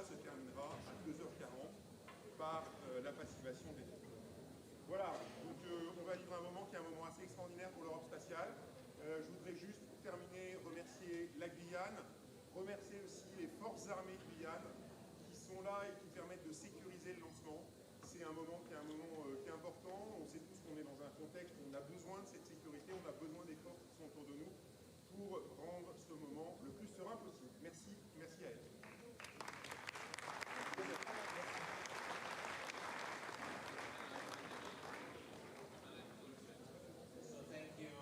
ça se terminera à 2h40 par la passivation des troupes. Voilà, donc on va vivre un moment qui est un moment assez extraordinaire pour l'Europe spatiale. Je voudrais juste, pour terminer, remercier la Guyane, remercier aussi les forces armées de Guyane qui sont là et qui permettent de sécuriser le lancement. C'est un moment qui est important. On sait tous qu'on est dans un contexte où on a besoin de cette sécurité, on a besoin des forces qui sont autour de nous pour rendre ce moment le plus serein possible. Merci, merci à elle. Thank you,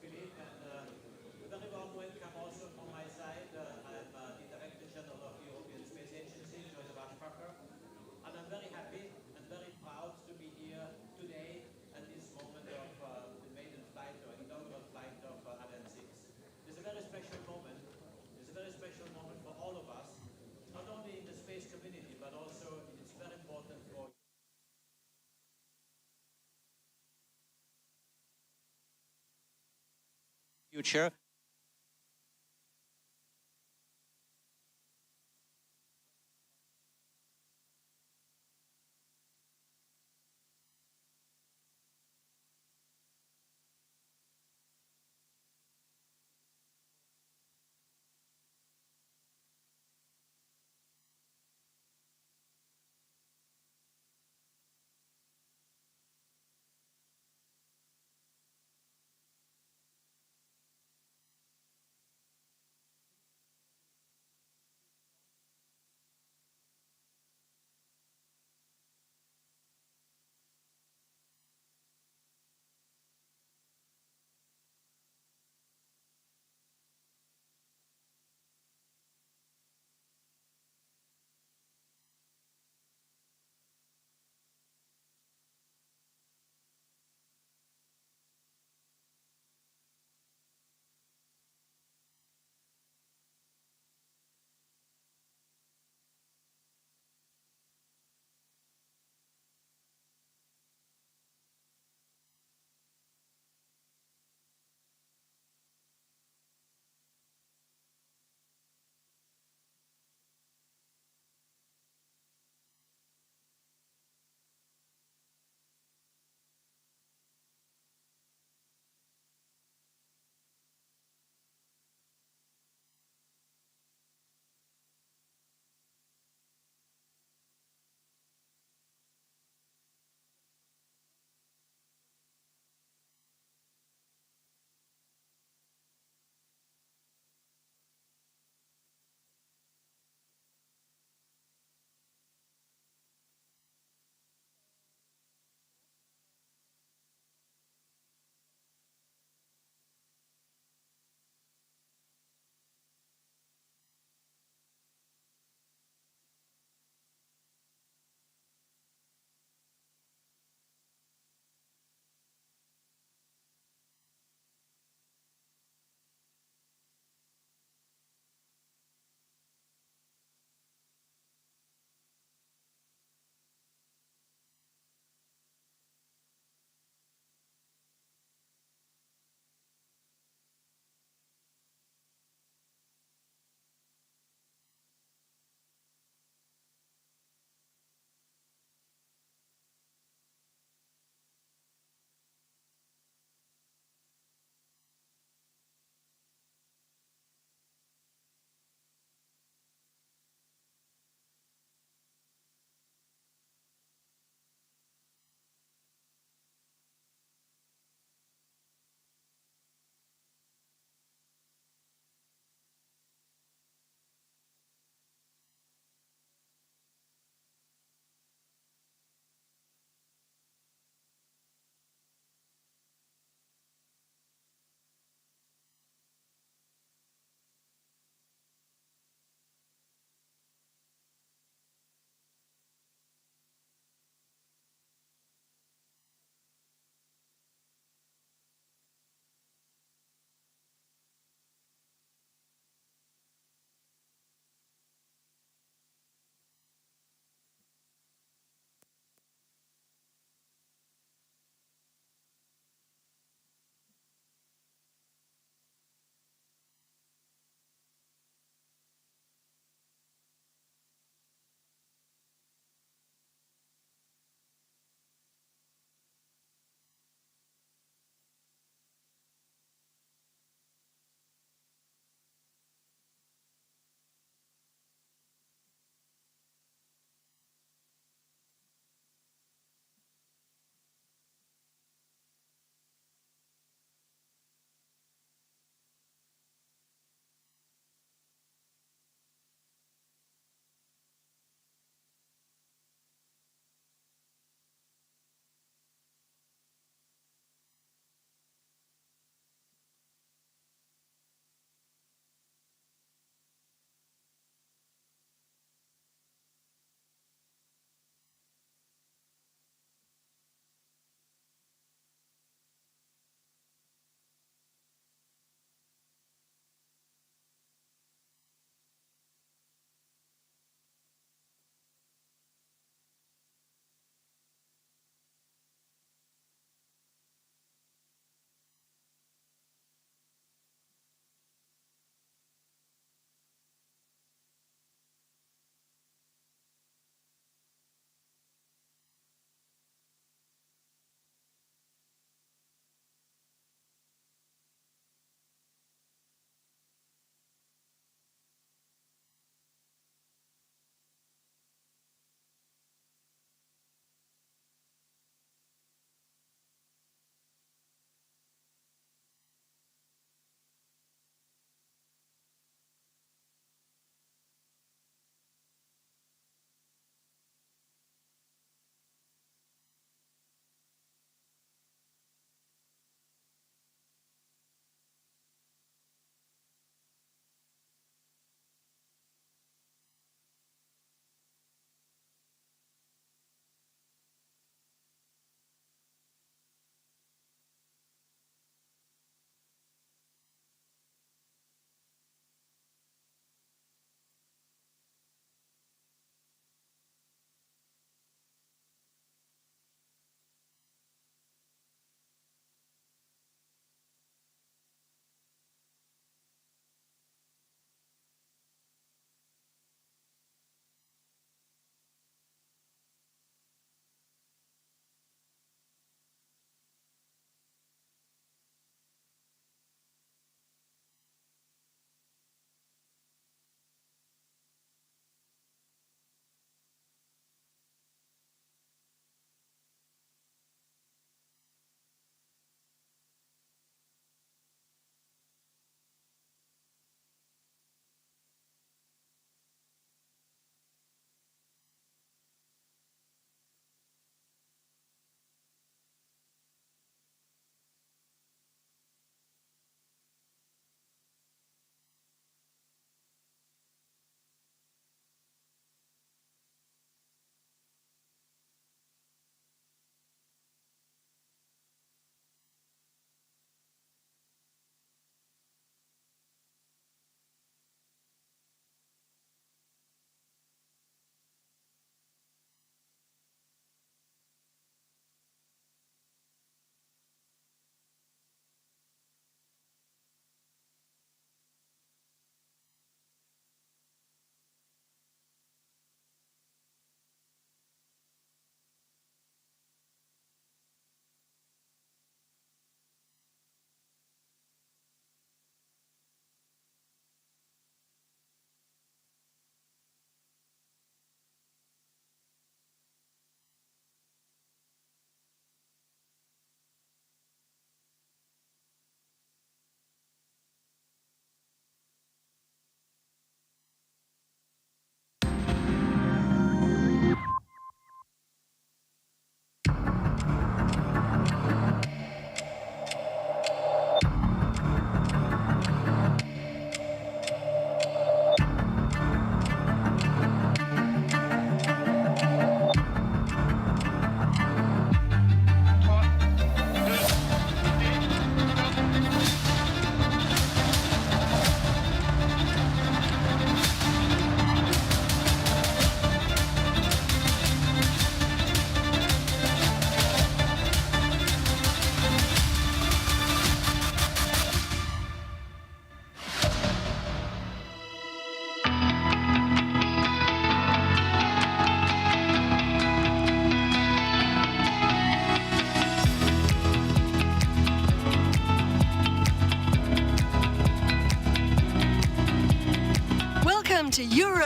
Philippe, and a very warm welcome also from my side. I'm the Director General of the European Space Agency, Joseph Ashbacher, and I'm very happy and very proud to be here today at this moment of the maiden flight or inaugural flight of Ariane 6. It's a very special moment. It's a very special moment for all of us, not only in the space community, but also it's very important for future.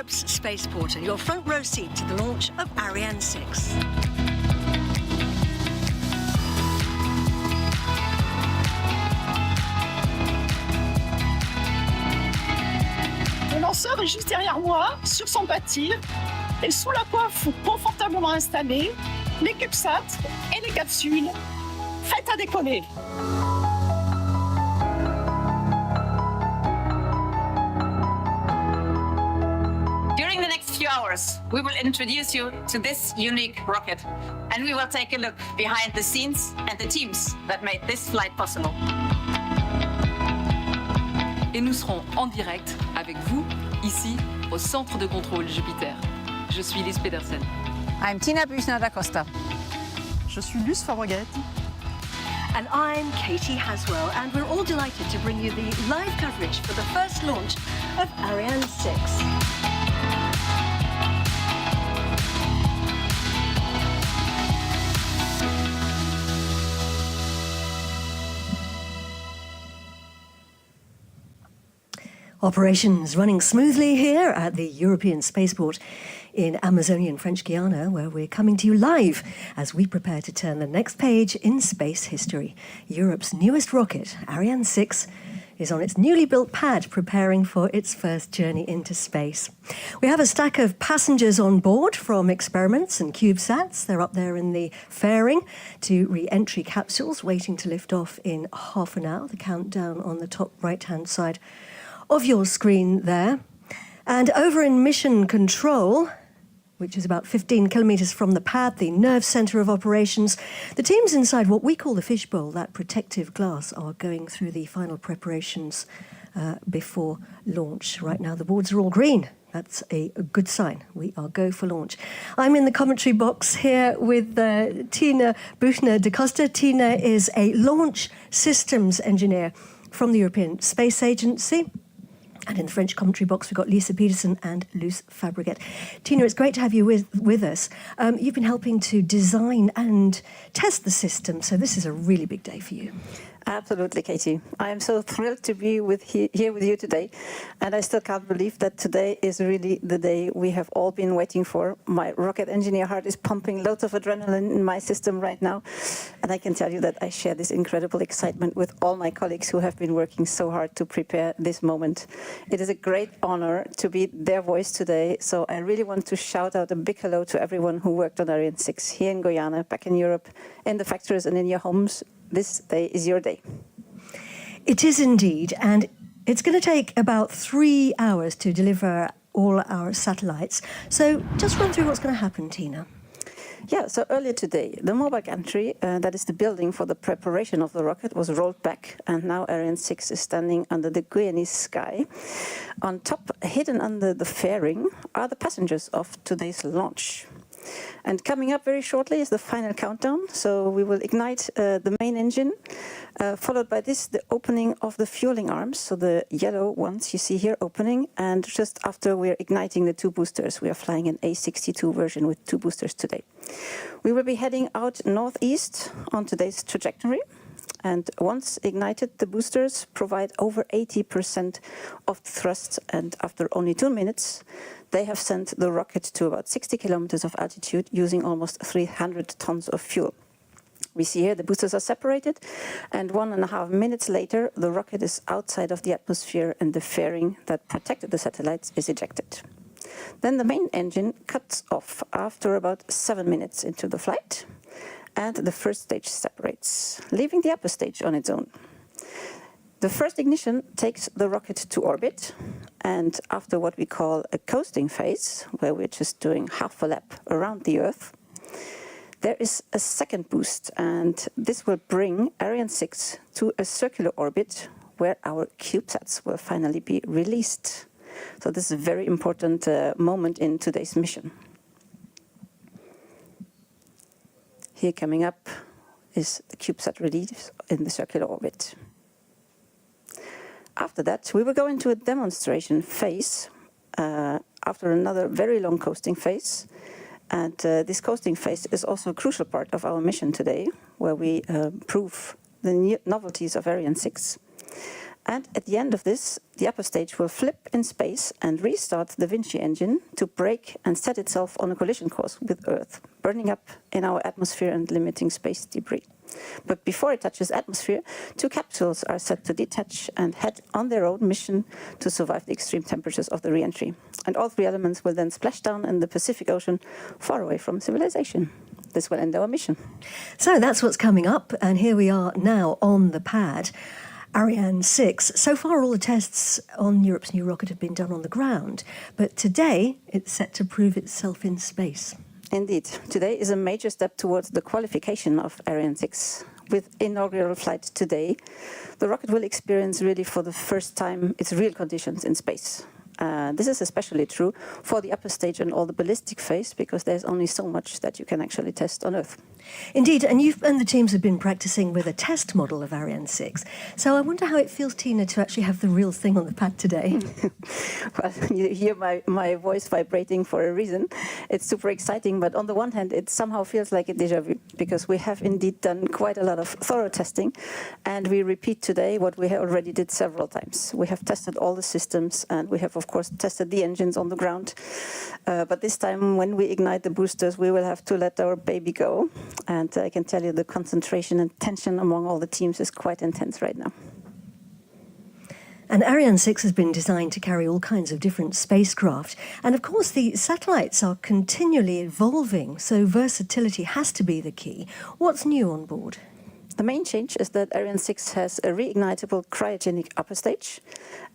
Europe's spaceport and your front row seat to the launch of Ariane 6. Le lanceur est juste derrière moi, sur son bâti, et sous la coiffe confortablement installée, les CubeSats et les capsules, prêtes à décoller. During the next few hours, we will introduce you to this unique rocket, and we will take a look behind the scenes and the teams that made this flight possible. Et nous serons en direct avec vous, ici, au centre de contrôle Jupiter. Je suis Lise Pedersen. I'm Tina Büchner da Costa. Je suis Luce Fabreguet. And I'm Katie Haswell, and we're all delighted to bring you the live coverage for the first launch of Ariane 6. Operations running smoothly here at the European Spaceport in Amazonian French Guiana, where we're coming to you live as we prepare to turn the next page in space history. Europe's newest rocket, Ariane 6, is on its newly built pad preparing for its first journey into space. We have a stack of passengers on board from experiments and CubeSats. They're up there in the fairing to re-entry capsules waiting to lift off in half an hour. The countdown on the top right-hand side of your screen there. And over in Mission Control, which is about 15 kilometres from the pad, the nerve centre of operations, the teams inside what we call the fishbowl, that protective glass, are going through the final preparations before launch. Right now the boards are all green. That's a good sign. We are go for launch. I'm in the commentary box here with Tina Büchner da Costa. Tina is a launch systems engineer from the European Space Agency. And in the French commentary box, we've got Lisa Peterson and Luce Fabreguet. Tina, it's great to have you with us. You've been helping to design and test the system, so this is a really big day for you. Absolutely, Katie. I am so thrilled to be here with you today. And I still can't believe that today is really the day we have all been waiting for. My rocket engineer heart is pumping loads of adrenaline in my system right now. And I can tell you that I share this incredible excitement with all my colleagues who have been working so hard to prepare this moment. It is a great honor to be their voice today. So I really want to shout out a big hello to everyone who worked on Ariane 6 here in Guyana, back in Europe, in the factories and in your homes. This day is your day. It is indeed, and it's going to take about 3 hours to deliver all our satellites. So just run through what's going to happen, Tina. Yeah, so earlier today, the mobile gantry, that is the building for the preparation of the rocket, was rolled back, and now Ariane 6 is standing under the Guyanese sky. On top, hidden under the fairing, are the passengers of today's launch. And coming up very shortly is the final countdown. So we will ignite the main engine, followed by this, the opening of the fueling arms. So the yellow ones you see here opening. And just after we're igniting the two boosters, we are flying an A62 version with two boosters today. We will be heading out northeast on today's trajectory. And once ignited, the boosters provide over 80% of thrust. And after only 2 minutes, they have sent the rocket to about 60 kilometers of altitude using almost 300 tons of fuel. We see here the boosters are separated, and 1.5 minutes later, the rocket is outside of the atmosphere and the fairing that protected the satellites is ejected. Then the main engine cuts off after about 7 minutes into the flight, and the first stage separates, leaving the upper stage on its own. The first ignition takes the rocket to orbit, and after what we call a coasting phase, where we're just doing half a lap around the Earth, there is a second boost, and this will bring Ariane 6 to a circular orbit where our CubeSats will finally be released. So this is a very important moment in today's mission. Here coming up is the CubeSat release in the circular orbit. After that, we will go into a demonstration phase after another very long coasting phase. And this coasting phase is also a crucial part of our mission today, where we prove the novelties of Ariane 6. And at the end of this, the upper stage will flip in space and restart the Vinci engine to brake and set itself on a collision course with Earth, burning up in our atmosphere and limiting space debris. But before it touches atmosphere, 2 capsules are set to detach and head on their own mission to survive the extreme temperatures of the re-entry. And all 3 elements will then splash down in the Pacific Ocean, far away from civilization. This will end our mission. So that's what's coming up, and here we are now on the pad. Ariane 6. So far, all the tests on Europe's new rocket have been done on the ground, but today it's set to prove itself in space. Indeed. Today is a major step towards the qualification of Ariane 6. With inaugural flight today, the rocket will experience really for the first time its real conditions in space. This is especially true for the upper stage and all the ballistic phase, because there's only so much that you can actually test on Earth. Indeed, and you and the teams have been practicing with a test model of Ariane 6. So I wonder how it feels, Tina, to actually have the real thing on the pad today. Well, you hear my voice vibrating for a reason. It's super exciting, but on the one hand, it somehow feels like a déjà vu, because we have indeed done quite a lot of thorough testing, and we repeat today what we already did several times. We have tested all the systems, and we have, of course, tested the engines on the ground. But this time, when we ignite the boosters, we will have to let our baby go. And I can tell you the concentration and tension among all the teams is quite intense right now. And Ariane 6 has been designed to carry all kinds of different spacecraft. And of course, the satellites are continually evolving, so versatility has to be the key. What's new on board? The main change is that Ariane 6 has a reignitable cryogenic upper stage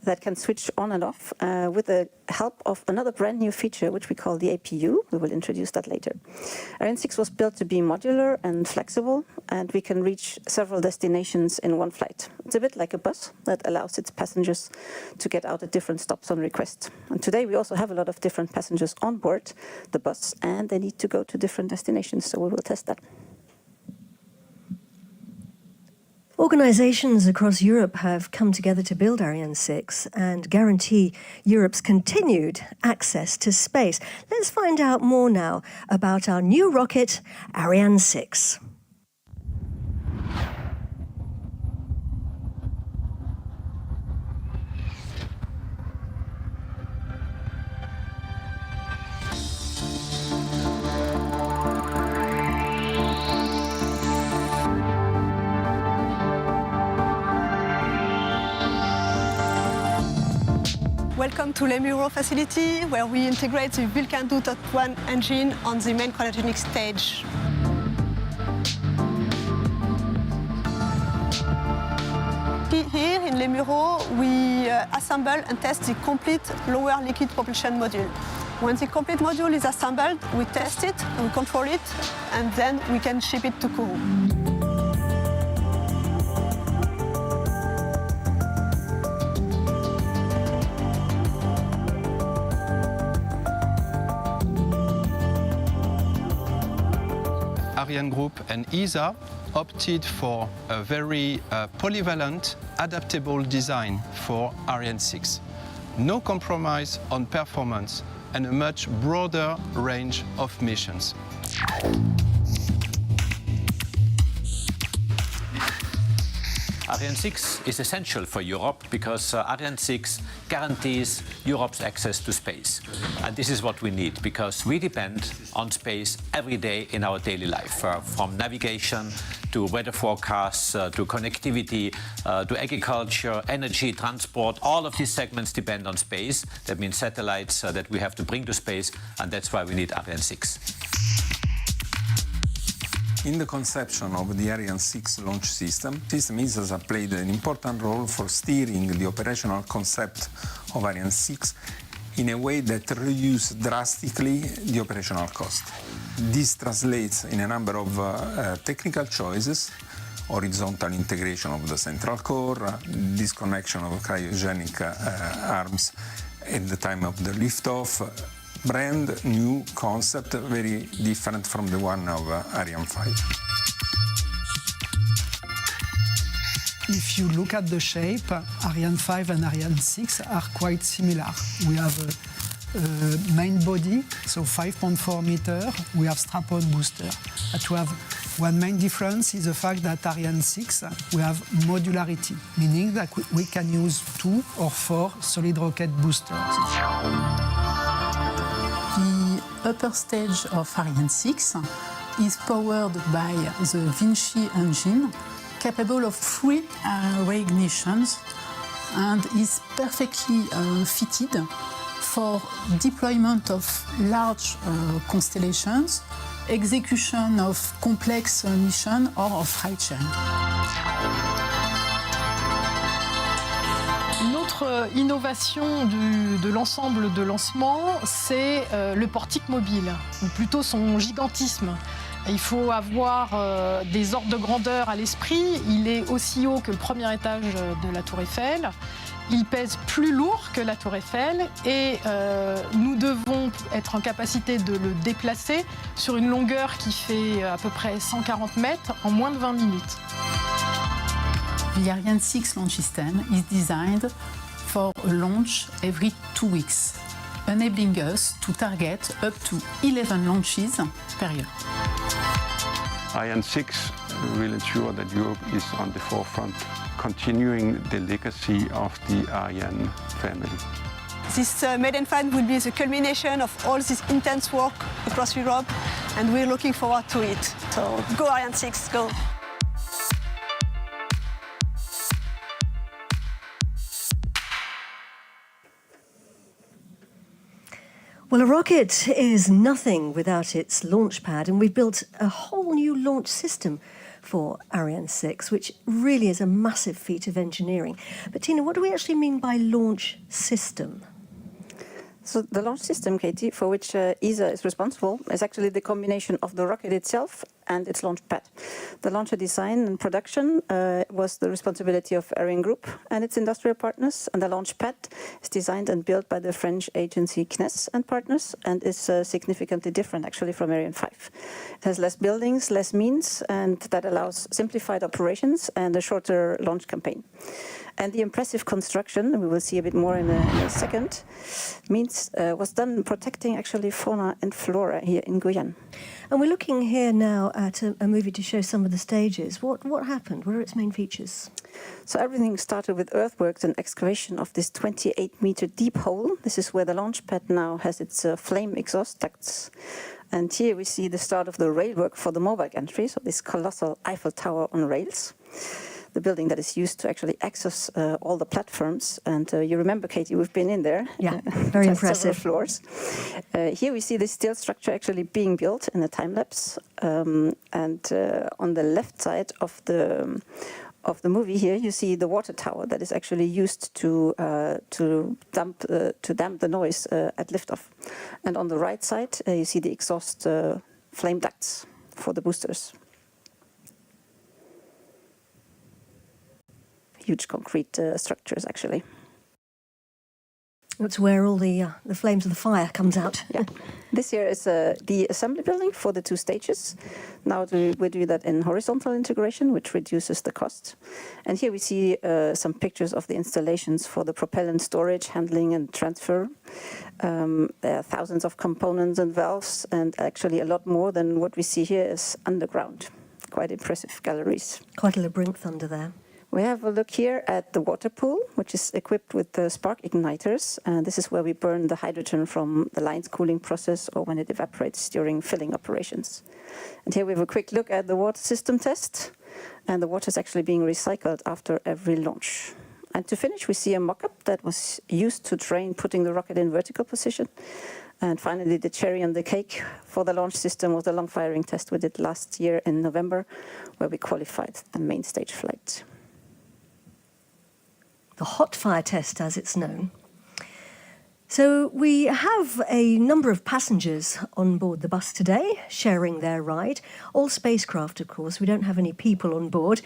that can switch on and off with the help of another brand new feature, which we call the APU. We will introduce that later. Ariane 6 was built to be modular and flexible, and we can reach several destinations in one flight. It's a bit like a bus that allows its passengers to get out at different stops on request. And today we also have a lot of different passengers on board the bus, and they need to go to different destinations, so we will test that. Organisations across Europe have come together to build Ariane 6 and guarantee Europe's continued access to space. Let's find out more now about our new rocket, Ariane 6. Welcome to Le Muro facility, where we integrate the Vulcan 2.1 engine on the main cryogenic stage. Here in Le Muro, we assemble and test the complete lower liquid propulsion module. When the complete module is assembled, we test it, we control it, and then we can ship it to Kourou. Ariane Group and ESA opted for a very polyvalent, adaptable design for Ariane 6. No compromise on performance and a much broader range of missions. Ariane 6 is essential for Europe because Ariane 6 guarantees Europe's access to space. And this is what we need, because we depend on space every day in our daily life, from navigation to weather forecasts, to connectivity, to agriculture, energy, transport. All of these segments depend on space. That means satellites that we have to bring to space, and that's why we need Ariane 6. In the conception of the Ariane 6 launch system, ESA has played an important role for steering the operational concept of Ariane 6 in a way that reduces drastically the operational cost. This translates in a number of technical choices: horizontal integration of the central core, disconnection of cryogenic arms at the time of the liftoff, brand new concept, very different from the one of Ariane 5. If you look at the shape, Ariane 5 and Ariane 6 are quite similar. We have a main body, so 5.4 meter. We have strap-on booster. But we have One main difference is the fact that Ariane 6, we have modularity, meaning that we can use 2 or 4 solid rocket boosters. The upper stage of Ariane 6 is powered by the Vinci engine, capable of 3 reignitions, and is perfectly fitted for deployment of large constellations, execution of complex missions or of rideshare. Une autre innovation de l'ensemble de lancement, c'est le portique mobile, ou plutôt son gigantisme. Il faut avoir des ordres de grandeur à l'esprit. Il est aussi haut que le premier étage de la Tour Eiffel. Il pèse plus lourd que la Tour Eiffel et nous devons être en capacité de le déplacer sur une longueur qui fait à peu près 140 mètres en moins de 20 minutes. The Ariane 6 launch system is designed for a launch every 2 weeks, enabling us to target up to 11 launches per year. Ariane 6 will ensure that Europe is on the forefront, continuing the legacy of the Ariane family. This Maiden flight will be the culmination of all this intense work across Europe, and we're looking forward to it. So go Ariane 6, go! Well, a rocket is nothing without its launch pad, and we've built a whole new launch system for Ariane 6, which really is a massive feat of engineering. But Tina, what do we actually mean by launch system? So the launch system, Katie, for which ESA is responsible, is actually the combination of the rocket itself and its launch pad. The launcher design and production was the responsibility of Ariane Group and its industrial partners, and the launch pad is designed and built by the French agency CNES and partners, and is significantly different actually from Ariane 5. It has less buildings, less means, and that allows simplified operations and a shorter launch campaign. And the impressive construction, and we will see a bit more in a second, was done protecting actually fauna and flora here in Guyana. And we're looking here now at a movie to show some of the stages. What happened? What are its main features? So everything started with earthworks and excavation of this 28-meter deep hole. This is where the launch pad now has its flame exhaust ducts. And here we see the start of the railwork for the mobile gantry, so this colossal Eiffel Tower on rails. The building that is used to actually access all the platforms. And you remember, Katie, we've been in there. Yeah, very impressive. Several floors. Here we see this steel structure actually being built in a time-lapse. And on the left side of the movie here, you see the water tower that is actually used to damp the noise at liftoff. And on the right side, you see the exhaust flame ducts for the boosters. Huge concrete structures, actually. That's where all the flames of the fire comes out. Yeah. This here is the assembly building for the 2 stages. Now we do that in horizontal integration, which reduces the cost. And here we see some pictures of the installations for the propellant storage, handling and transfer. There are thousands of components and valves, and actually a lot more than what we see here is underground. Quite impressive galleries. Quite a labyrinth under there. We have a look here at the water pool, which is equipped with the spark igniters. And this is where we burn the hydrogen from the line's cooling process or when it evaporates during filling operations. And here we have a quick look at the water system test. And the water is actually being recycled after every launch. And to finish, we see a mock-up that was used to train putting the rocket in vertical position. And finally, the cherry on the cake for the launch system was the long firing test we did last year in November, where we qualified the main stage flight. The hot fire test, as it's known. So we have a number of passengers on board the bus today, sharing their ride. All spacecraft, of course. We don't have any people on board.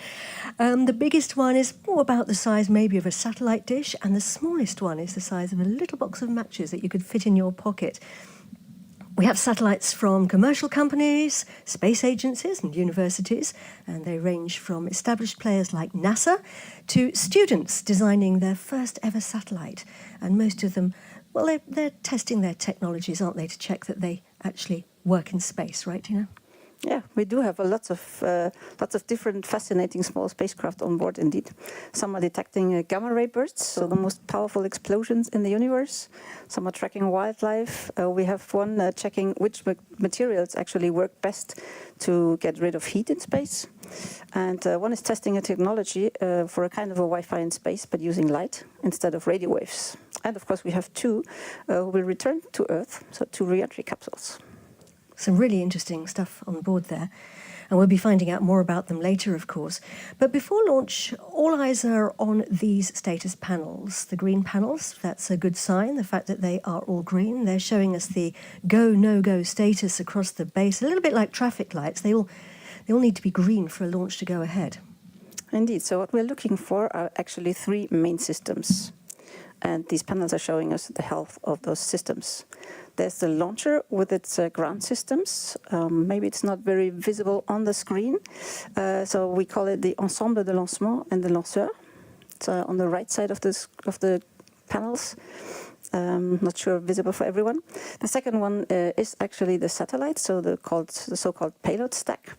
The biggest one is about the size maybe of a satellite dish, and the smallest one is the size of a little box of matches that you could fit in your pocket. We have satellites from commercial companies, space agencies and universities, and they range from established players like NASA to students designing their first ever satellite. And most of them, well, they're testing their technologies, aren't they, to check that they actually work in space, right, Tina? Yeah, we do have lots of different fascinating small spacecraft on board indeed. Some are detecting gamma ray bursts, so the most powerful explosions in the universe. Some are tracking wildlife. We have one checking which materials actually work best to get rid of heat in space. And one is testing a technology for a kind of a Wi-Fi in space, but using light instead of radio waves. And of course we have two who will return to Earth, so 2 re-entry capsules. Some really interesting stuff on board there. And we'll be finding out more about them later, of course. But before launch, all eyes are on these status panels. The green panels, that's a good sign, the fact that they are all green. They're showing us the go, no-go status across the base, a little bit like traffic lights. They all need to be green for a launch to go ahead. Indeed. So what we're looking for are actually 3 main systems. And these panels are showing us the health of those systems. There's the launcher with its ground systems. Maybe it's not very visible on the screen. So we call it the ensemble de lancement and the lanceur. It's on the right side of the panels. Not sure visible for everyone. The second one is actually the satellite, so the so-called payload stack.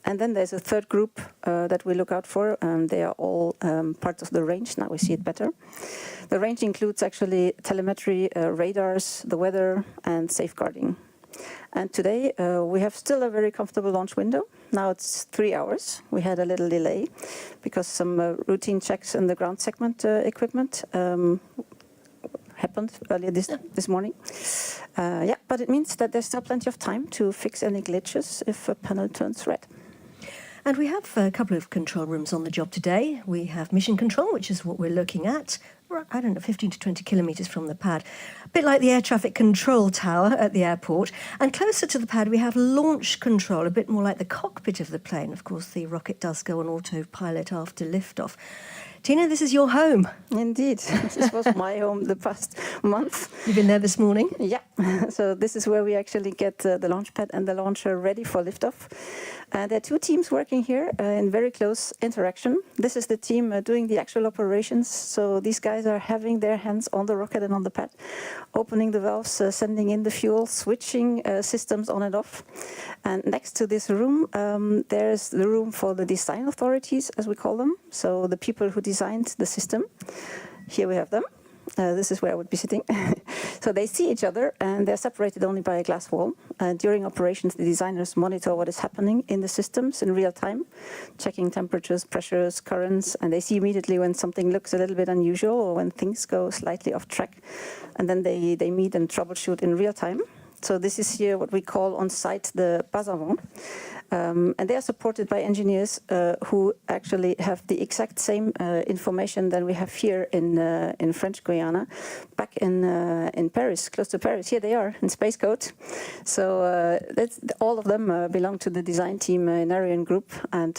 And then there's a third group that we look out for. They are all part of the range. Now we see it better. The range includes actually telemetry, radars, the weather, and safeguarding. And today we have still a very comfortable launch window. Now it's 3 hours. We had a little delay because some routine checks in the ground segment equipment happened earlier this morning. But it means that there's still plenty of time to fix any glitches if a panel turns red. And we have a couple of control rooms on the job today. We have mission control, which is what we're looking at. I don't know, 15 to 20 kilometres from the pad. A bit like the air traffic control tower at the airport. And closer to the pad, we have launch control, a bit more like the cockpit of the plane. Of course, the rocket does go on autopilot after liftoff. Tina, this is your home. Indeed. This was my home the past month. You've been there this morning? Yeah. So this is where we actually get the launch pad and the launcher ready for liftoff. There are 2 teams working here in very close interaction. This is the team doing the actual operations. So these guys are having their hands on the rocket and on the pad, opening the valves, sending in the fuel, switching systems on and off. And next to this room, there's the room for the design authorities, as we call them. So the people who designed the system. Here we have them. This is where I would be sitting. So they see each other and they're separated only by a glass wall. During operations, the designers monitor what is happening in the systems in real time, checking temperatures, pressures, currents, and they see immediately when something looks a little bit unusual or when things go slightly off track. And then they meet and troubleshoot in real time. So this is here what we call on site the bas avant. And they are supported by engineers who actually have the exact same information than we have here in French Guiana, back in Paris, close to Paris. Here they are in Space Code. So all of them belong to the design team in Ariane Group, and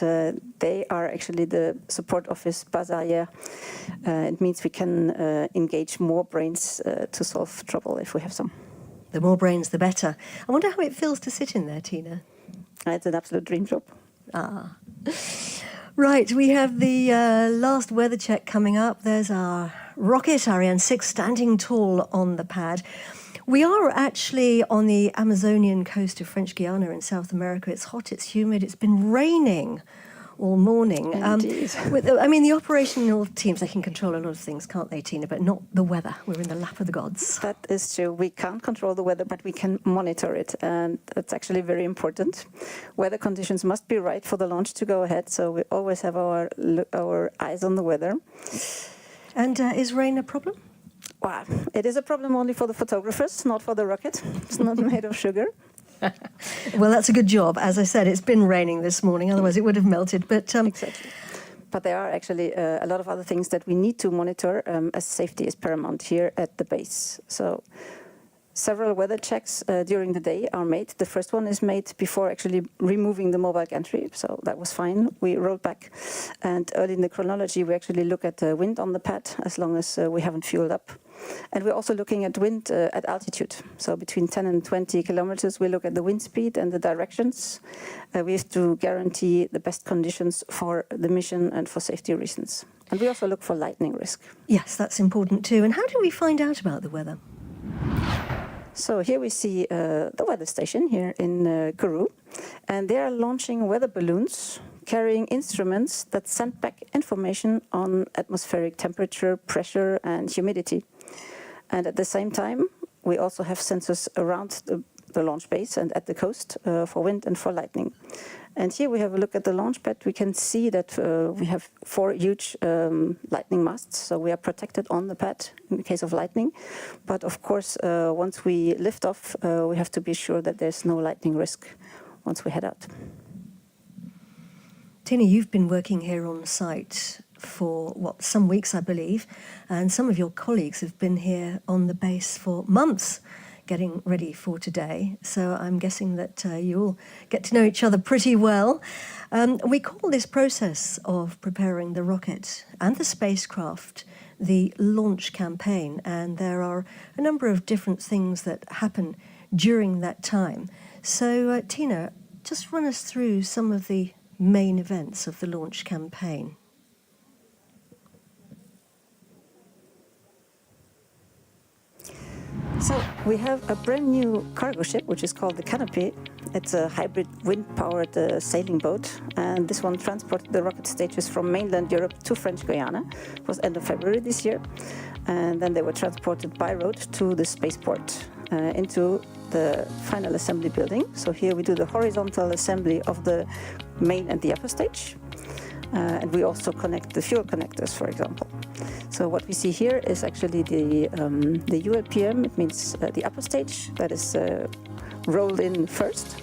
they are actually the support office base arrière. It means we can engage more brains to solve trouble if we have some. The more brains, the better. I wonder how it feels to sit in there, Tina. It's an absolute dream job. Right, we have the last weather check coming up. There's our rocket, Ariane 6, standing tall on the pad. We are actually on the Amazonian coast of French Guiana in South America. It's hot, it's humid, it's been raining all morning. The operational teams, they can control a lot of things, can't they, Tina? But not the weather. We're in the lap of the gods. That is true. We can't control the weather, but we can monitor it. And that's actually very important. Weather conditions must be right for the launch to go ahead. So we always have our eyes on the weather. And is rain a problem? Well, it is a problem only for the photographers, not for the rocket. It's not made of sugar. Well, that's a good job. As I said, it's been raining this morning, otherwise it would have melted. But Exactly. But there are actually a lot of other things that we need to monitor as safety is paramount here at the base. So several weather checks during the day are made. The first one is made before actually removing the mobile gantry, so that was fine. We rolled back, and early in the chronology we actually look at the wind on the pad as long as we haven't fueled up. And we're also looking at wind at altitude. So between 10 and 20 kilometers, we look at the wind speed and the directions. We have to guarantee the best conditions for the mission and for safety reasons. And we also look for lightning risk. Yes, that's important too. And how do we find out about the weather? So here we see the weather station here in Kourou, and they are launching weather balloons carrying instruments that send back information on atmospheric temperature, pressure, and humidity. And at the same time, we also have sensors around the launch base and at the coast for wind and for lightning. And here we have a look at the launch pad. We can see that we have 4 huge lightning masts, so we are protected on the pad in the case of lightning. But of course, once we lift off, we have to be sure that there's no lightning risk once we head out. Tina, you've been working here on site for, some weeks, I believe, and some of your colleagues have been here on the base for months, getting ready for today. So I'm guessing that you all get to know each other pretty well. We call this process of preparing the rocket and the spacecraft the launch campaign, and there are a number of different things that happen during that time. So Tina, just run us through some of the main events of the launch campaign. So we have a brand new cargo ship, which is called the Canopy. It's a hybrid wind-powered sailing boat, and this one transported the rocket stages from mainland Europe to French Guiana. It was end of February this year, and then they were transported by road to the spaceport into the final assembly building. So here we do the horizontal assembly of the main and the upper stage, and we also connect the fuel connectors, for example. So what we see here is actually the ULPM. It means the upper stage that is rolled in first,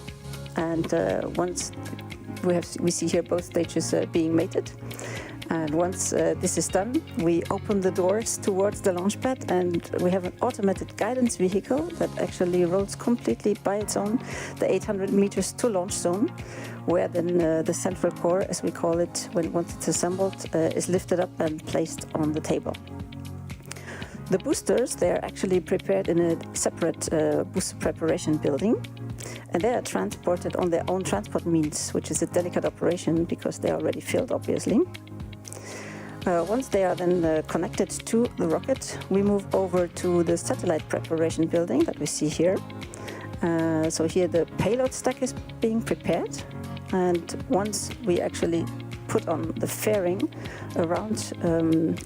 and once we see here both stages being mated. And once this is done, we open the doors towards the launch pad, and we have an automated guidance vehicle that actually rolls completely by its own the 800 meters to launch zone, where then the central core, as we call it, once it's assembled, is lifted up and placed on the table. The boosters, they are actually prepared in a separate booster preparation building, and they are transported on their own transport means, which is a delicate operation because they are already filled, obviously. Once they are then connected to the rocket, we move over to the satellite preparation building that we see here. So here the payload stack is being prepared, and once we actually put on the fairing around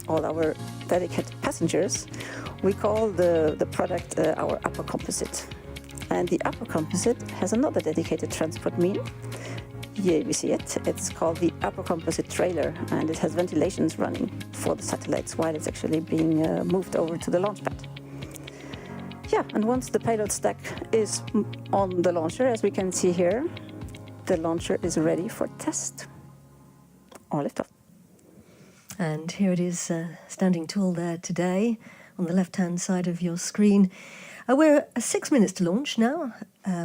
all our delicate passengers, we call the product our upper composite. And the upper composite has another dedicated transport mean. Here we see it. It's called the upper composite trailer, and it has ventilations running for the satellites while it's actually being moved over to the launch pad. Yeah, and once the payload stack is on the launcher, as we can see here, the launcher is ready for test or liftoff. And here it is, standing tall there today on the left-hand side of your screen. We're 6 minutes to launch now.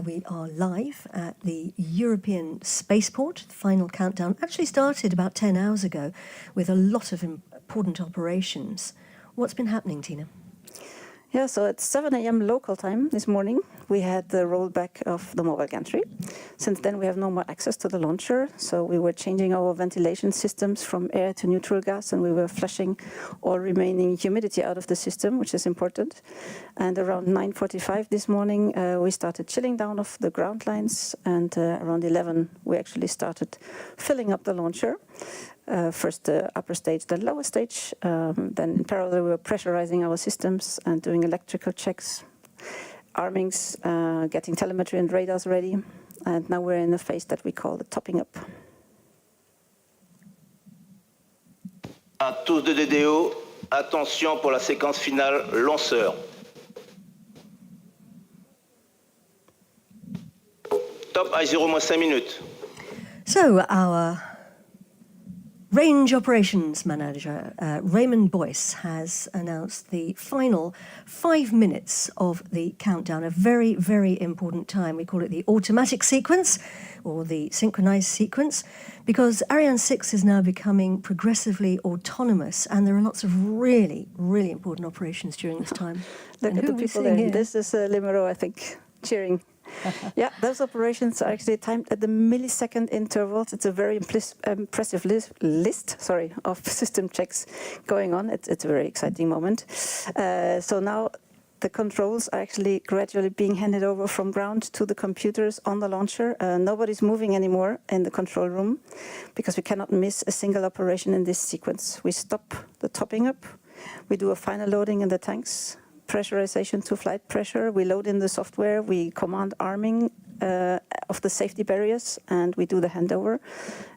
We are live at the European Spaceport. The final countdown actually started about 10 hours ago with a lot of important operations. What's been happening, Tina? Yeah, so at 7 a.m. local time this morning, we had the rollback of the mobile gantry. Since then, we have no more access to the launcher, so we were changing our ventilation systems from air to neutral gas, and we were flushing all remaining humidity out of the system, which is important. And around 9:45 this morning, we started chilling down of the ground lines, and around 11, we actually started filling up the launcher. First the upper stage, then lower stage. Then in parallel we were pressurizing our systems and doing electrical checks, armings, getting telemetry and radars ready. And now we're in a phase that we call the topping up. À tous de DDO, attention pour la séquence finale lanceur. Top I0 moins 5 minutes. So our Range Operations Manager, Raymond Boyce, has announced the final 5 minutes of the countdown, a very, very important time. We call it the automatic sequence, or the synchronized sequence, because Ariane 6 is now becoming progressively autonomous, and there are lots of really, really important operations during this time. Look at the people there. Here? This is Limero, I think, cheering. Yeah, those operations are actually timed at the millisecond intervals. It's a very impressive list of system checks going on. It's a very exciting moment. So now The controls are actually gradually being handed over from ground to the computers on the launcher. Nobody's moving anymore in the control room because we cannot miss a single operation in this sequence. We stop the topping up, we do a final loading in the tanks, pressurization to flight pressure, we load in the software, we command arming of the safety barriers, and we do the handover.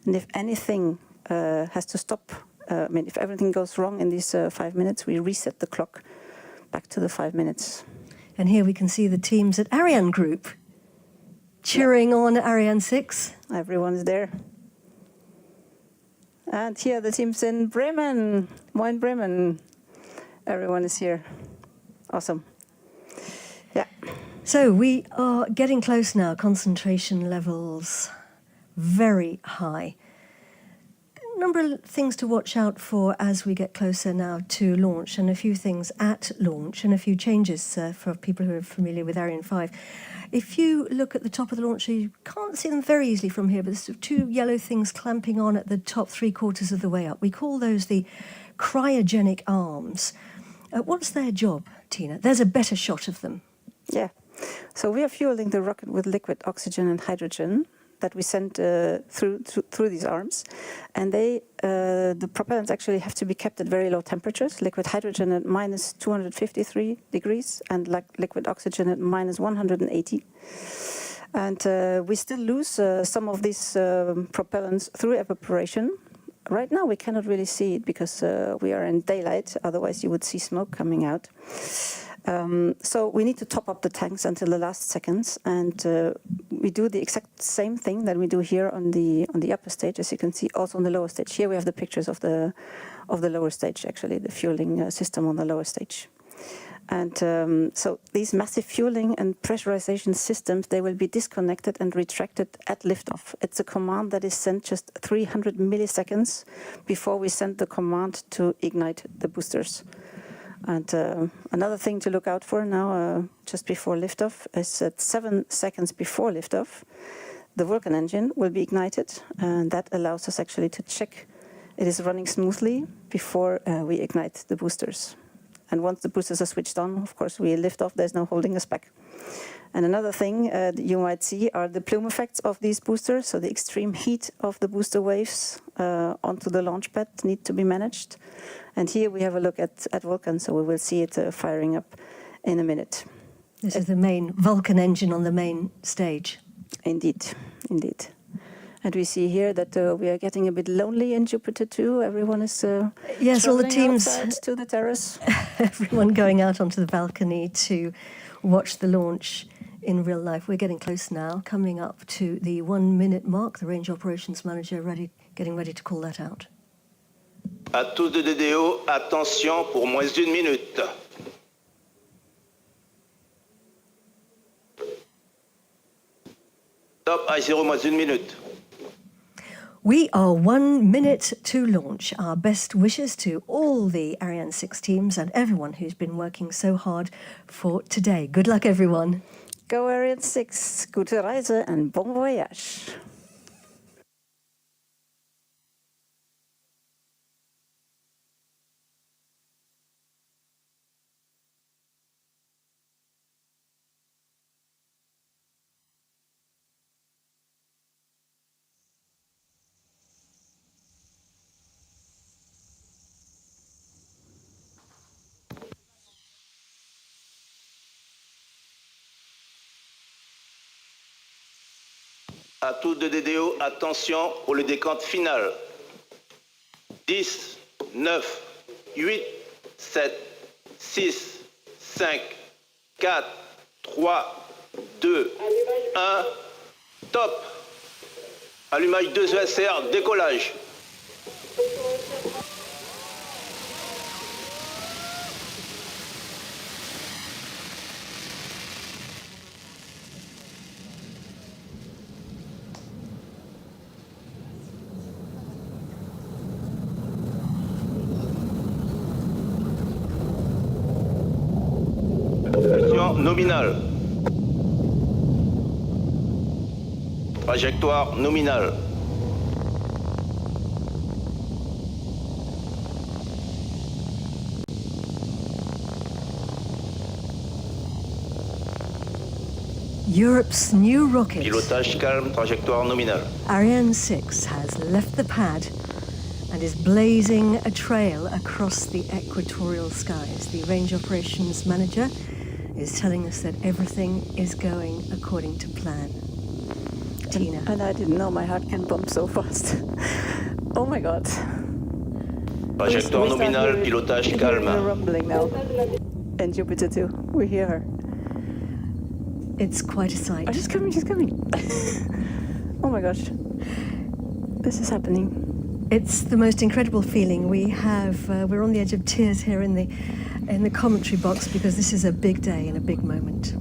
And if anything has to stop, if everything goes wrong in these 5 minutes, we reset the clock back to the 5 minutes. And here we can see the teams at Ariane Group cheering on Ariane 6. Everyone is there. And here the teams in Bremen, Moin Bremen. Everyone is here. Awesome. Yeah. So we are getting close now, concentration levels very high. A number of things to watch out for as we get closer now to launch, and a few things at launch, and a few changes for people who are familiar with Ariane 5. If you look at the top of the launcher, you can't see them very easily from here, but there's two yellow things clamping on at the top 3/4 of the way up. We call those the cryogenic arms. What's their job, Tina? There's a better shot of them. Yeah. So we are fueling the rocket with liquid oxygen and hydrogen that we send through these arms, and the propellants actually have to be kept at very low temperatures. Liquid hydrogen at minus 253 degrees, and liquid oxygen at minus 180. And we still lose some of these propellants through evaporation. Right now we cannot really see it because we are in daylight. Otherwise, you would see smoke coming out. So we need to top up the tanks until the last seconds, and we do the exact same thing that we do here on the upper stage, as you can see, also on the lower stage. Here we have the pictures of the lower stage, actually, the fueling system on the lower stage. And so these massive fueling and pressurization systems, they will be disconnected and retracted at liftoff. It's a command that is sent just 300 milliseconds before we send the command to ignite the boosters. And another thing to look out for now, just before liftoff, is at 7 seconds before liftoff, the Vulcan engine will be ignited, and that allows us actually to check it is running smoothly before we ignite the boosters. And once the boosters are switched on, of course, we lift off. There's no holding us back. And another thing that you might see are the plume effects of these boosters. So the extreme heat of the booster waves onto the launch pad need to be managed. And here we have a look at Vulcan, so we will see it firing up in a minute. This is the main Vulcan engine on the main stage. Indeed, indeed. And we see here that we are getting a bit lonely in Jupiter too. Everyone is yes, all the teams to the terrace. Everyone going out onto the balcony to watch the launch in real life. We're getting close now, coming up to the 1 minute mark. The range operations manager getting ready to call that out. À tous de DDO, attention pour moins d'1 minute. Top I0 moins d'1 minute. We are 1 minute to launch. Our best wishes to all the Ariane 6 teams and everyone who's been working so hard for today. Good luck, everyone. Go Ariane 6. Gute Reise and bon voyage. À tous de DDO, attention pour le décompte final. 10, 9, 8, 7, 6, 5, 4, 3, 2, 1, top. Allumage 2 ESR, décollage. Nominale. Trajectoire nominale. Europe's new rocket, Pilotage calme, trajectoire nominale. Ariane 6, has left the pad and is blazing a trail across the equatorial skies. The range operations manager is telling us that everything is going according to plan. Tina. And I didn't know my heart can pump so fast. Oh my God. Trajectoire nominale, pilotage calme. We're rumbling now. And Jupiter too. We hear her. It's quite a sight. Oh, she's coming, she's coming. Oh my gosh. This is happening. It's the most incredible feeling. We're on the edge of tears here in the commentary box because this is a big day and a big moment.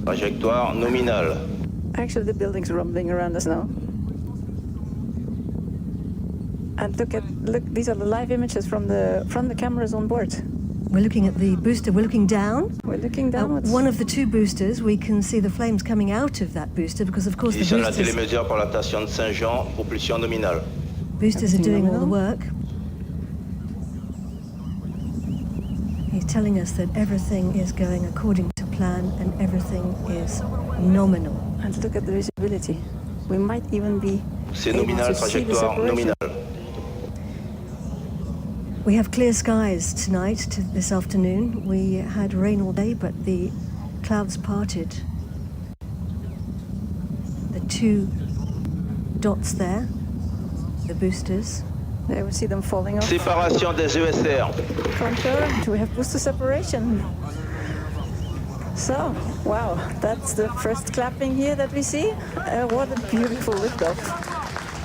Trajectoire nominale. Actually, the building's rumbling around us now. And look, these are the live images from the cameras on board. We're looking at the booster. We're looking down. We're looking downwards. One of the two boosters, we can see the flames coming out of that booster because, of course, the Position de la télémesure pour la station de Saint-Jean, propulsion nominale. boosters are doing all the work. He's telling us that everything is going according to plan and everything is nominal. And look at the visibility. We might even be C'est able nominal, to see the trajectoire separation. nominale. We have clear skies tonight, this afternoon. We had rain all day, but the clouds parted. The two dots there, the boosters. There we see them falling off. Séparation des ESR. Confirmed, we have booster separation. So, wow, that's the first clapping here that we see. What a beautiful liftoff.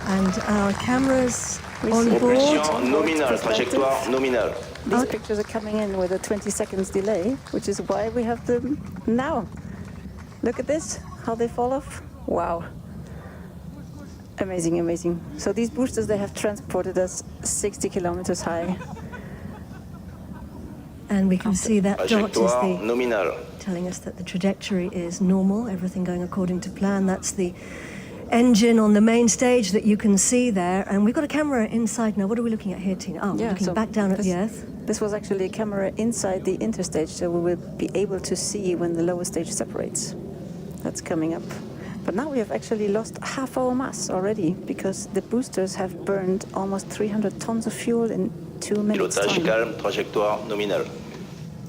And our cameras on board. Propulsion nominale, trajectoire nominale. These pictures are coming in with a 20 seconds delay, which is why we have them now. Look at this, how they fall off. Wow. Amazing, amazing. So these boosters, they have transported us 60 kilometers high. And we can see that dot is Trajectoire nominale. telling us that the trajectory is normal, everything going according to plan. That's the engine on the main stage that you can see there. And we've got a camera inside now. What are we looking at here, Tina? Oh, we're looking so back down at the Earth. This was actually a camera inside the interstage, so we will be able to see when the lower stage separates. That's coming up. But now we have actually lost half our mass already because the boosters have burned almost 300 tons of fuel in 2 minutes. Pilotage calme, trajectoire nominale.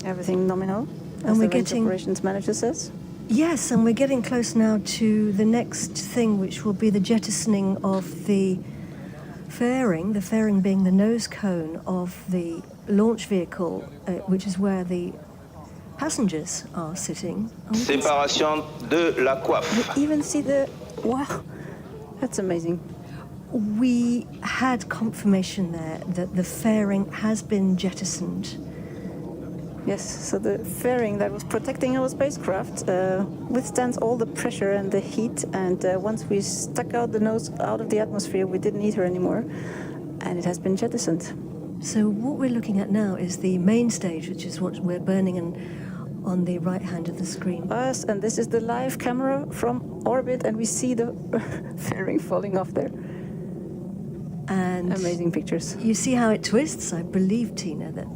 Everything nominal, And as we're the range getting- operations manager says. Yes, and we're getting close now to the next thing, which will be the jettisoning of the fairing being the nose cone of the launch vehicle, which is where the passengers are sitting. Séparation de la coiffe. You even see the, wow, that's amazing. We had confirmation there that the fairing has been jettisoned. Yes, so the fairing that was protecting our spacecraft withstands all the pressure and the heat, and once we stuck out the nose out of the atmosphere, we didn't need her anymore, and it has been jettisoned. So what we're looking at now is the main stage, which is what we're burning on the right hand of the screen. Us, and this is the live camera from orbit, and we see the fairing falling off there. And amazing pictures. You see how it twists? I believe, Tina, that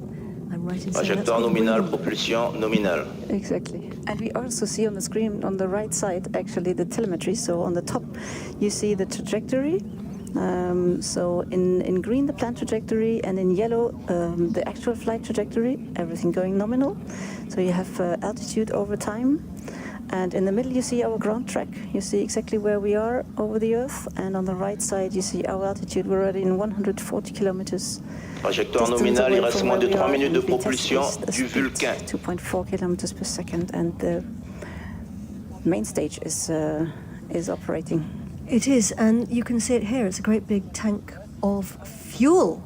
I'm right in saying that's Trajectoire what nominale, we- propulsion nominale. Exactly. And we also see on the screen on the right side actually the telemetry. So on the top you see the trajectory. So in green the planned trajectory, and in yellow the actual flight trajectory, everything going nominal. So you have altitude over time. And in the middle you see our ground track. You see exactly where we are over the Earth. And on the right side you see our altitude. We're already in 140 kilometers. Trajectoire distance nominale, away il reste from moins de where we 3 are, minutes de and Vitesse propulsion is the du speed, Vulcain. 2.4 kilometers per second, and the main stage is operating. It is, and you can see it here. It's a great big tank of fuel.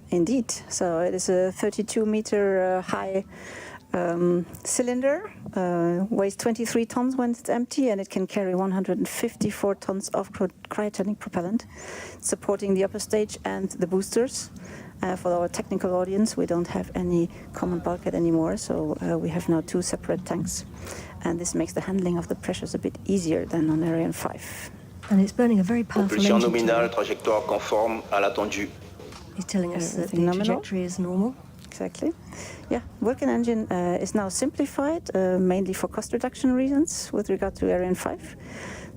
Indeed. So it is a 32-meter high cylinder, weighs 23 tons when it's empty, and it can carry 154 tons of cryogenic propellant, supporting the upper stage and the boosters. For our technical audience, we don't have any common bulkhead anymore, so we have now 2 separate tanks. And this makes the handling of the pressures a bit easier than on Ariane 5. And it's burning a very powerful Propulsion engine. nominale, trajectoire conforme à l'attendu. He's telling us that the Everything nominal. trajectory is normal. Exactly. Yeah, Vulcan engine is now simplified, mainly for cost reduction reasons with regard to Ariane 5.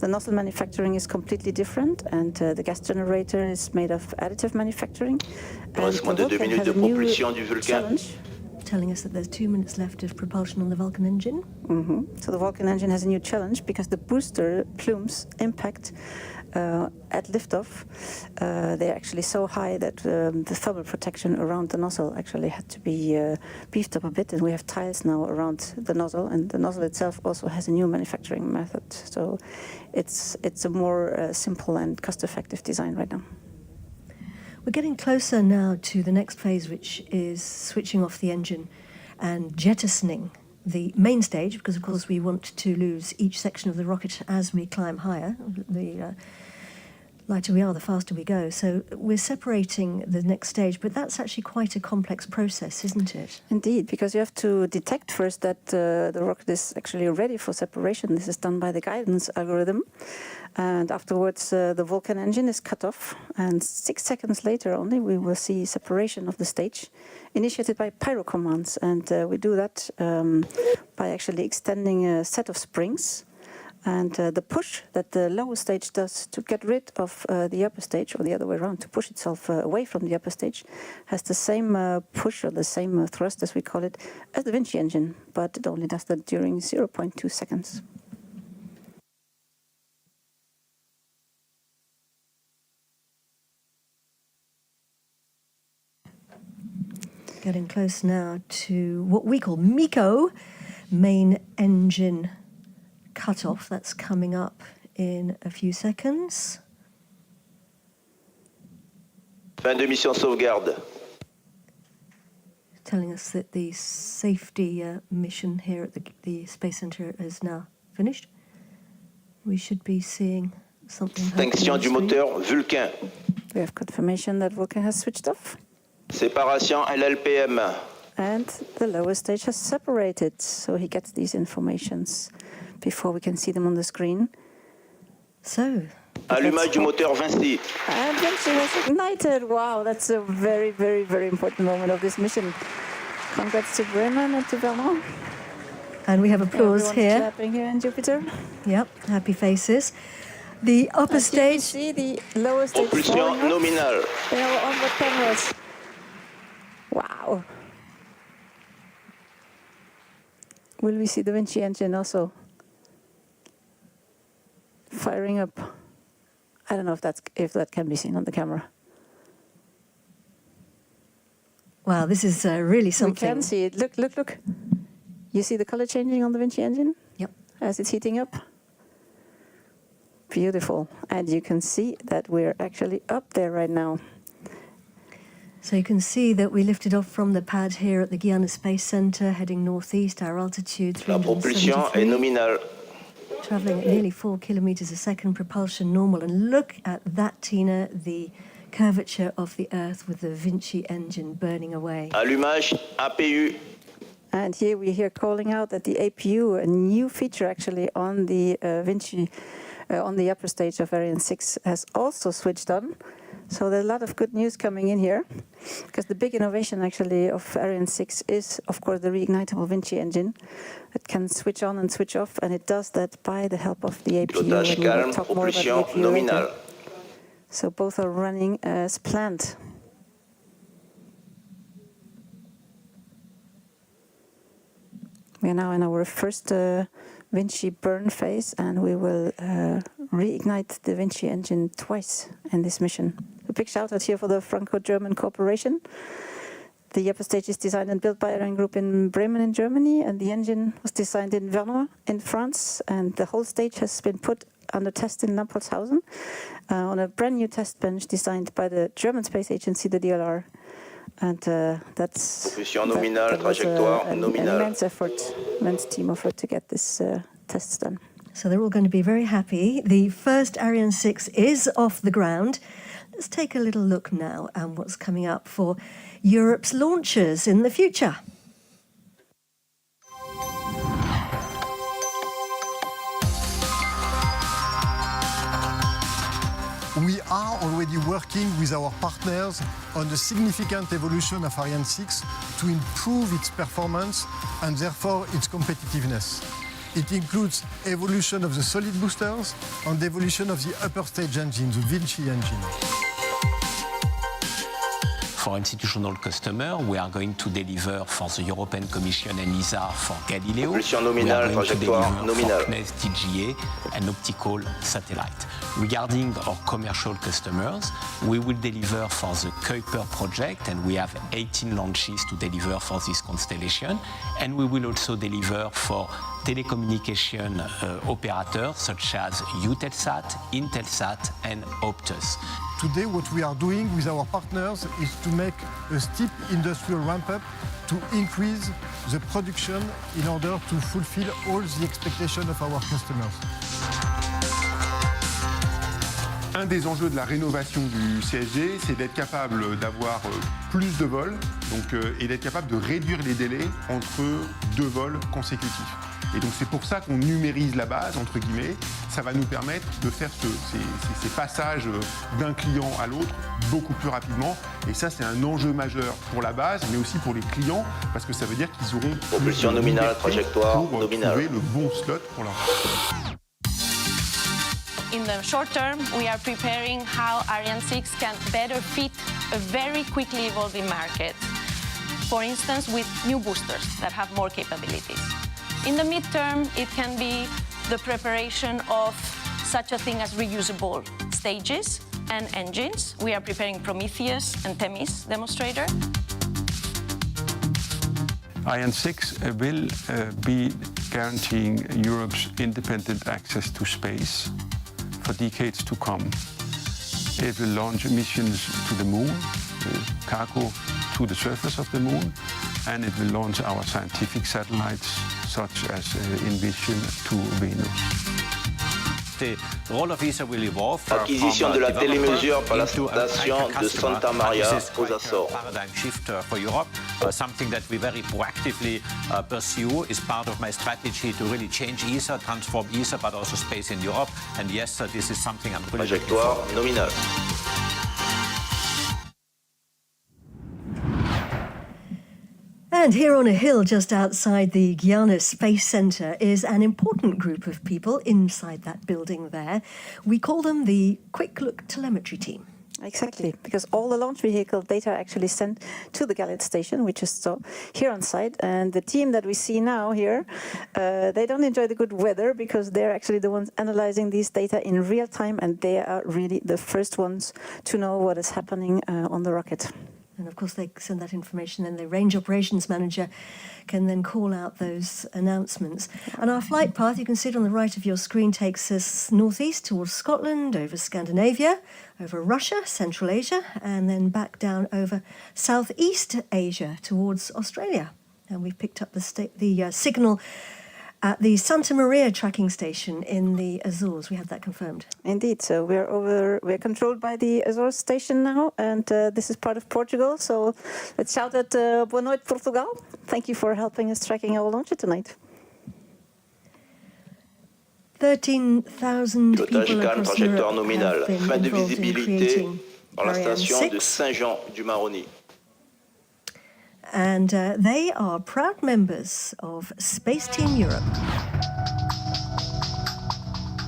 The nozzle manufacturing is completely different, and the gas generator is made of additive manufacturing. Il reste moins de 2 minutes de propulsion du Vulcain. Telling us that there's 2 minutes left of propulsion on the Vulcan engine. So the Vulcan engine has a new challenge because the booster plumes impact at liftoff. They're actually so high that the thermal protection around the nozzle actually had to be beefed up a bit, and we have tiles now around the nozzle, and the nozzle itself also has a new manufacturing method. So it's a more simple and cost-effective design right now. We're getting closer now to the next phase, which is switching off the engine and jettisoning the main stage, because of course we want to lose each section of the rocket as we climb higher. The lighter we are, the faster we go. So we're separating the next stage, but that's actually quite a complex process, isn't it? Indeed, because you have to detect first that the rocket is actually ready for separation. This is done by the guidance algorithm. And afterwards, the Vulcan engine is cut off. And 6 seconds later only, we will see separation of the stage, initiated by pyro commands. And we do that by actually extending a set of springs. And the push that the lower stage does to get rid of the upper stage, or the other way around, to push itself away from the upper stage, has the same push, or the same thrust, as we call it, as the Vinci engine, but it only does that during 0.2 seconds. Getting close now to what we call MECO, main engine cut-off. That's coming up in a few seconds. Fin de mission sauvegarde. Telling us that the safety mission here at the Space Centre is now finished. We should be seeing something. Extinction du moteur Vulcain. We have confirmation that Vulcan has switched off. Séparation LLPM. And the lower stage has separated, so he gets these informations before we can see them on the screen. So, allumage du moteur Vinci. And Vinci was ignited. Wow, that's a very, very, very important moment of this mission. Congrats to Bremen and to Vernon. And we have applause here. Clapping here in Jupiter. Yep, happy faces. The upper stage. You see the lower stage. Propulsion nominal. In our onboard cameras. Wow. Will we see the Vinci engine also firing up? I don't know if that can be seen on the camera. Wow, this is really something. We can see it. Look, look, look. You see the color changing on the Vinci engine? Yep. As it's heating up? Beautiful. And you can see that we're actually up there right now. So you can see that we lifted off from the pad here at the Guiana Space Centre, heading northeast, our altitude 373. Travelling at nearly 4 kilometres a second, propulsion normal. And look at that, Tina, the curvature of the Earth with the Vinci engine burning away. Allumage APU. And here we hear calling out that the APU, a new feature actually on the Vinci, on the upper stage of Ariane 6, has also switched on. So there's a lot of good news coming in here, because the big innovation actually of Ariane 6 is, of course, the reignitable Vinci engine. It can switch on and switch off, and it does that by the help of the APU. Pilotage calme, propulsion nominal. So both are running as planned. We are now in our first Vinci burn phase, and we will reignite the Vinci engine twice in this mission. A big shout out here for the Franco-German cooperation. The upper stage is designed and built by Ariane Group in Bremen in Germany, and the engine was designed in Vernon in France, and the whole stage has been put under test in Lampolshausen on a brand new test bench designed by the German Space Agency, the DLR. And that's an immense effort, immense team effort to get this test done. So they're all going to be very happy. The first Ariane 6 is off the ground. Let's take a little look now at what's coming up for Europe's launchers in the future. We are already working with our partners on the significant evolution of Ariane 6 to improve its performance and therefore its competitiveness. It includes evolution of the solid boosters and evolution of the upper stage engine, the Vinci engine. For institutional customers, we are going to deliver for the European Commission and ESA for Galileo. Propulsion nominale, trajectoire nominale. For CNES, TGA, and optical satellite. Regarding our commercial customers, we will deliver for the Kuiper project, and we have 18 launches to deliver for this constellation. And we will also deliver for telecommunication operators such as Eutelsat, Intelsat, and Optus. Today, what we are doing with our partners is to make a steep industrial ramp-up to increase the production in order to fulfill all the expectations of our customers. Un des enjeux de la rénovation du CSG, c'est d'être capable d'avoir plus de vols et d'être capable de réduire les délais entre deux vols consécutifs. Et donc c'est pour ça qu'on numérise la base, entre guillemets. Ça va nous permettre de faire ces passages d'un client à l'autre beaucoup plus rapidement. Et ça, c'est un enjeu majeur pour la base, mais aussi pour les clients, parce que ça veut dire qu'ils auront propulsion nominale, trajectoire pour trouver le bon slot pour leur. In the short term, we are preparing how Ariane 6 can better fit a very quickly evolving market. For instance, with new boosters that have more capabilities. In the midterm, it can be the preparation of such a thing as reusable stages and engines. We are preparing Prometheus and Themis demonstrator. Ariane 6 will be guaranteeing Europe's independent access to space for decades to come. It will launch missions to the moon, cargo to the surface of the moon, and it will launch our scientific satellites, such as Envision to Venus. The role of ESA will evolve. Acquisition de la télémesure par la station de Santa Maria aux Açores. Paradigm shift for Europe, something that we very proactively pursue is part of my strategy to really change ESA, transform ESA, but also space in Europe. And yes, this is something I'm really looking trajectoire forward to. nominale. And here on a hill just outside the Guiana Space Centre is an important group of people inside that building there. We call them the Quick Look Telemetry Team. Exactly, because all the launch vehicle data are actually sent to the Galileo station, we just saw here on site. And the team that we see now here, they don't enjoy the good weather because they're actually the ones analyzing these data in real time, and they are really the first ones to know what is happening on the rocket. And of course, they send that information, and the range operations manager can then call out those announcements. And our flight path, you can see it on the right of your screen, takes us northeast towards Scotland, over Scandinavia, over Russia, Central Asia, and then back down over Southeast Asia towards Australia. And we've picked up the signal at the Santa Maria tracking station in the Azores. We have that confirmed. Indeed. So we're controlled by the Azores station now, and this is part of Portugal. So let's shout at Boa noite, Portugal. Thank you for helping us tracking our launcher tonight. 13,000 people across trajectoire Europe nominale. have been Fin de involved in visibilité creating par la Ariane station 6. de Saint-Jean-du-Maroni. And they are proud members of Space Team Europe.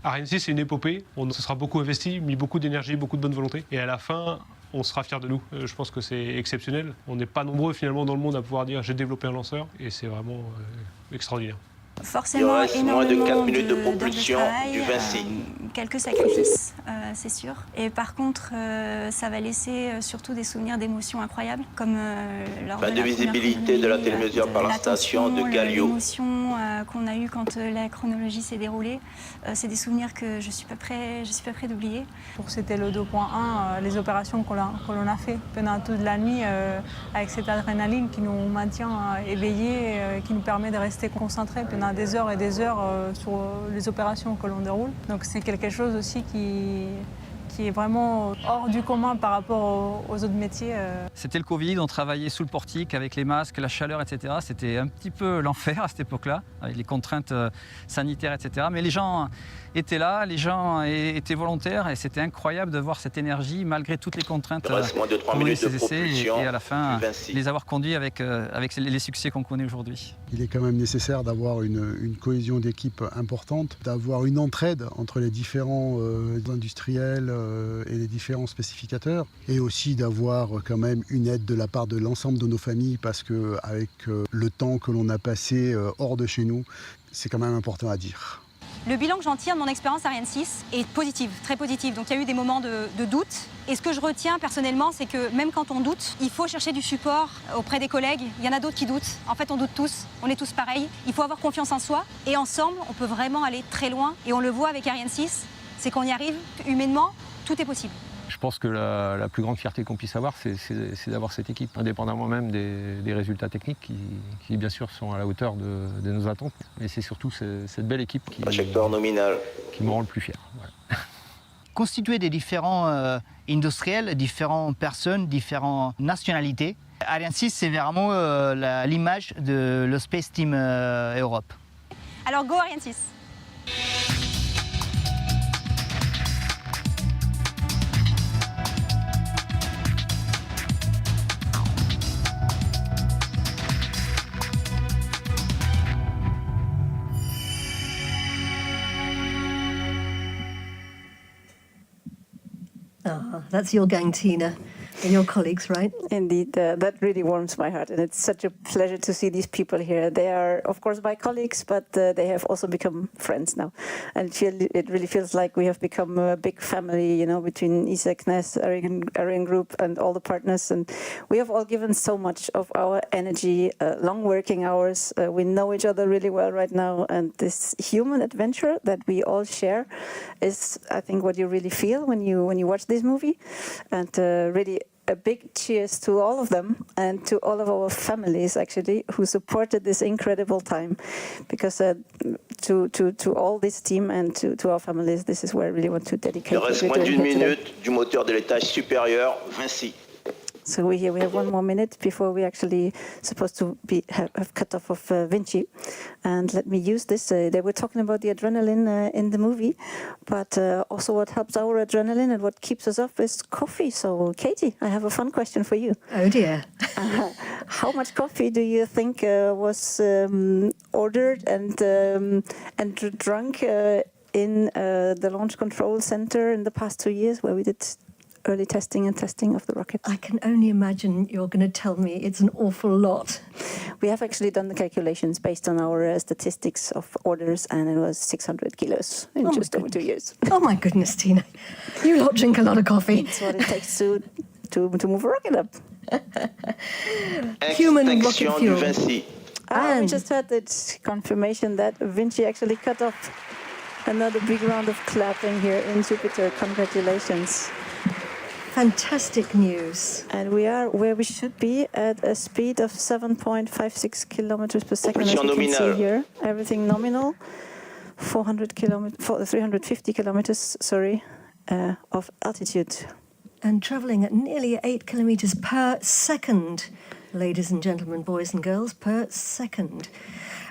Ariane 6, c'est une épopée. On se sera beaucoup investi, mis beaucoup d'énergie, beaucoup de bonne volonté. Et à la fin, on sera fiers de nous. Je pense que c'est exceptionnel. On n'est pas nombreux finalement dans le monde à pouvoir dire j'ai développé un lanceur. Et c'est vraiment extraordinaire. Il Forcément, reste moins de 4 minutes de d'heures propulsion travail, du Vinci. quelques sacrifices, c'est sûr. Et par contre, ça va laisser surtout des souvenirs d'émotions incroyables, comme lors Pas de de la visibilité de la télémesure par la station de Galileo. L'émotion qu'on a eue quand la chronologie s'est déroulée, c'est des souvenirs que je suis pas prêt d'oublier. C'était le 2.1, les opérations que l'on a fait pendant toute la nuit avec cette adrénaline qui nous maintient éveillés, qui nous permet de rester concentrés pendant des heures et des heures sur les opérations que l'on déroule. Donc c'est quelque chose aussi qui est vraiment hors du commun par rapport aux autres métiers. C'était le Covid, on travaillait sous le portique avec les masques, la chaleur, etc. C'était un petit peu l'enfer à cette époque-là, avec les contraintes sanitaires, etc. Mais les gens étaient là, les gens étaient volontaires et c'était incroyable de voir cette énergie malgré toutes les contraintes Il reste moins de 3 pendant minutes de ces essais propulsion et à la fin du Vinci. les avoir conduits avec les succès qu'on connaît aujourd'hui. Il est quand même nécessaire d'avoir une cohésion d'équipe importante, d'avoir une entraide entre les différents industriels et les différents spécificateurs, et aussi d'avoir quand même une aide de la part de l'ensemble de nos familles, parce qu'avec le temps que l'on a passé hors de chez nous, c'est quand même important à dire. Le bilan que j'en tire de mon expérience Ariane 6 est positif, très positif. Donc il y a eu des moments de doute. Et ce que je retiens personnellement, c'est que même quand on doute, il faut chercher du support auprès des collègues. Il y en a d'autres qui doutent. En fait, on doute tous. On est tous pareils. Il faut avoir confiance en soi. Et ensemble, on peut vraiment aller très loin. Et on le voit avec Ariane 6, c'est qu'on y arrive humainement. Tout est possible. Je pense que la plus grande fierté qu'on puisse avoir, c'est d'avoir cette équipe, indépendamment même des résultats techniques qui bien sûr sont à la hauteur de nos attentes. Mais c'est surtout cette belle équipe qui me rend le plus fier. Ouais. Constitué des différents industriels, différentes personnes, différentes nationalités, Ariane 6, c'est vraiment l'image de le Space Team Europe. Alors go Ariane 6. Ah, that's your gang, Tina, and your colleagues, right? Indeed, that really warms my heart, and it's such a pleasure to see these people here. They are, of course, my colleagues, but they have also become friends now, and it really feels like we have become a big family, you know, between ESA, CNES, Ariane Group, and all the partners, and we have all given so much of our energy, long working hours. We know each other really well right now, and this human adventure that we all share is, I think, what you really feel when you watch this movie, and really. A big cheers to all of them and to all of our families, actually, who supported this incredible time. Because to all this team and to our families, this is where I really want to dedicate. Il reste moins d'une minute du moteur de l'étage supérieur, Vinci. So we have 1 more minute before we actually supposed to have cut off of Vinci. And let me use this. They were talking about the adrenaline in the movie, but also what helps our adrenaline and what keeps us up is coffee. So Katie, I have a fun question for you. Oh dear. How much coffee do you think was ordered and drunk in the Launch Control Center in the past 2 years, where we did early testing of the rocket? I can only imagine you're going to tell me it's an awful lot. We have actually done the calculations based on our statistics of orders, and it was 600 kilos in just over 2 years. Oh my goodness, Tina. You lot drink a lot of coffee. That's what it takes to move a rocket up. Human rocket fuel. Vinci. We just had the confirmation that Vinci actually cut off. Another big round of clapping here in Jupiter. Congratulations. Fantastic news. And we are where we should be at a speed of 7.56 kilometers per second, as you can see here. Everything nominal. 350 kilometers, of altitude. And travelling at nearly 8 kilometers per second, ladies and gentlemen, boys and girls, per second.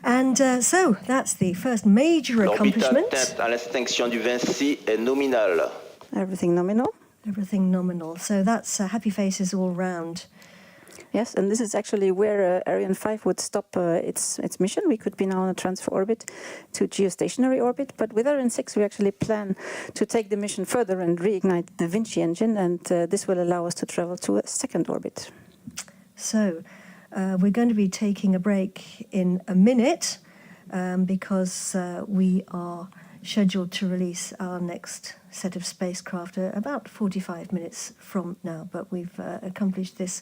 And so that's the first major accomplishment. L'orbital à l'extinction du Vinci est nominal. Everything nominal. Everything nominal. So that's happy faces all round. Yes, and this is actually where Ariane 5 would stop its mission. We could be now on a transfer orbit to geostationary orbit, but with Ariane 6 we actually plan to take the mission further and reignite the Vinci engine, and this will allow us to travel to a second orbit. So we're going to be taking a break in a minute because we are scheduled to release our next set of spacecraft about 45 minutes from now, but we've accomplished this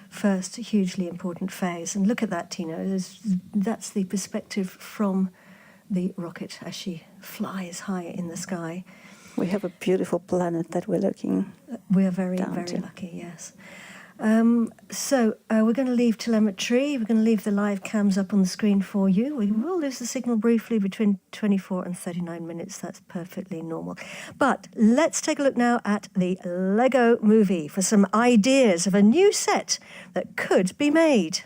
first hugely important phase. And look at that, Tina. That's the perspective from the rocket as she flies high in the sky. We have a beautiful planet that we're looking. We are very, very lucky, yes. So we're going to leave telemetry. We're going to leave the live cams up on the screen for you. We will lose the signal briefly between 24 and 39 minutes. That's perfectly normal. But let's take a look now at the Lego movie for some ideas of a new set that could be made.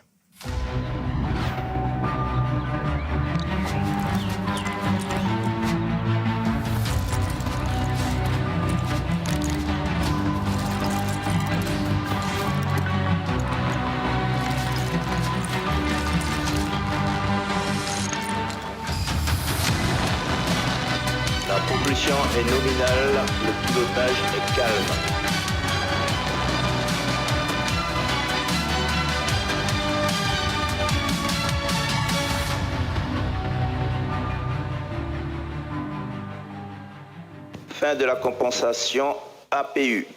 est nominal, le pilotage est calme. Fin de la compensation APU.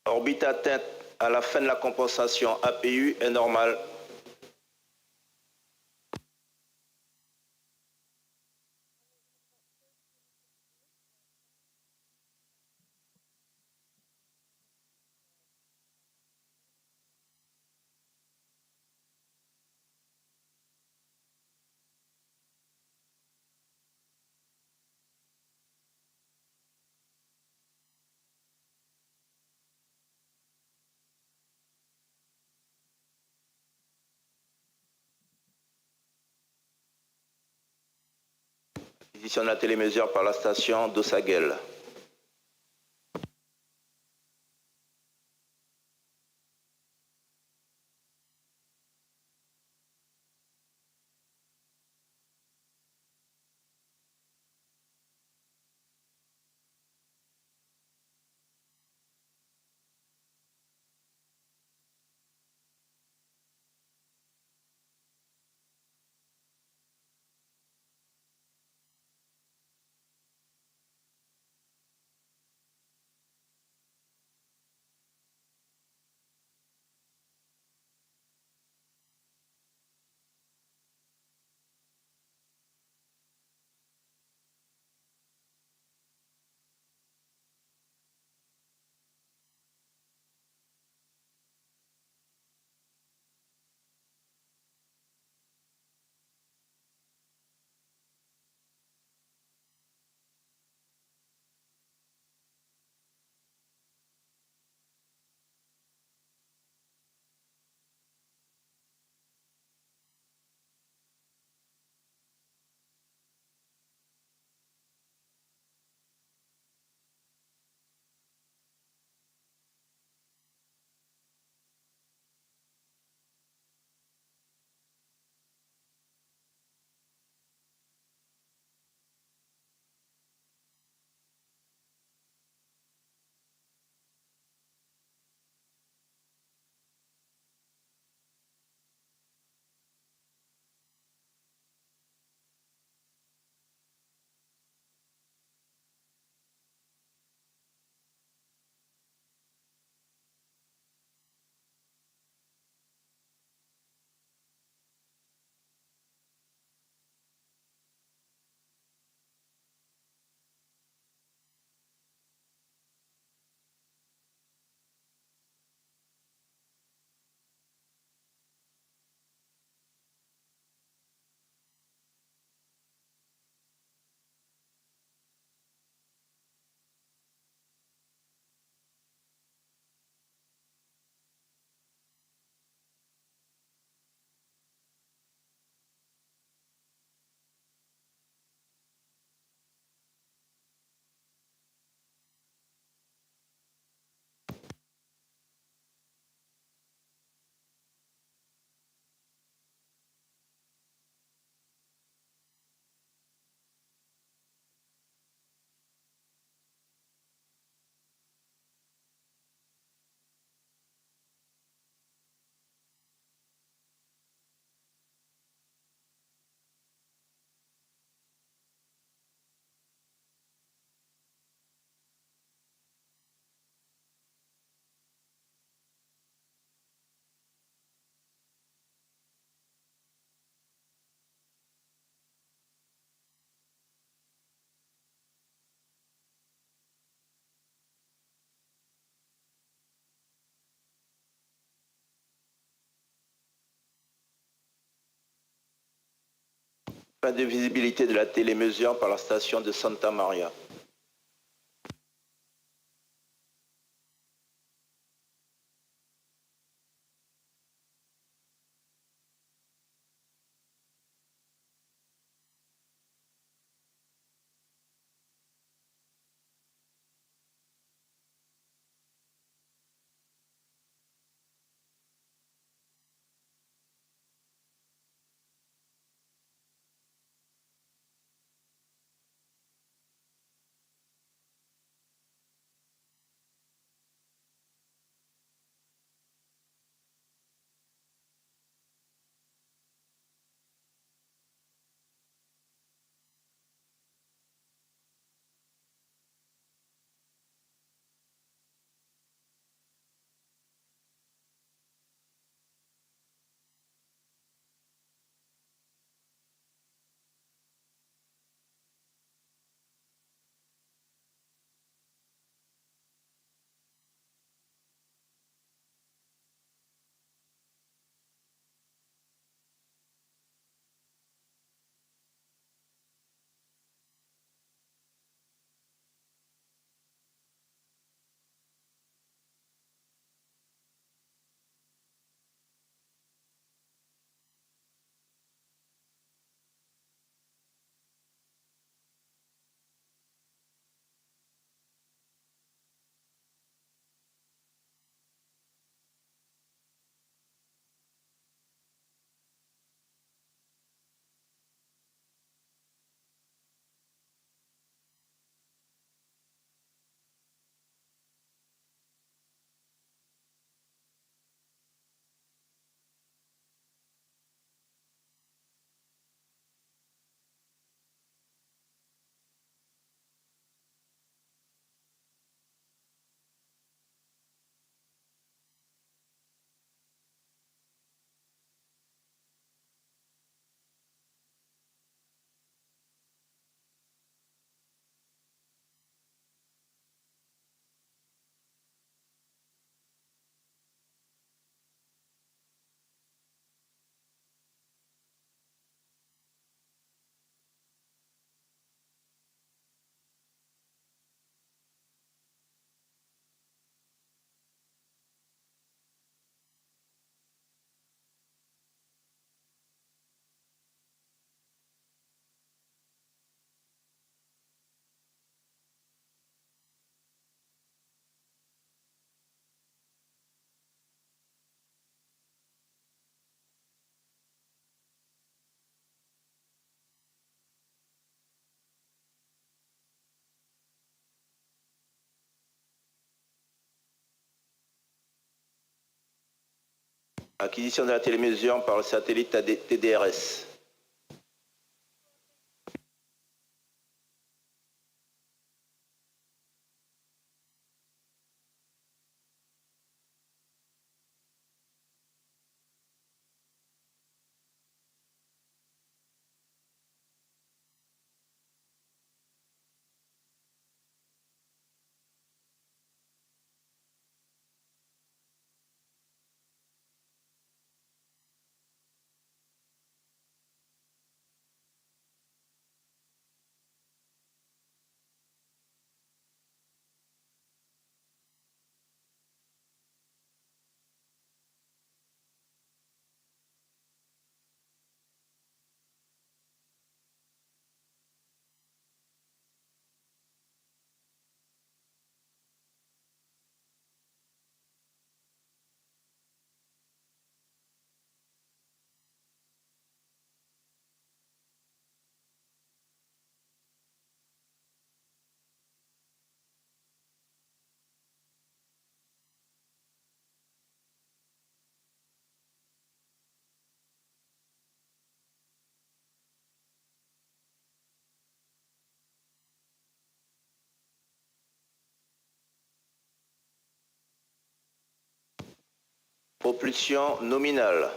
Orbite atteinte à la fin de la compensation APU est normale. Acquisition de la télémesure par la station d'Ossaguel. Pas de visibilité de la télémesure par la station de Santa Maria. Acquisition de la télémesure par le satellite TDRS. Propulsion nominale.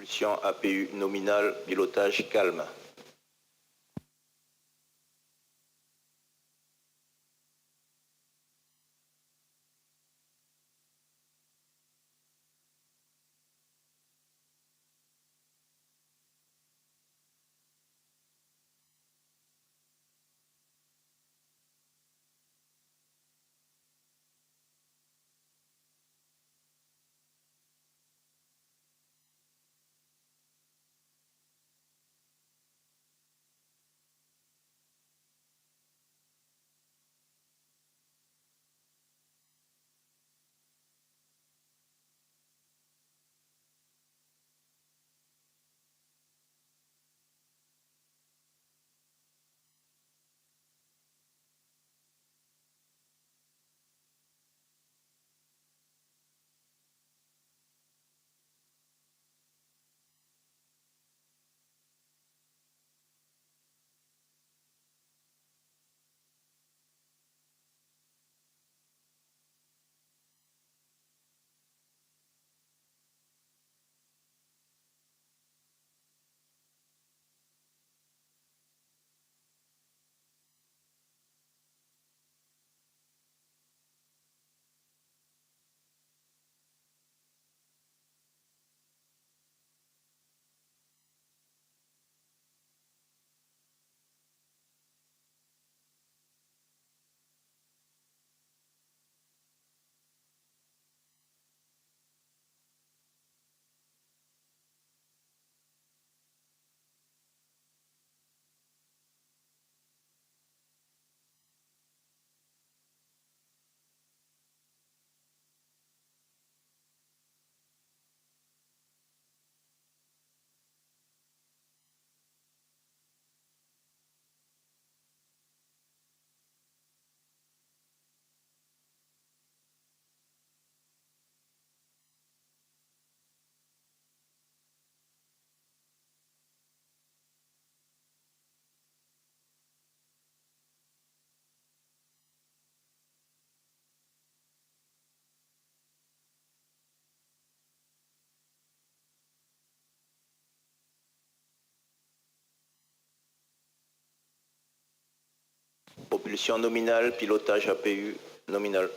Propulsion APU nominale, pilotage calme. Propulsion nominale, pilotage APU nominal.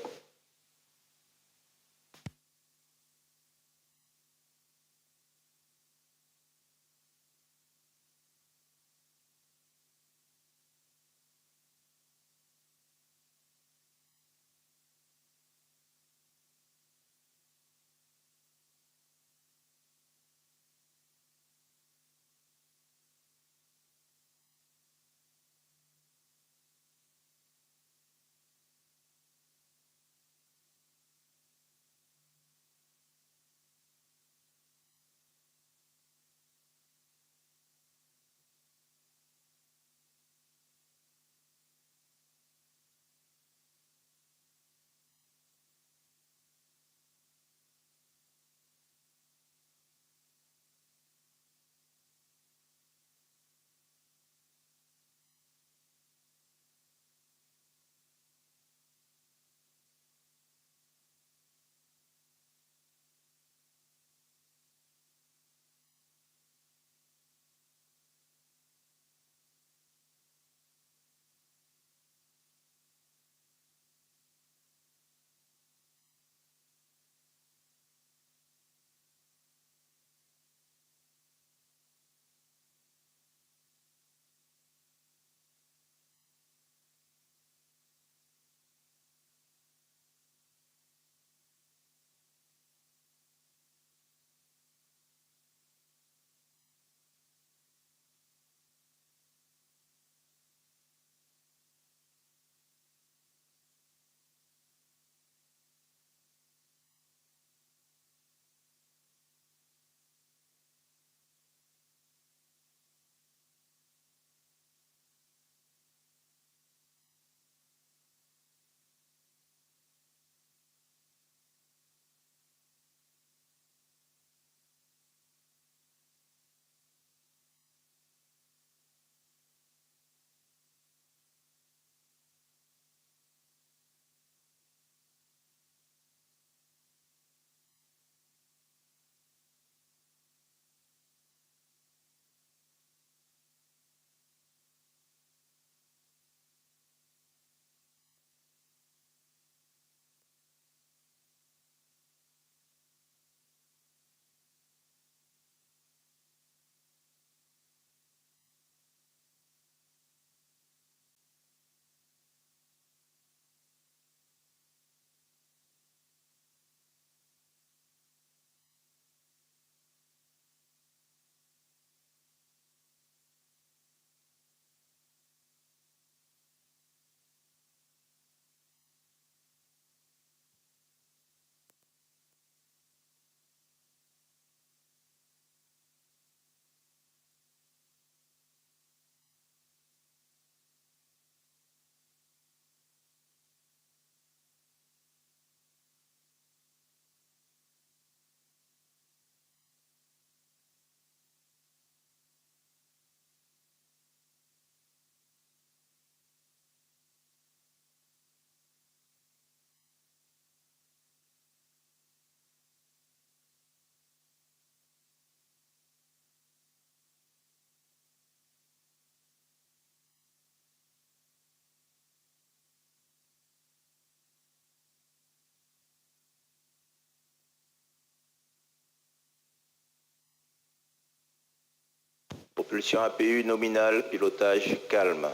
Propulsion APU nominale, pilotage calme.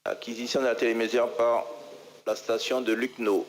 Acquisition de la télémesure par la station de Lucknow.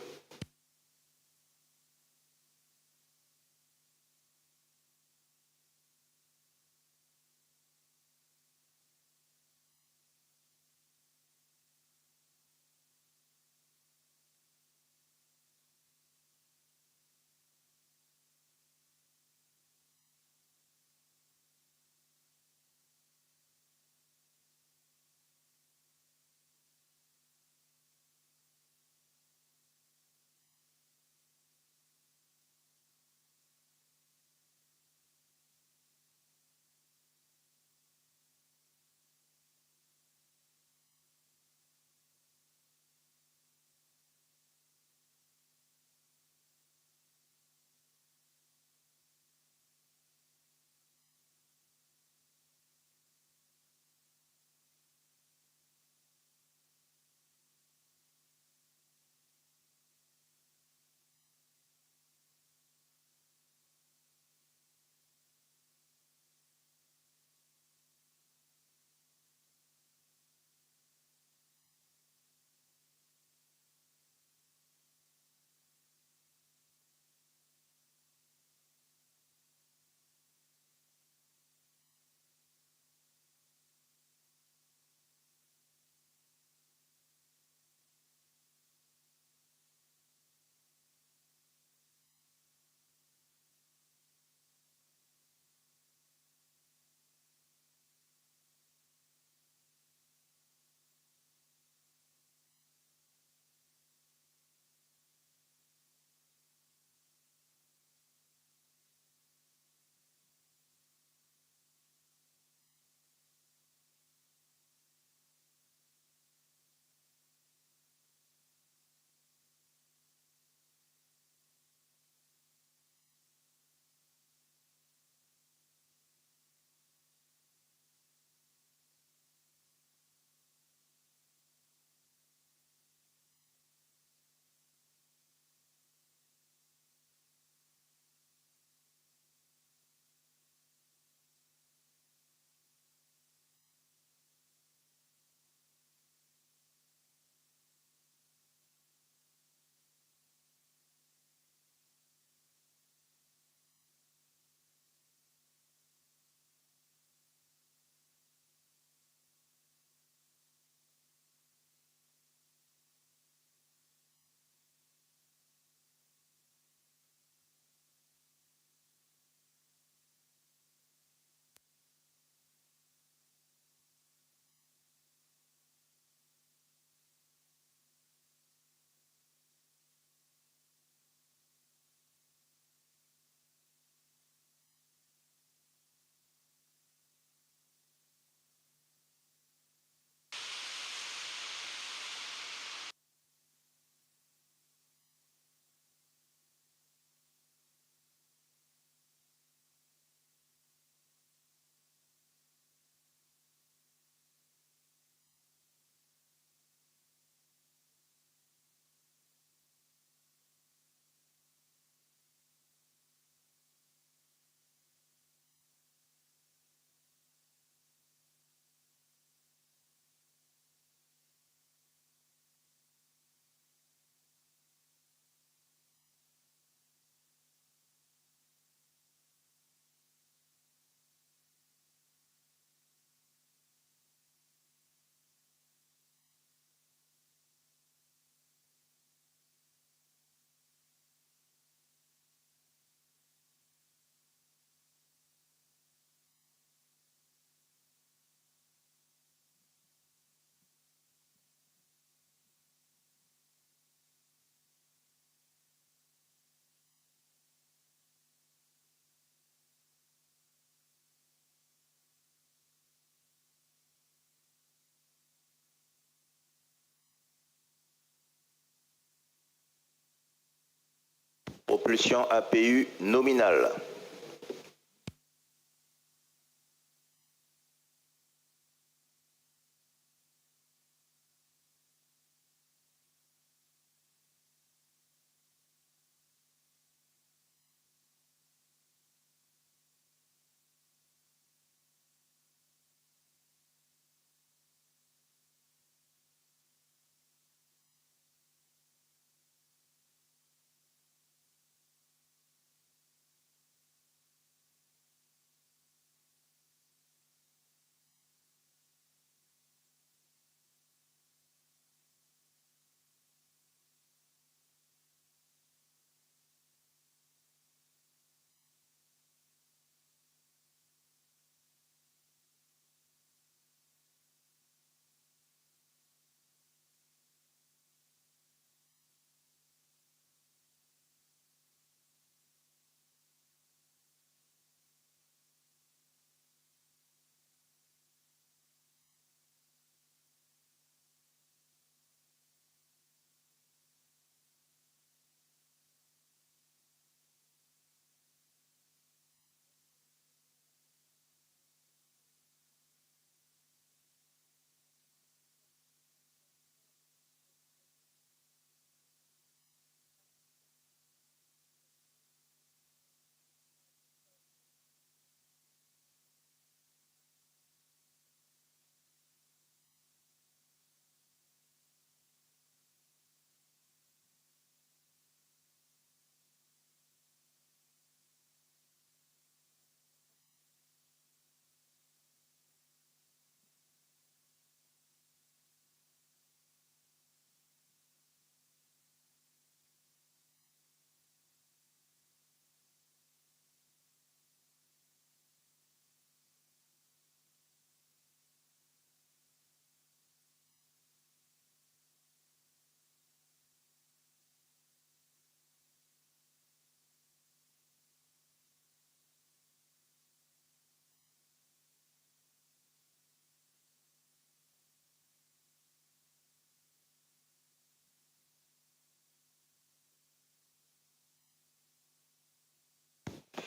Propulsion APU nominale.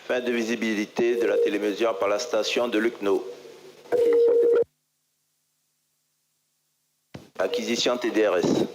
Fin de visibilité de la télémesure par la station de Lucknow. Acquisition TDRS.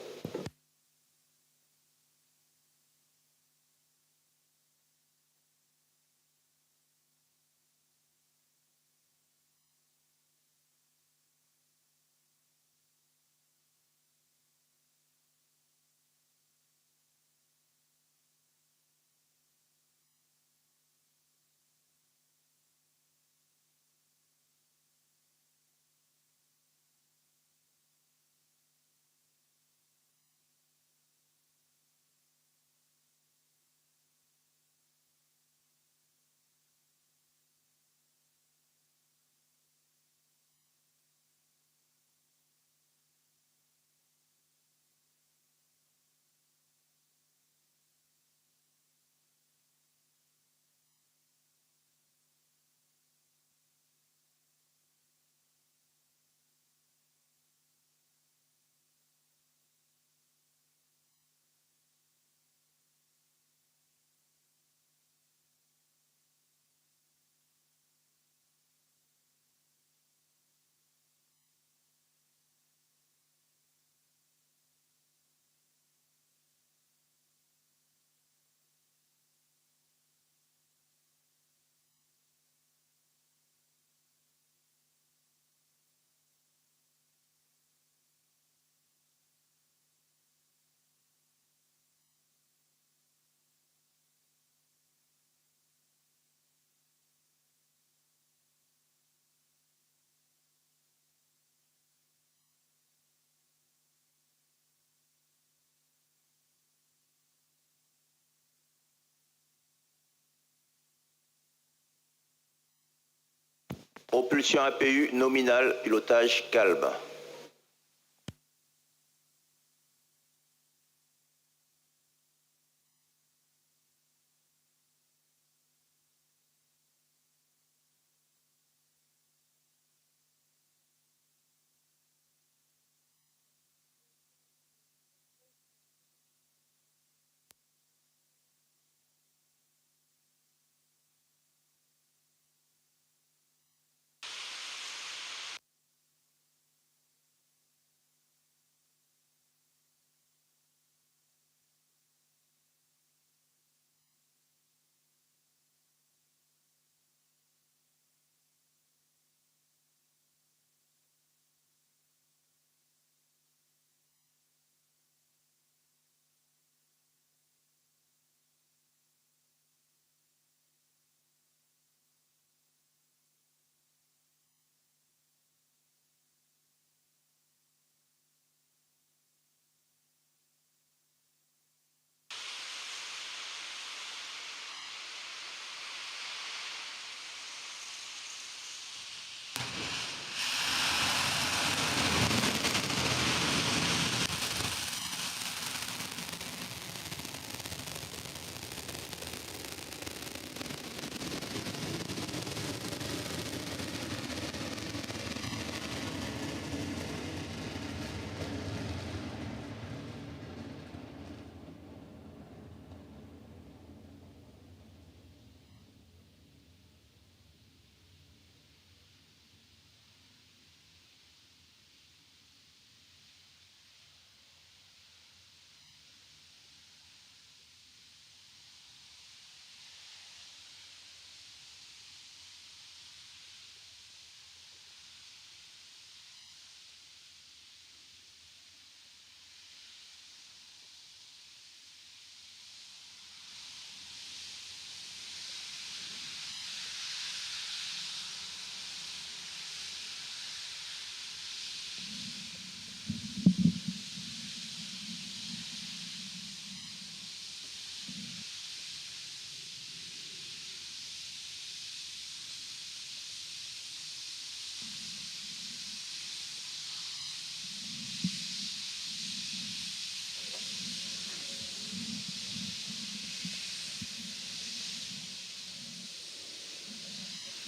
Propulsion APU nominale, pilotage calme.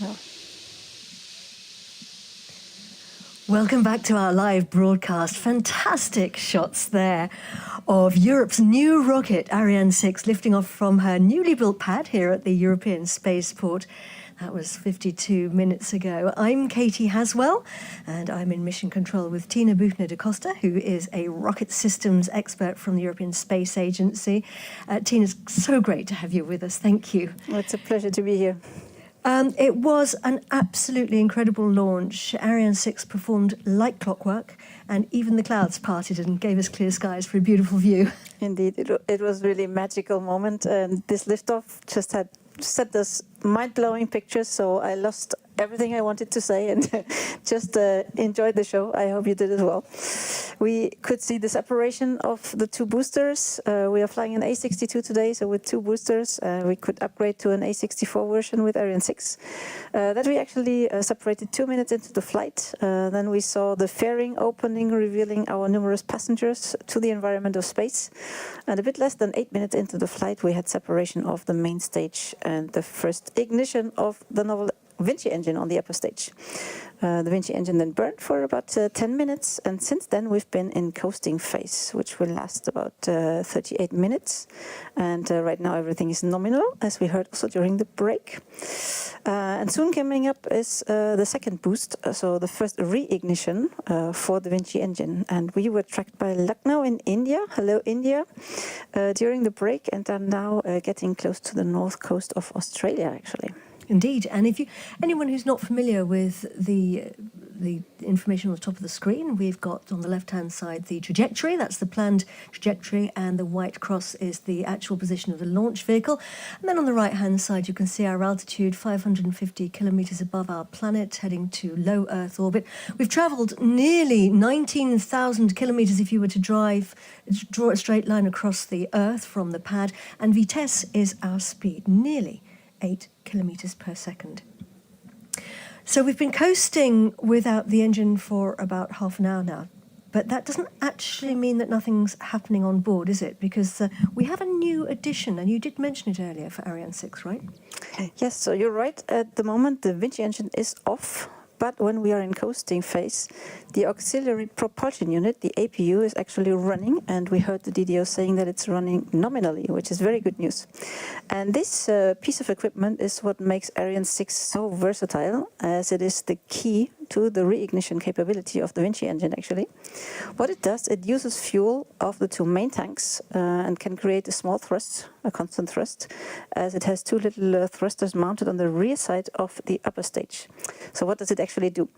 No. Welcome back to our live broadcast. Fantastic shots there of Europe's new rocket, Ariane 6, lifting off from her newly built pad here at the European Spaceport. That was 52 minutes ago. I'm Katie Haswell, and I'm in mission control with Tina Buchner da Costa, who is a rocket systems expert from the European Space Agency. Tina, it's so great to have you with us. Thank you. Well, it's a pleasure to be here. It was an absolutely incredible launch. Ariane 6 performed like clockwork, and even the clouds parted and gave us clear skies for a beautiful view. Indeed, it was really a magical moment, and this liftoff just had sent us mind-blowing pictures, so I lost everything I wanted to say and just enjoyed the show. I hope you did as well. We could see the separation of the two boosters. We are flying an A62 today, so with two boosters, we could upgrade to an A64 version with Ariane 6. That we actually separated 2 minutes into the flight. Then we saw the fairing opening, revealing our numerous passengers to the environment of space. And a bit less than 8 minutes into the flight, we had separation of the main stage and the first ignition of the novel Vinci engine on the upper stage. The Vinci engine then burned for about 10 minutes, and since then we've been in coasting phase, which will last about 38 minutes. And right now everything is nominal, as we heard also during the break. And soon coming up is the second boost, so the first re-ignition for the Vinci engine. And we were tracked by Lucknow in India, hello India, during the break, and are now getting close to the north coast of Australia, actually. Indeed, and if anyone who's not familiar with the information on the top of the screen, we've got on the left-hand side the trajectory, that's the planned trajectory, and the white cross is the actual position of the launch vehicle. And then on the right-hand side, you can see our altitude, 550 kilometres above our planet, heading to low Earth orbit. We've travelled nearly 19,000 kilometres if you were to draw a straight line across the Earth from the pad, and Vitesse is our speed, nearly 8 kilometres per second. So we've been coasting without the engine for about half an hour now, but that doesn't actually mean that nothing's happening on board, is it? Because we have a new addition, and you did mention it earlier for Ariane 6, right? Yes, so you're right. At the moment, the Vinci engine is off. But when we are in coasting phase, the auxiliary propulsion unit, the APU, is actually running, and we heard the DDO saying that it's running nominally, which is very good news. And this piece of equipment is what makes Ariane 6 so versatile, as it is the key to the reignition capability of the Vinci engine, actually. What it does, it uses fuel of the two main tanks and can create a small thrust, a constant thrust, as it has two little thrusters mounted on the rear side of the upper stage. So what does it actually do?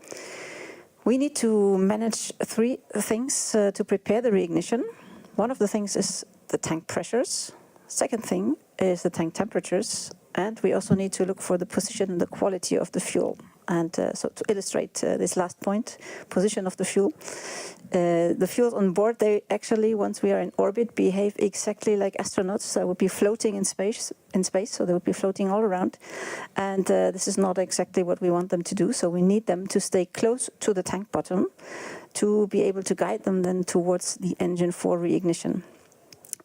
We need to manage three things to prepare the reignition. One of the things is the tank pressures. Second thing is the tank temperatures. And we also need to look for the position and the quality of the fuel. And so to illustrate this last point, position of the fuel. The fuels on board, they actually, once we are in orbit, behave exactly like astronauts that would be floating in space, so they would be floating all around. And this is not exactly what we want them to do, so we need them to stay close to the tank bottom to be able to guide them then towards the engine for reignition.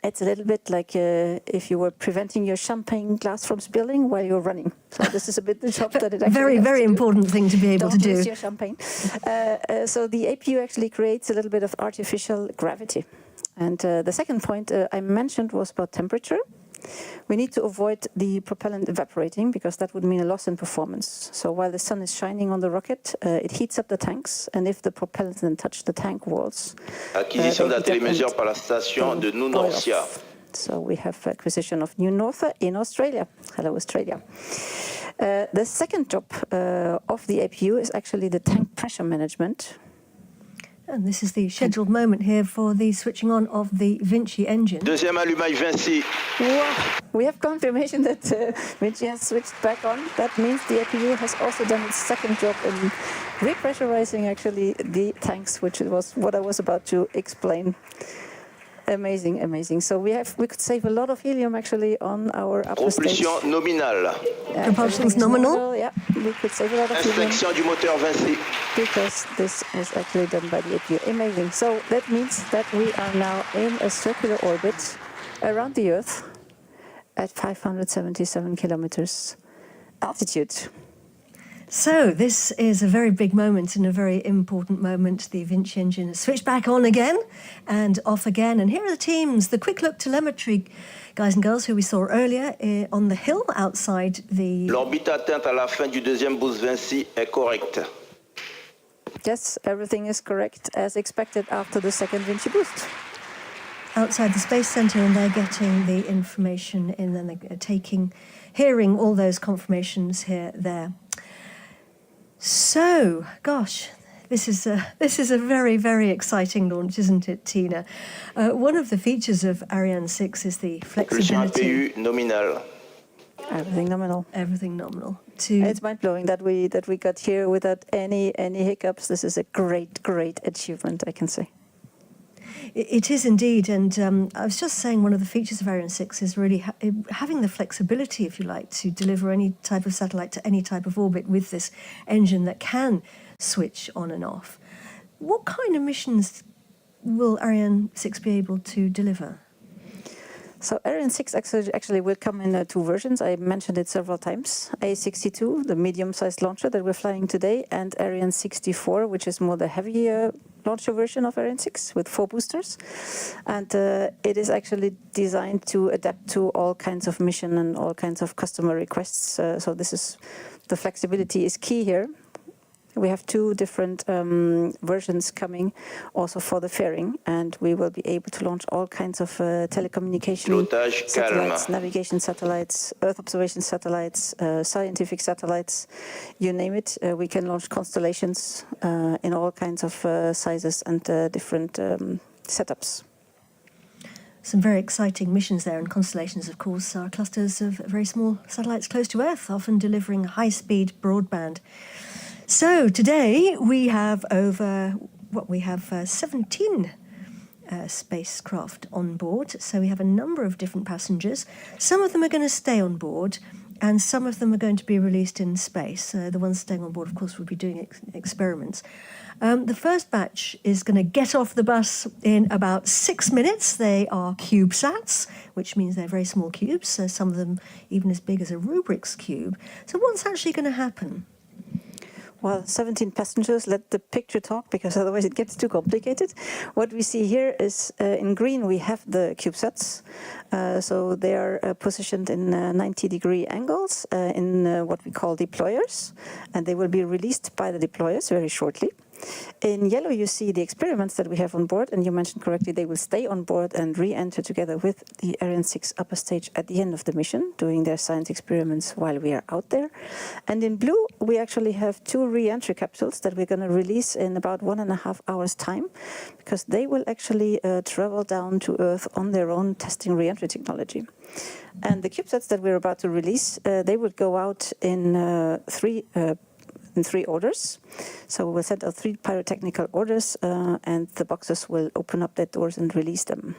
It's a little bit like if you were preventing your champagne glass from spilling while you're running. So this is a bit the job that it actually has very to important thing to be able to do. Don't lose your champagne. So the APU actually creates a little bit of artificial gravity. And the second point I mentioned was about temperature. We need to avoid the propellant evaporating because that would mean a loss in performance. So while the sun is shining on the rocket, it heats up the tanks, and if the propellants then touch the tank walls, Acquisition d'un télémesure par la station de Nunorcia. So we have acquisition of New Northa in Australia. Hello, Australia. The second job of the APU is actually the tank pressure management. And this is the scheduled moment here for the switching on of the Vinci engine. Deuxième allumage Vinci. Wow. We have confirmation that Vinci has switched back on. That means the APU has also done its second job in repressurizing actually the tanks, which was what I was about to explain. Amazing, amazing. So we could save a lot of helium actually on our upper stage. Propulsion nominale. Yeah, propulsion is nominal. Yeah, we could save a lot of helium. Inspection du moteur Vinci. Because this is actually done by the APU. Amazing. So that means that we are now in a circular orbit around the Earth at 577 kilometers altitude. So this is a very big moment and a very important moment. The Vinci engine has switched back on again and off again. And here are the teams. The quick look telemetry guys and girls who we saw earlier on the hill outside the... L'orbite atteinte à la fin du deuxième boost Vinci est correcte. Yes, everything is correct as expected after the second Vinci boost. Outside the Space Centre, and they're getting the information in, and they're hearing all those confirmations there. So, gosh, this is a very, very exciting launch, isn't it, Tina? One of the features of Ariane 6 is the flexibility. APU nominal. Everything nominal. Everything nominal. It's mind-blowing that we got here without any hiccups. This is a great achievement, I can say. It is indeed, and I was just saying one of the features of Ariane 6 is really having the flexibility, if you like, to deliver any type of satellite to any type of orbit with this engine that can switch on and off. What kind of missions will Ariane 6 be able to deliver? So Ariane 6 actually will come in two versions. I mentioned it several times. A62, the medium-sized launcher that we're flying today, and Ariane 64, which is more the heavy launcher version of Ariane 6 with 4 boosters. And it is actually designed to adapt to all kinds of mission and all kinds of customer requests. So the flexibility is key here. We have 2 different versions coming also for the fairing, and we will be able to launch all kinds of telecommunication satellites, navigation satellites, Earth observation satellites, scientific satellites, you name it. We can launch constellations in all kinds of sizes and different setups. Some very exciting missions there, and constellations, of course, are clusters of very small satellites close to Earth, often delivering high-speed broadband. So today we have 17 spacecraft on board. So we have a number of different passengers. Some of them are going to stay on board, and some of them are going to be released in space. The ones staying on board, of course, will be doing experiments. The first batch is going to get off the bus in about 6 minutes. They are CubeSats, which means they're very small cubes, so some of them even as big as a Rubik's Cube. So what's actually going to happen? Well, 17 passengers, let the picture talk, because otherwise it gets too complicated. What we see here is, in green, we have the CubeSats. So they are positioned in 90-degree angles in what we call deployers, and they will be released by the deployers very shortly. In yellow, you see the experiments that we have on board, and you mentioned correctly they will stay on board and re-enter together with the Ariane 6 upper stage at the end of the mission, doing their science experiments while we are out there. And in blue, we actually have 2 re-entry capsules that we're going to release in about 1.5 hours' time, because they will actually travel down to Earth on their own, testing re-entry technology. And the CubeSats that we're about to release, they will go out in 3 orders. So we'll send out 3 pyrotechnical orders, and the boxes will open up their doors and release them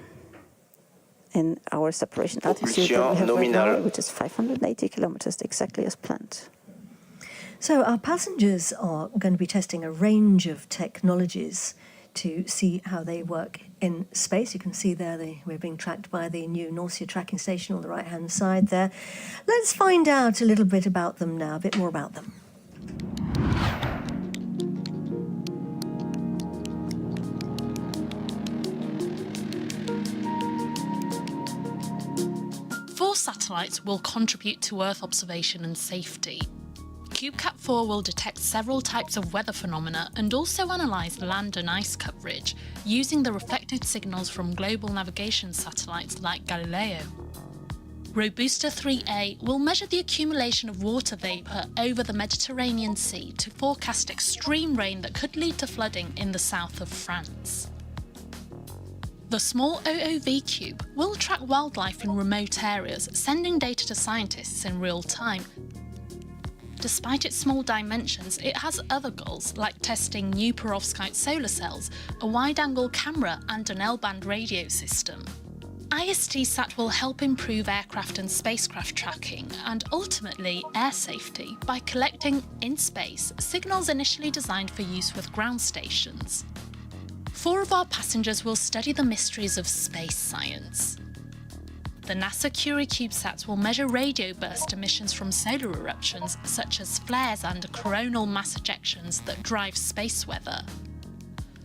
in our separation altitude that we have right now, which is 580 kilometers, exactly as planned. So our passengers are going to be testing a range of technologies to see how they work in space. You can see there we're being tracked by the new Norcia tracking station on the right-hand side there. Let's find out a little bit about them now, a bit more about them. Four satellites will contribute to Earth observation and safety. CubeCat-4 will detect several types of weather phenomena and also analyse land and ice coverage using the reflected signals from global navigation satellites like Galileo. Robusta 3A will measure the accumulation of water vapour over the Mediterranean Sea to forecast extreme rain that could lead to flooding in the south of France. The small OOV cube will track wildlife in remote areas, sending data to scientists in real time. Despite its small dimensions, it has other goals like testing new perovskite solar cells, a wide-angle camera and an L-band radio system. IST-SAT will help improve aircraft and spacecraft tracking and ultimately air safety by collecting, in space, signals initially designed for use with ground stations. 4 of our passengers will study the mysteries of space science. the NASA Kourou CubeSats will measure radio burst emissions from solar eruptions, such as flares and coronal mass ejections that drive space weather.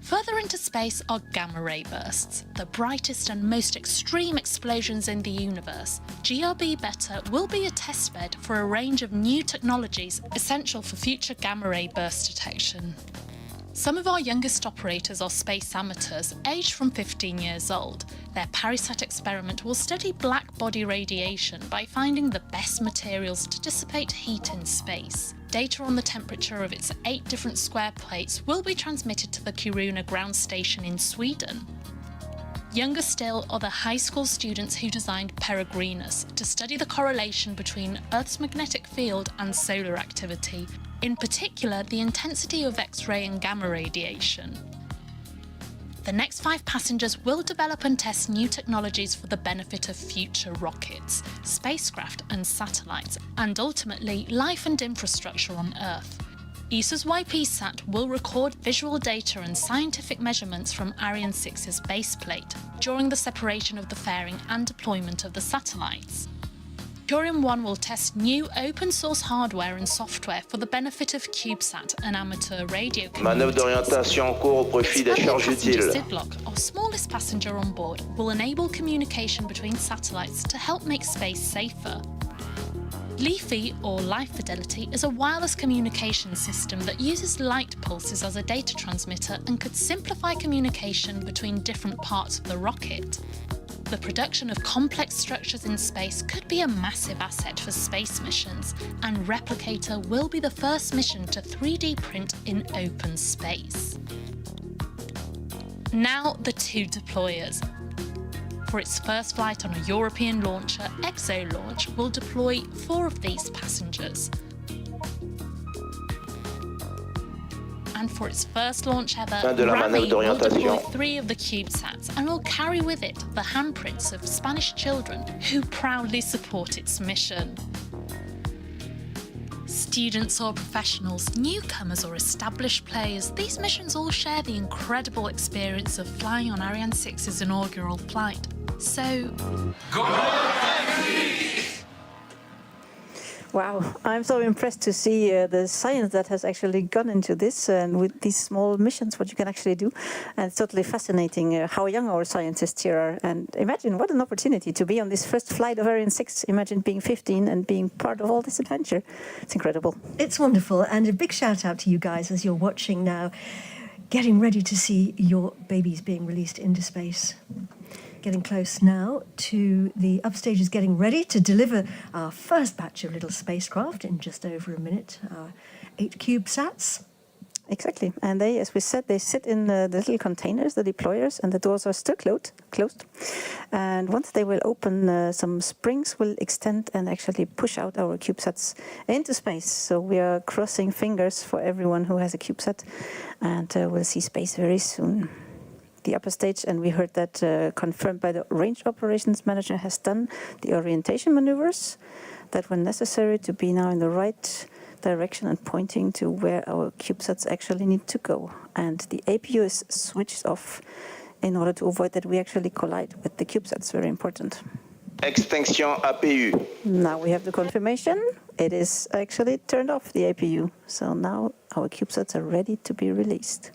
Further into space are gamma ray bursts, the brightest and most extreme explosions in the universe. GRB Beta will be a testbed for a range of new technologies essential for future gamma ray burst detection. Some of our youngest operators are space amateurs, aged from 15 years old. Their PariSat experiment will study black body radiation by finding the best materials to dissipate heat in space. Data on the temperature of its 8 different square plates will be transmitted to the Kourou ground station in Sweden. Younger still are the high school students who designed Peregrinus to study the correlation between Earth's magnetic field and solar activity, in particular the intensity of X-ray and gamma radiation. The next 5 passengers will develop and test new technologies for the benefit of future rockets, spacecraft and satellites, and ultimately life and infrastructure on Earth. ESA's YP-SAT will record visual data and scientific measurements from Ariane 6's baseplate during the separation of the fairing and deployment of the satellites. Ariane will test new open-source hardware and software for the benefit of CubeSat and amateur radio communities. Manœuvre d'orientation en cours au profit des charges utiles. Sidlock, our smallest passenger on board, will enable communication between satellites to help make space safer. LiFi, or Life Fidelity, is a wireless communication system that uses light pulses as a data transmitter and could simplify communication between different parts of the rocket. The production of complex structures in space could be a massive asset for space missions, and Replicator will be the first mission to 3D print in open space. Now the 2 deployers. For its first flight on a European launcher, EXO Launch will deploy 4 of these passengers. And for its first launch ever, Ravi will deploy 3 of the CubeSats and will carry with it the handprints of Spanish children who proudly support its mission. Students or professionals, newcomers or established players, these missions all share the incredible experience of flying on Ariane 6's inaugural flight. So, go Wow, I'm so impressed to see the science that has actually gone into this and with these small missions, what you can actually do. And it's totally fascinating how young our scientists here are. And imagine what an opportunity to be on this first flight of Ariane 6. Imagine being 15 and being part of all this adventure. It's incredible. It's wonderful. And a big shout out to you guys as you're watching now, getting ready to see your babies being released into space. Getting close now to the upstages, getting ready to deliver our first batch of little spacecraft in just over a minute, our 8 CubeSats. Exactly. And they, as we said, they sit in the little containers, the deployers, and the doors are still closed. And once they will open, some springs will extend and actually push out our CubeSats into space. So we are crossing fingers for everyone who has a CubeSat, and we'll see space very soon. The upper stage, and we heard that confirmed by the range operations manager, has done the orientation maneuvers that were necessary to be now in the right direction and pointing to where our CubeSats actually need to go. And the APU is switched off in order to avoid that we actually collide with the CubeSats. Very important. Extinction APU. Now we have the confirmation. It is actually turned off, the APU. So now our CubeSats are ready to be released.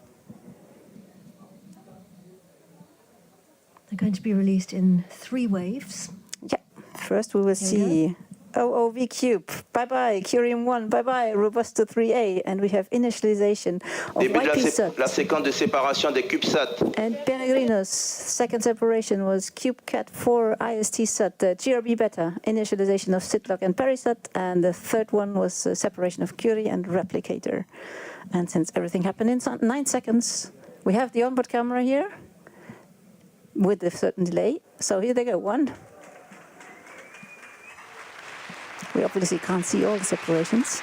They're going to be released in 3 waves. Yeah. First we will see OOV Cube. Bye-bye. Curium 1. Bye-bye. Robusto 3A. And we have initialization of YP-SAT. La séquence de séparation des CubeSats. And Peregrinus. Second separation was CubeCat 4 IST-SAT. GRB Beta. Initialization of Sidlock and PariSat. And the third one was separation of Kourou and Replicator. And since everything happened in 9 seconds, we have the onboard camera here with a certain delay. So here they go. 1. We obviously can't see all the separations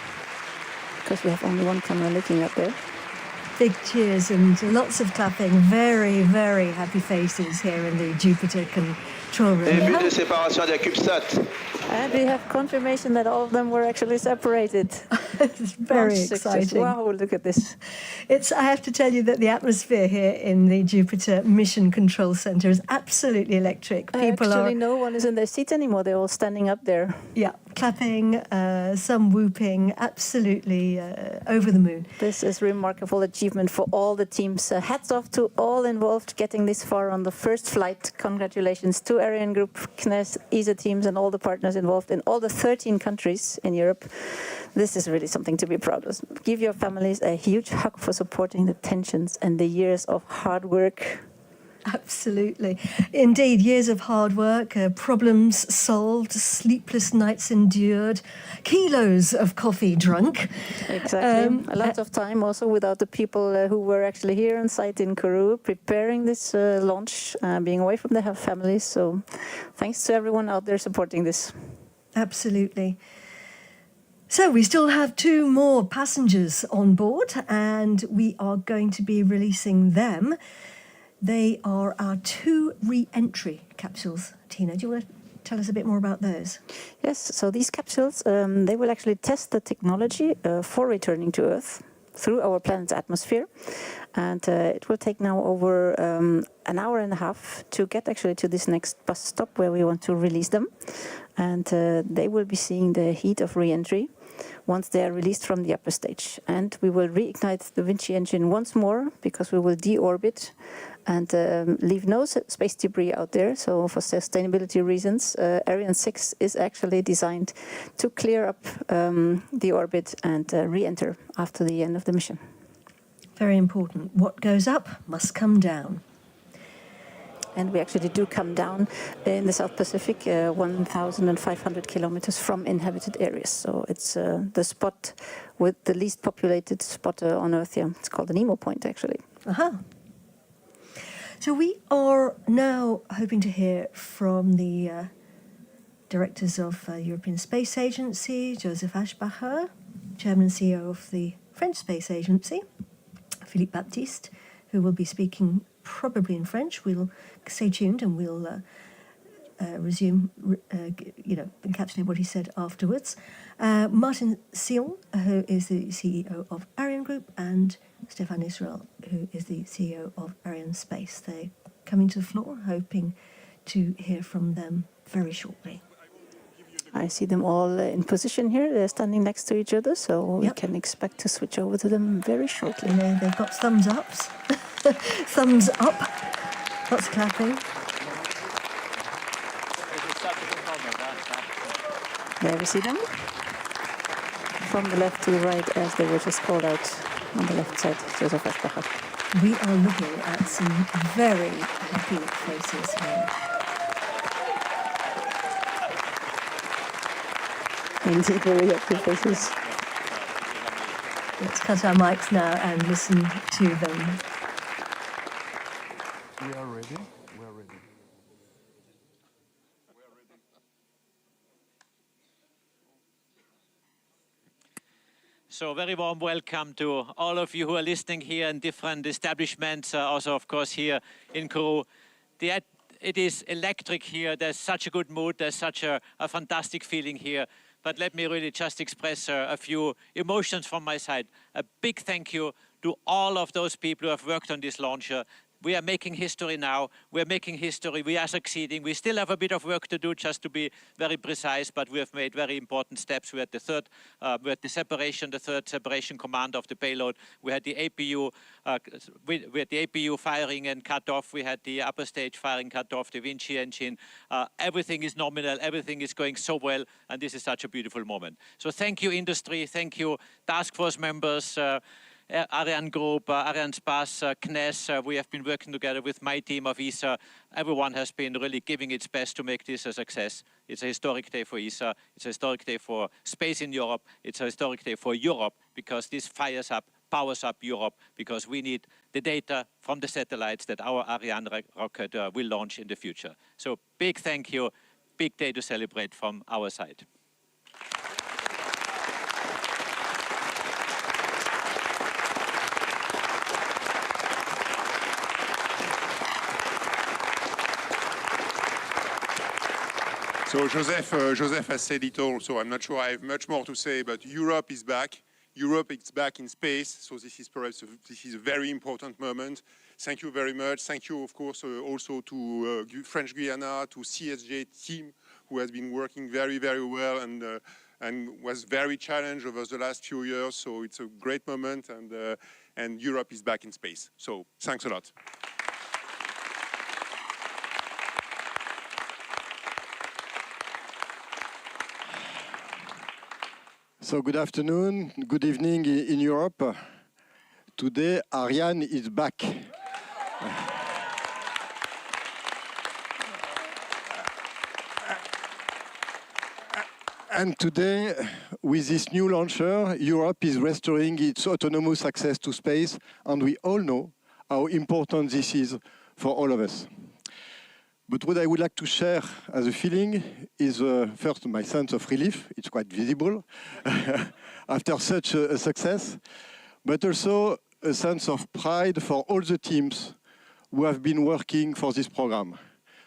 because we have only one camera looking up there. Big cheers and lots of clapping. Very, very happy faces here in the Jupiter control room. Début de séparation des CubeSats. And we have confirmation that all of them were actually separated. It's very exciting. Wow, look at this. I have to tell you that the atmosphere here in the Jupiter Mission Control Centre is absolutely electric. Actually, no one is in their seat anymore. They're all standing up there. Yeah, clapping, some whooping, absolutely over the moon. This is a remarkable achievement for all the teams. Hats off to all involved getting this far on the first flight. Congratulations to Ariane Group, CNES, ESA teams, and all the partners involved in all the 13 countries in Europe. This is really something to be proud of. Give your families a huge hug for supporting the tensions and the years of hard work. Absolutely. Indeed, years of hard work, problems solved, sleepless nights endured, kilos of coffee drunk. Exactly. A lot of time also without the people who were actually here on site in Kourou preparing this launch, being away from their families. So thanks to everyone out there supporting this. Absolutely. So we still have 2 more passengers on board, and we are going to be releasing them. They are our 2 re-entry capsules. Tina, do you want to tell us a bit more about those? Yes, so these capsules, they will actually test the technology for returning to Earth through our planet's atmosphere. And it will take now over an hour and a half to get actually to this next bus stop where we want to release them. And they will be seeing the heat of re-entry once they are released from the upper stage. And we will reignite the Vinci engine once more because we will deorbit and leave no space debris out there. So for sustainability reasons, Ariane 6 is actually designed to clear up the orbit and re-enter after the end of the mission. Very important. What goes up must come down. And we actually do come down in the South Pacific, 1,500 kilometers from inhabited areas. So it's the spot with the least populated spot on Earth here. It's called the Nemo Point, actually. Aha. So we are now hoping to hear from the directors of European Space Agency, Joseph Aschbacher, Chairman and CEO of the French Space Agency, Philippe Baptiste, who will be speaking probably in French. We'll stay tuned and we'll resume, encapsulate what he said afterwards. Martin Sion, who is the CEO of Ariane Group, and Stéphane Israel, who is the CEO of Ariane Space. They're coming to the floor, hoping to hear from them very shortly. I see them all in position here. They're standing next to each other, so we can expect to switch over to them very shortly. And they've got thumbs ups. Thumbs up. Lots of clapping. There we see them. From the left to the right, as they were just called out on the left side, Joseph Aschbacher. We are looking at some very happy faces here. Indeed, very happy faces. Let's cut our mics now and listen to them. We are ready. We are ready. So very warm welcome to all of you who are listening here in different establishments, also of course here in Kourou. It is electric here. There's such a good mood. There's such a fantastic feeling here. But let me really just express a few emotions from my side. A big thank you to all of those people who have worked on this launcher. We are making history now. We're making history. We are succeeding. We still have a bit of work to do, just to be very precise, but we have made very important steps. We had the third separation command of the payload. We had the APU, firing and cut off. We had the upper stage firing cut off, the Vinci engine. Everything is nominal. Everything is going so well, and this is such a beautiful moment. So thank you, industry. Thank you, task force members. Ariane Group, Ariane Space, CNES, we have been working together with my team of ESA. Everyone has been really giving its best to make this a success. It's a historic day for ESA. It's a historic day for space in Europe. It's a historic day for Europe because this powers up Europe, because we need the data from the satellites that our Ariane rocket will launch in the future. So big thank you, big day to celebrate from our side. So Joseph has said it all, so I'm not sure I have much more to say, but Europe is back. Europe is back in space, so this is a very important moment. Thank you very much. Thank you, of course, also to French Guiana, to CSJ team, who has been working very, very well and was very challenged over the last few years. So it's a great moment, and Europe is back in space. So thanks a lot. So good afternoon, good evening in Europe. Today, Ariane is back. And today, with this new launcher, Europe is restoring its autonomous access to space, and we all know how important this is for all of us. But what I would like to share as a feeling is first my sense of relief. It's quite visible after such a success, but also a sense of pride for all the teams who have been working for this program.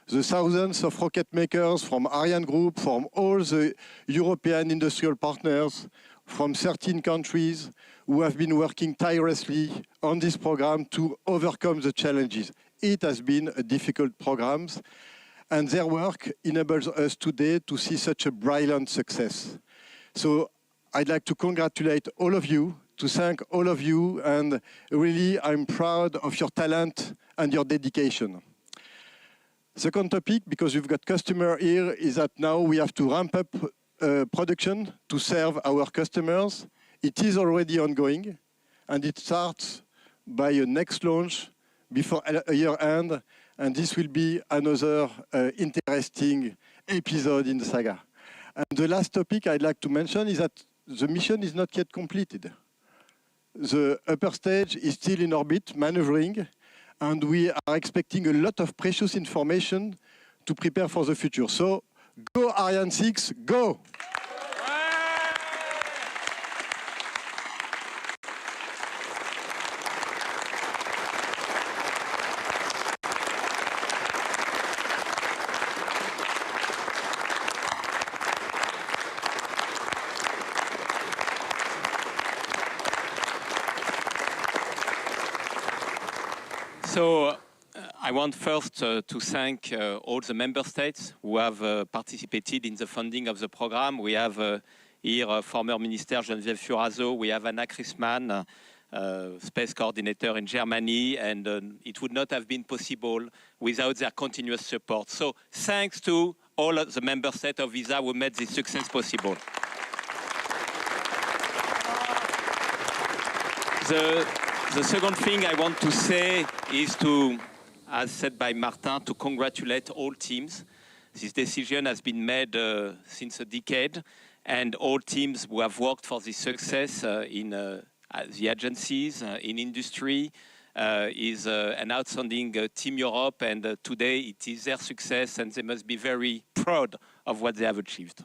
The thousands of rocket makers from Ariane Group, from all the European industrial partners, from 13 countries who have been working tirelessly on this program to overcome the challenges. It has been a difficult program, and their work enables us today to see such a brilliant success. So I'd like to congratulate all of you, to thank all of you, and really I'm proud of your talent and your dedication. Second topic, because you've got customer here, is that now we have to ramp up production to serve our customers. It is already ongoing, and it starts by a next launch before a year end, and this will be another interesting episode in the saga. And the last topic I'd like to mention is that the mission is not yet completed. The upper stage is still in orbit, maneuvering, and we are expecting a lot of precious information to prepare for the future. So, go Ariane 6, go! So I want first to thank all the member states who have participated in the funding of the program. We have here former Minister Geneviève Furazo, we have Anna Christmann, space coordinator in Germany, and it would not have been possible without their continuous support. So thanks to all of the member states of ESA who made this success possible. The second thing I want to say is to, as said by Martin, to congratulate all teams. This decision has been made since a decade, and all teams who have worked for this success in the agencies, in industry, is an outstanding Team Europe, and today it is their success, and they must be very proud of what they have achieved.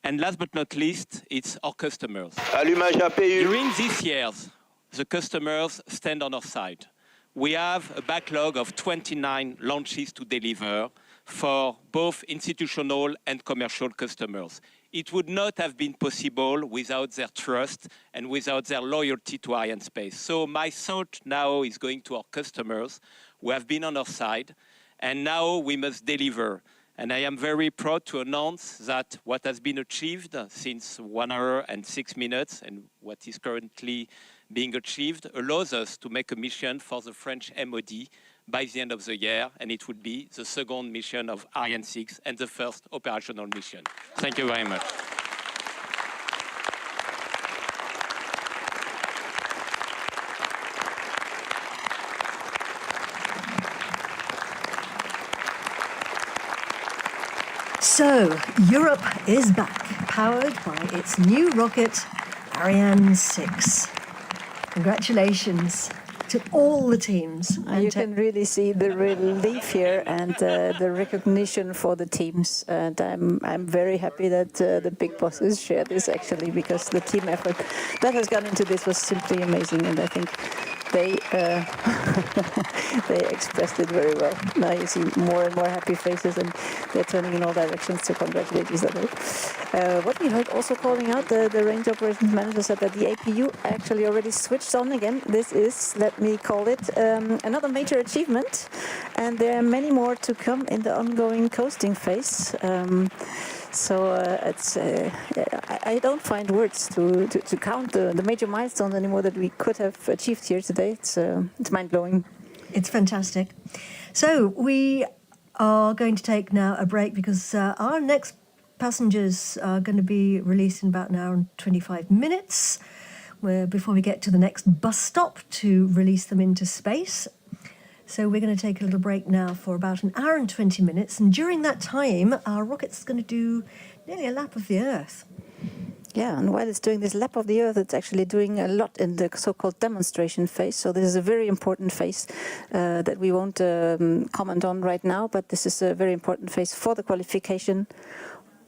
And last but not least, it's our customers. During these years, the customers stand on our side. We have a backlog of 29 launches to deliver for both institutional and commercial customers. It would not have been possible without their trust and without their loyalty to Ariane Space. So my thought now is going to our customers who have been on our side, and now we must deliver. And I am very proud to announce that what has been achieved since 1 hour and 6 minutes and what is currently being achieved allows us to make a mission for the French MOD by the end of the year, and it would be the second mission of Ariane 6 and the first operational mission. Thank you very much. So, Europe is back, powered by its new rocket, Ariane 6. Congratulations to all the teams. You can really see the relief here and the recognition for the teams. And I'm very happy that the big bosses share this, actually, because the team effort that has gone into this was simply amazing. And I think they they expressed it very well. Now you see more and more happy faces, and they're turning in all directions to congratulate each other. What we heard also calling out, the range operations manager said that the APU actually already switched on again. This is, let me call it, another major achievement, and there are many more to come in the ongoing coasting phase. So I don't find words to count the major milestones anymore that we could have achieved here today. It's mind-blowing. It's fantastic. So we are going to take now a break because our next passengers are going to be released in about an hour and 25 minutes before we get to the next bus stop to release them into space. So we're going to take a little break now for about an hour and 20 minutes. And during that time, our rocket's going to do nearly a lap of the Earth. Yeah, and while it's doing this lap of the Earth, it's actually doing a lot in the so-called demonstration phase. So this is a very important phase that we won't comment on right now, but this is a very important phase for the qualification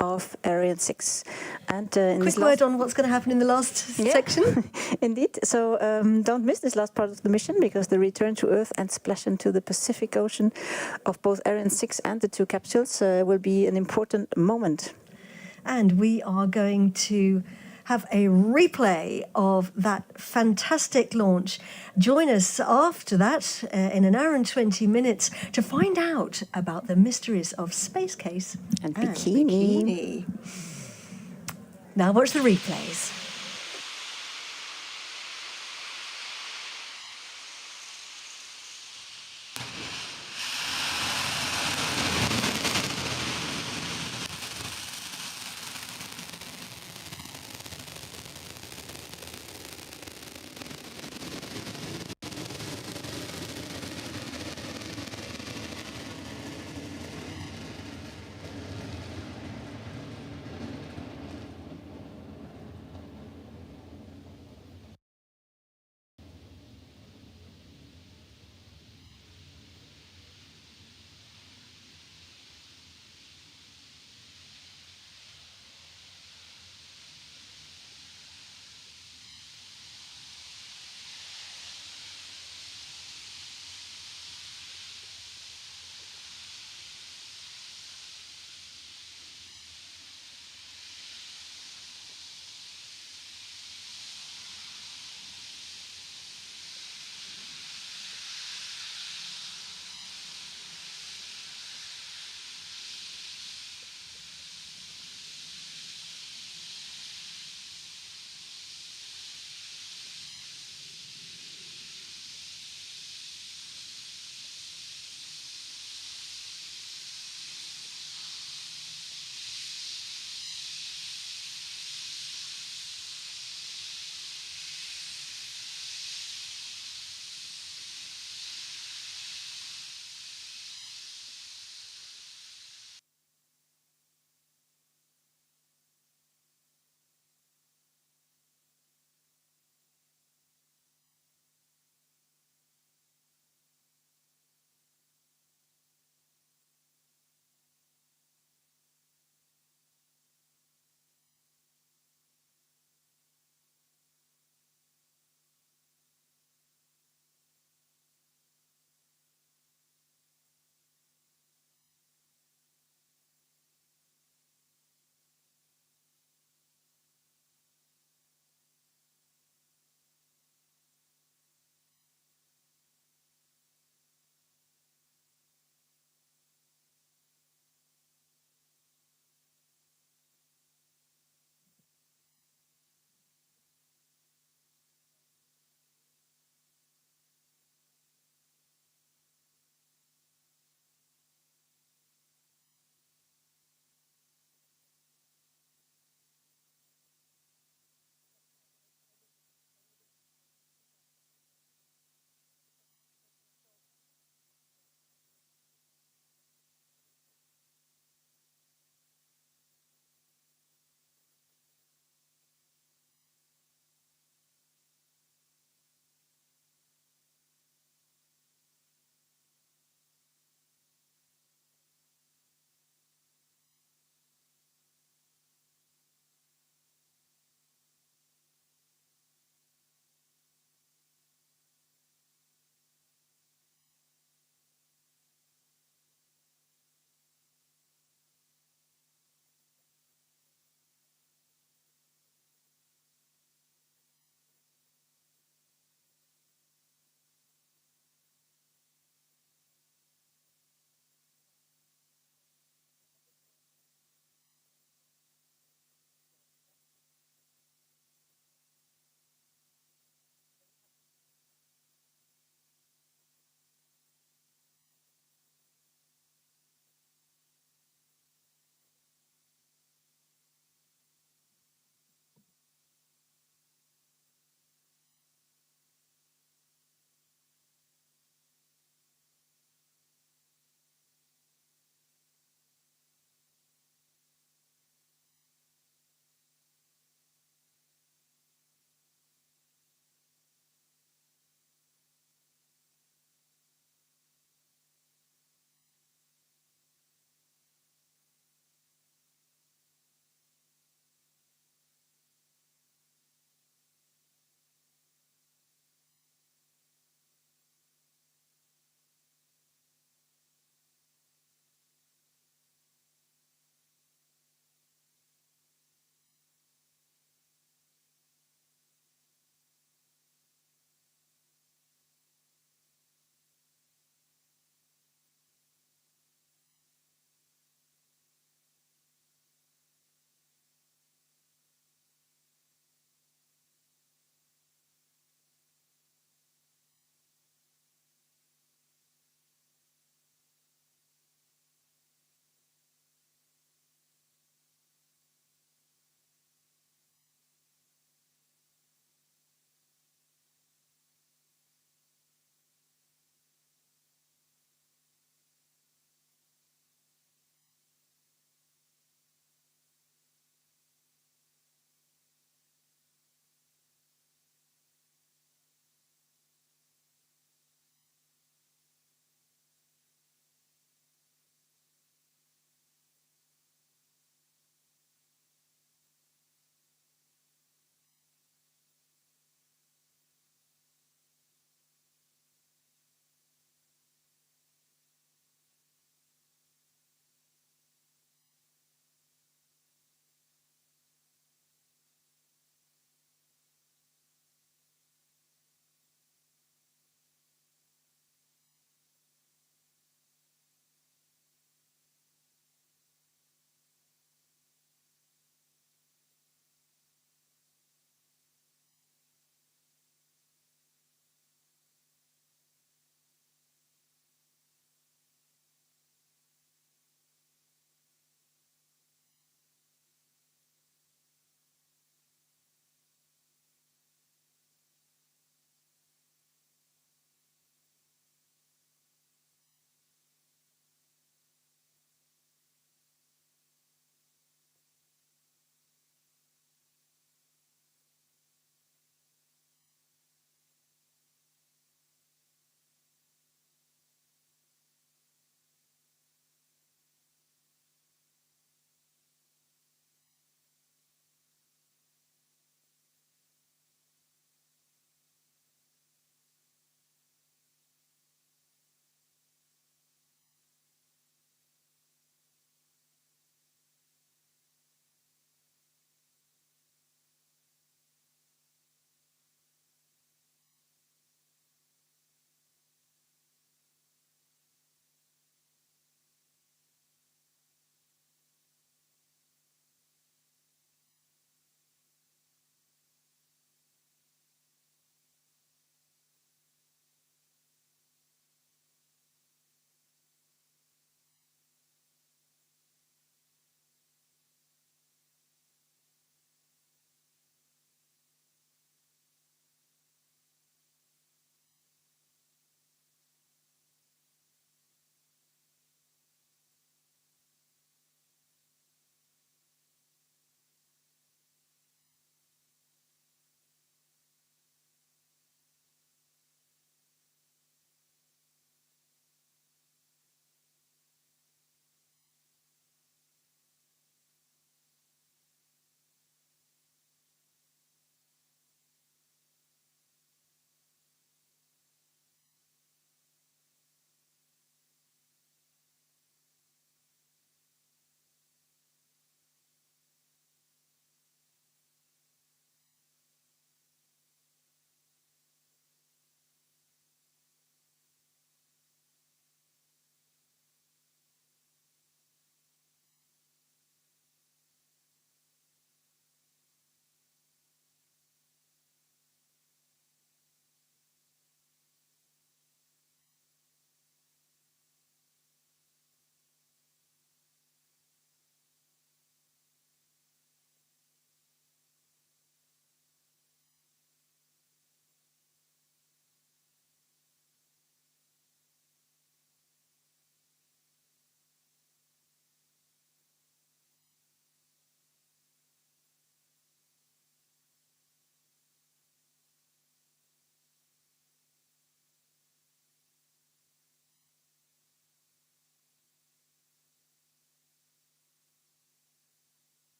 of Ariane 6. And in quick word on what's going to happen in the last section. Indeed. So don't miss this last part of the mission, because the return to Earth and splash into the Pacific Ocean of both Ariane 6 and the two capsules will be an important moment. And we are going to have a replay of that fantastic launch. Join us after that in an hour and 20 minutes to find out about the mysteries of Space Case and Bikini. Now watch the replays.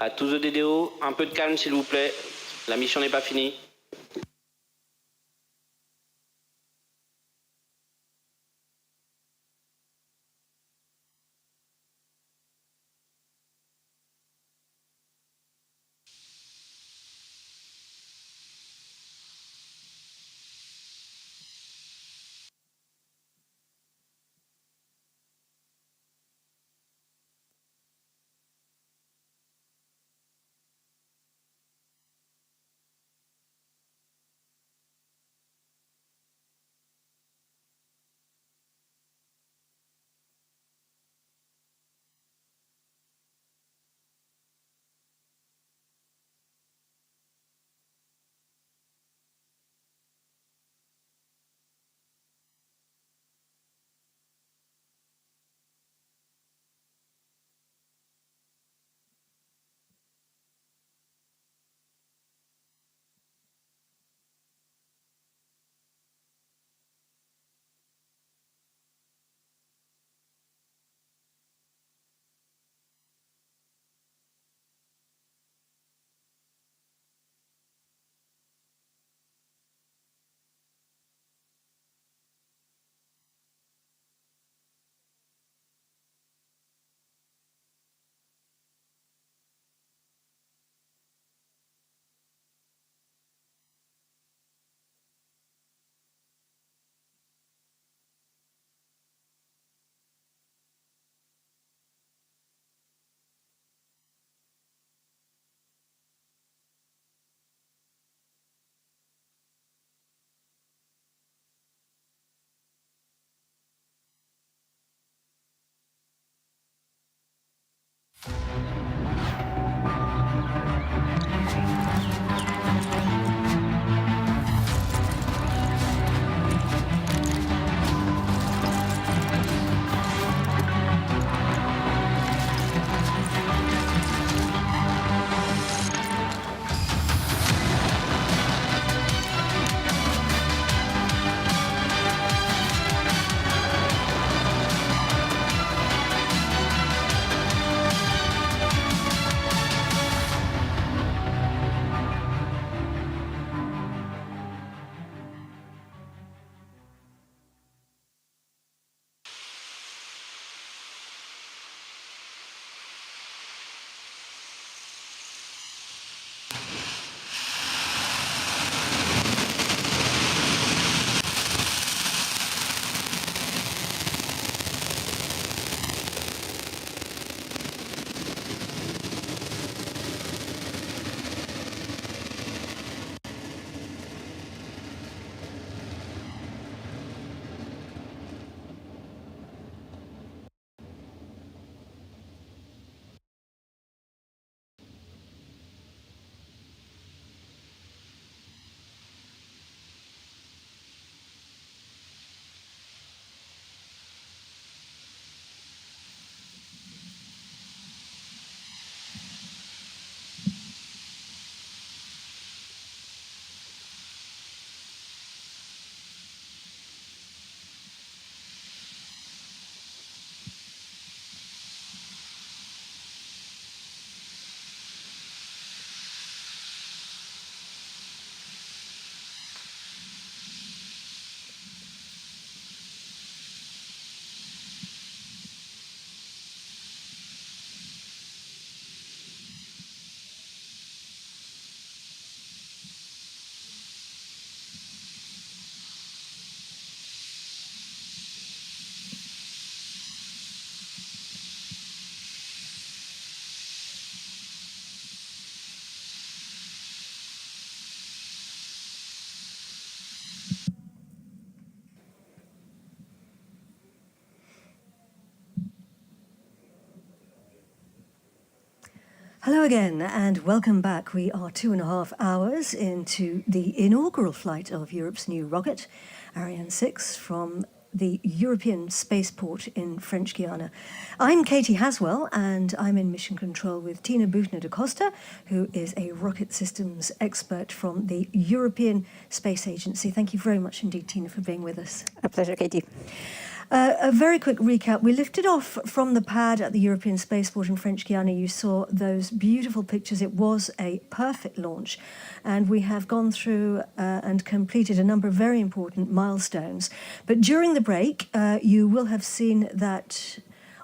À tous de DDO, un peu de calme s'il vous plaît. La mission n'est pas finie. Hello again and welcome back. We are 2.5 hours into the inaugural flight of Europe's new rocket, Ariane 6, from the European spaceport in French Guiana. I'm Katie Haswell and I'm in mission control with Tina Buchner da Costa, who is a rocket systems expert from the European Space Agency. Thank you very much indeed, Tina, for being with us. A pleasure, Katie. A very quick recap. We lifted off from the pad at the European Spaceport in French Guiana. You saw those beautiful pictures. It was a perfect launch. And we have gone through and completed a number of very important milestones. But during the break, you will have seen that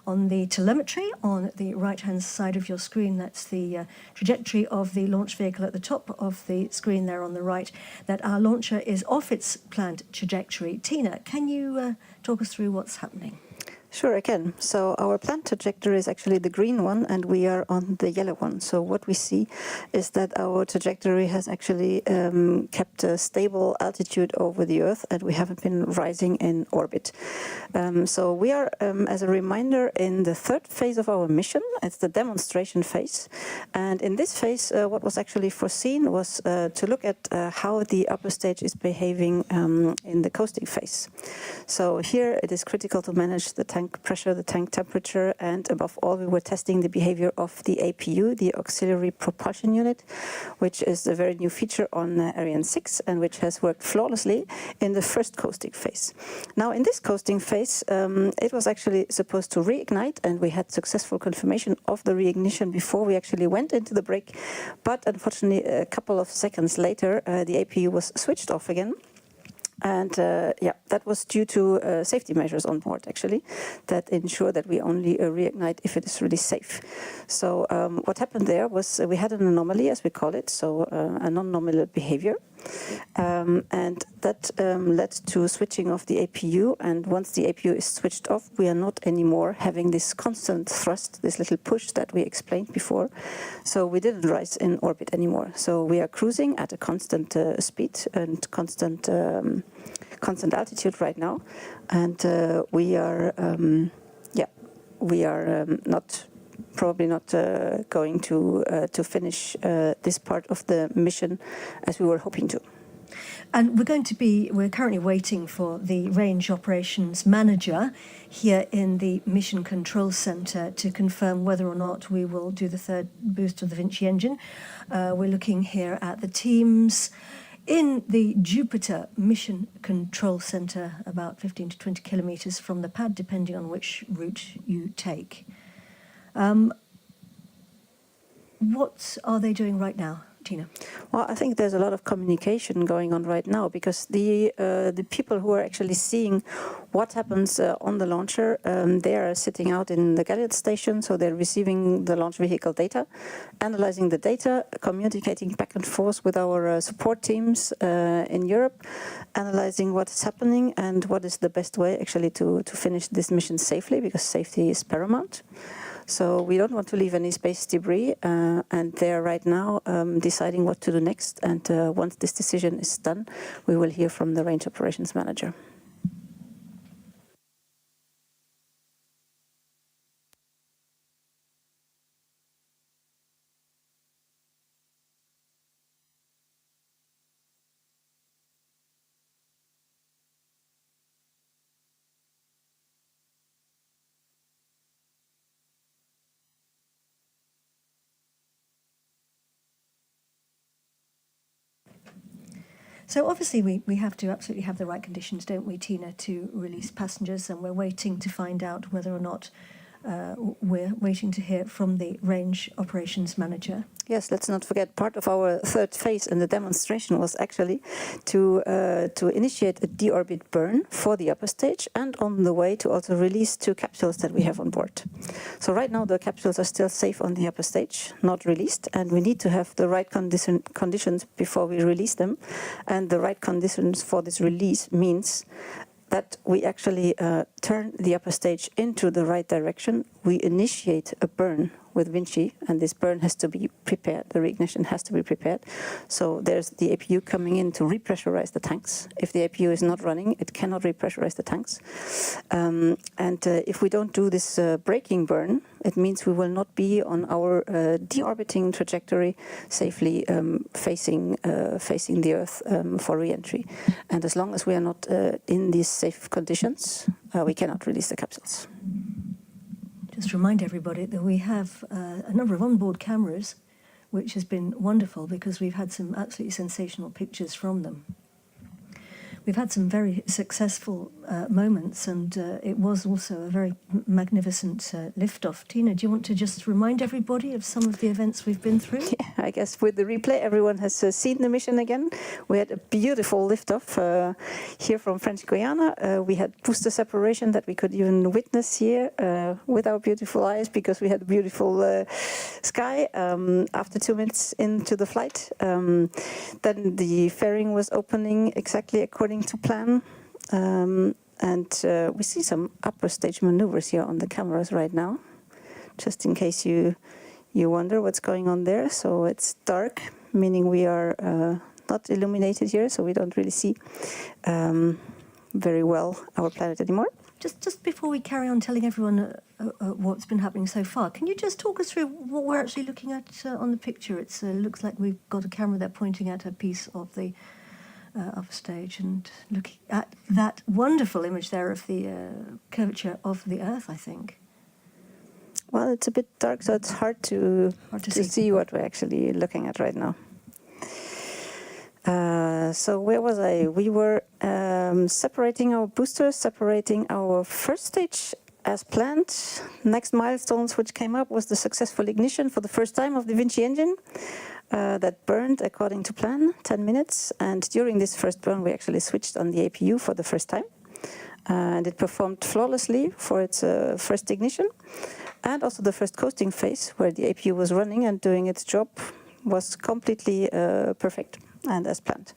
on the telemetry on the right-hand side of your screen, that's the trajectory of the launch vehicle at the top of the screen there on the right, that our launcher is off its planned trajectory. Tina, can you talk us through what's happening? Sure, I can. So our planned trajectory is actually the green one, and we are on the yellow one. So what we see is that our trajectory has actually kept a stable altitude over the Earth, and we haven't been rising in orbit. So we are, as a reminder, in the third phase of our mission. It's the demonstration phase. And in this phase, what was actually foreseen was to look at how the upper stage is behaving in the coasting phase. So here it is critical to manage the tank pressure, the tank temperature, and above all, we were testing the behavior of the APU, the Auxiliary Propulsion Unit, which is a very new feature on Ariane 6 and which has worked flawlessly in the first coasting phase. Now, in this coasting phase, it was actually supposed to reignite, and we had successful confirmation of the reignition before we actually went into the break. But unfortunately, a couple of seconds later, the APU was switched off again. And yeah, that was due to safety measures on board, actually, that ensure that we only reignite if it is really safe. So what happened there was we had an anomaly, as we call it, so a non-nominal behavior. And that led to switching off the APU. And once the APU is switched off, we are not anymore having this constant thrust, this little push that we explained before. So we didn't rise in orbit anymore. So we are cruising at a constant speed and constant altitude right now. And we are, probably not going to finish this part of the mission as we were hoping to. And we're currently waiting for the range operations manager here in the Mission Control Centre to confirm whether or not we will do the third boost of the Vinci engine. We're looking here at the teams in the Jupiter Mission Control Centre, about 15 to 20 kilometres from the pad, depending on which route you take. What are they doing right now, Tina? Well, I think there's a lot of communication going on right now, because the people who are actually seeing what happens on the launcher, they are sitting out in the Galilean station, so they're receiving the launch vehicle data, analyzing the data, communicating back and forth with our support teams in Europe, analyzing what is happening and what is the best way actually to finish this mission safely, because safety is paramount. So we don't want to leave any space debris, and they're right now deciding what to do next. And once this decision is done, we will hear from the range operations manager. So obviously we have to absolutely have the right conditions, don't we, Tina, to release passengers, and we're waiting to find out whether or not we're waiting to hear from the range operations manager. Yes, let's not forget, part of our third phase in the demonstration was actually to initiate a deorbit burn for the upper stage, and on the way to also release 2 capsules that we have on board. So right now the capsules are still safe on the upper stage, not released, and we need to have the right conditions before we release them. And the right conditions for this release means that we actually turn the upper stage into the right direction. We initiate a burn with Vinci, and this burn has to be prepared. The reignition has to be prepared. So there's the APU coming in to repressurize the tanks. If the APU is not running, it cannot repressurize the tanks. And if we don't do this braking burn, it means we will not be on our deorbiting trajectory safely facing the Earth for re-entry. And as long as we are not in these safe conditions, we cannot release the capsules. Just remind everybody that we have a number of onboard cameras, which has been wonderful because we've had some absolutely sensational pictures from them. We've had some very successful moments, and it was also a very magnificent liftoff. Tina, do you want to just remind everybody of some of the events we've been through? Yeah, I guess with the replay, everyone has seen the mission again. We had a beautiful liftoff here from French Guiana. We had booster separation that we could even witness here with our beautiful eyes, because we had a beautiful sky after 2 minutes into the flight. Then the fairing was opening exactly according to plan. And we see some upper stage maneuvers here on the cameras right now, just in case you wonder what's going on there. So it's dark, meaning we are not illuminated here, so we don't really see very well our planet anymore. Just before we carry on telling everyone what's been happening so far, can you just talk us through what we're actually looking at on the picture? It looks like we've got a camera there pointing at a piece of the upper stage and looking at that wonderful image there of the curvature of the Earth, I think. Well, it's a bit dark, so it's hard to see what we're actually looking at right now. So where was I? We were separating our boosters, separating our first stage as planned. Next milestones which came up was the successful ignition for the first time of the Vinci engine that burned according to plan, 10 minutes. And during this first burn, we actually switched on the APU for the first time. And it performed flawlessly for its first ignition. And also the first coasting phase, where the APU was running and doing its job, was completely perfect and as planned.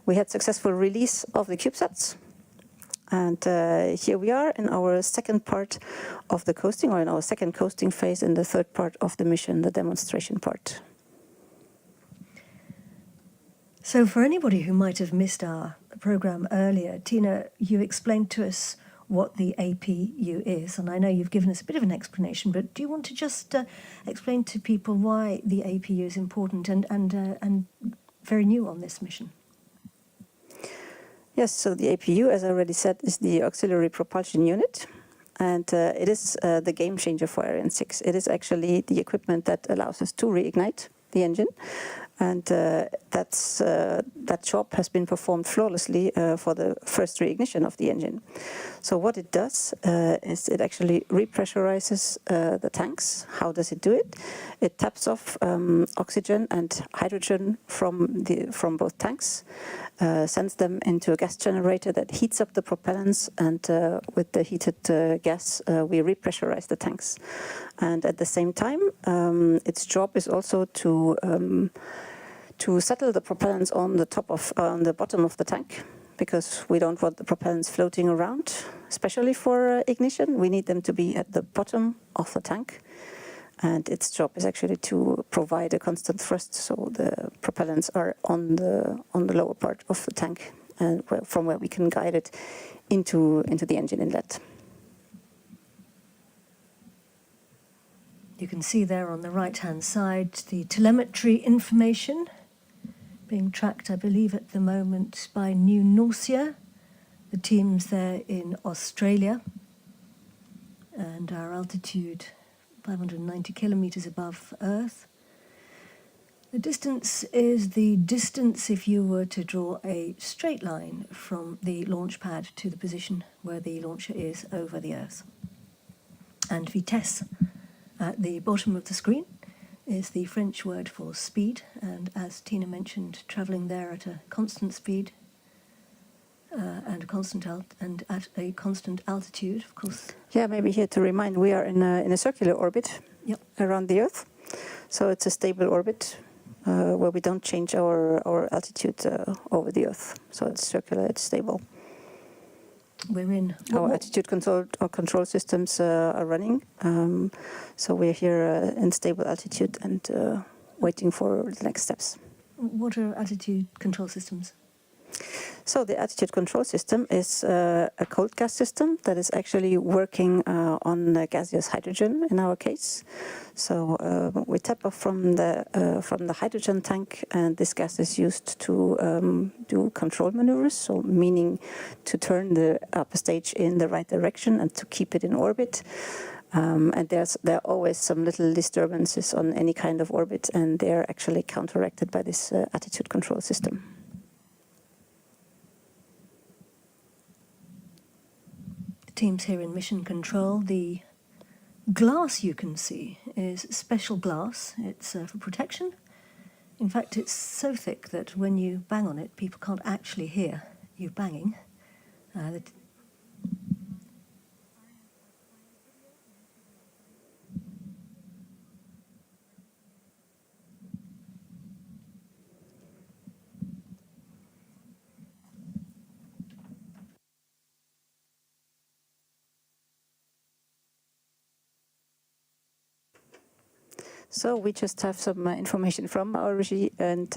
We had successful release of the CubeSats. And here we are in our second part of the coasting, or in our second coasting phase in the third part of the mission, the demonstration part. So for anybody who might have missed our program earlier, Tina, you explained to us what the APU is, and I know you've given us a bit of an explanation, but do you want to just explain to people why the APU is important and very new on this mission? Yes, so the APU, as I already said, is the auxiliary propulsion unit, and it is the game changer for Ariane 6. It is actually the equipment that allows us to reignite the engine, and that job has been performed flawlessly for the first reignition of the engine. So what it does is it actually repressurizes the tanks. How does it do it? It taps off oxygen and hydrogen from both tanks, sends them into a gas generator that heats up the propellants, and with the heated gas, we repressurize the tanks. And at the same time, its job is also to settle the propellants on the bottom of the tank, because we don't want the propellants floating around, especially for ignition. We need them to be at the bottom of the tank. And its job is actually to provide a constant thrust, so the propellants are on the lower part of the tank, and from where we can guide it into the engine inlet. You can see there on the right-hand side the telemetry information being tracked, I believe, at the moment by New Norcia, the teams there in Australia, and our altitude 590 kilometers above Earth. The distance is the distance if you were to draw a straight line from the launch pad to the position where the launcher is over the Earth. And vitesse at the bottom of the screen is the French word for speed, and as Tina mentioned, travelling there at a constant speed and at a constant altitude, of course. Yeah, maybe here to remind, we are in a circular orbit around the Earth, so it's a stable orbit where we don't change our altitude over the Earth. So it's circular, it's stable. We're in. Our attitude control systems are running, so we're here in stable altitude and waiting for the next steps. What are attitude control systems? So the attitude control system is a cold gas system that is actually working on gaseous hydrogen in our case. So we tap off from the hydrogen tank, and this gas is used to do control maneuvers, so meaning to turn the upper stage in the right direction and to keep it in orbit. And there are always some little disturbances on any kind of orbit, and they're actually counteracted by this attitude control system. teams here in mission control. The glass you can see is special glass. It's for protection. In fact, it's so thick that when you bang on it, people can't actually hear you banging. So we just have some information from our regie, and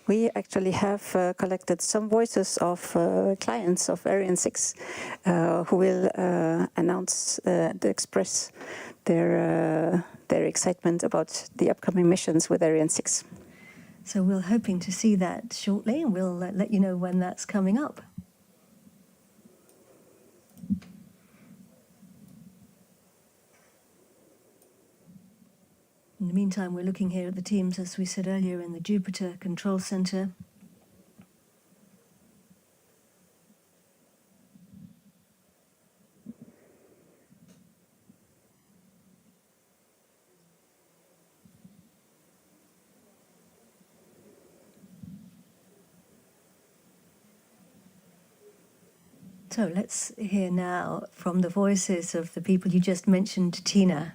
we actually have collected some voices of clients of Ariane 6 who will announce, express their excitement about the upcoming missions with Ariane 6. So we're hoping to see that shortly, and we'll let you know when that's coming up. In the meantime, we're looking here at the teams, as we said earlier, in the Jupiter Control Centre. So let's hear now from the voices of the people you just mentioned, Tina.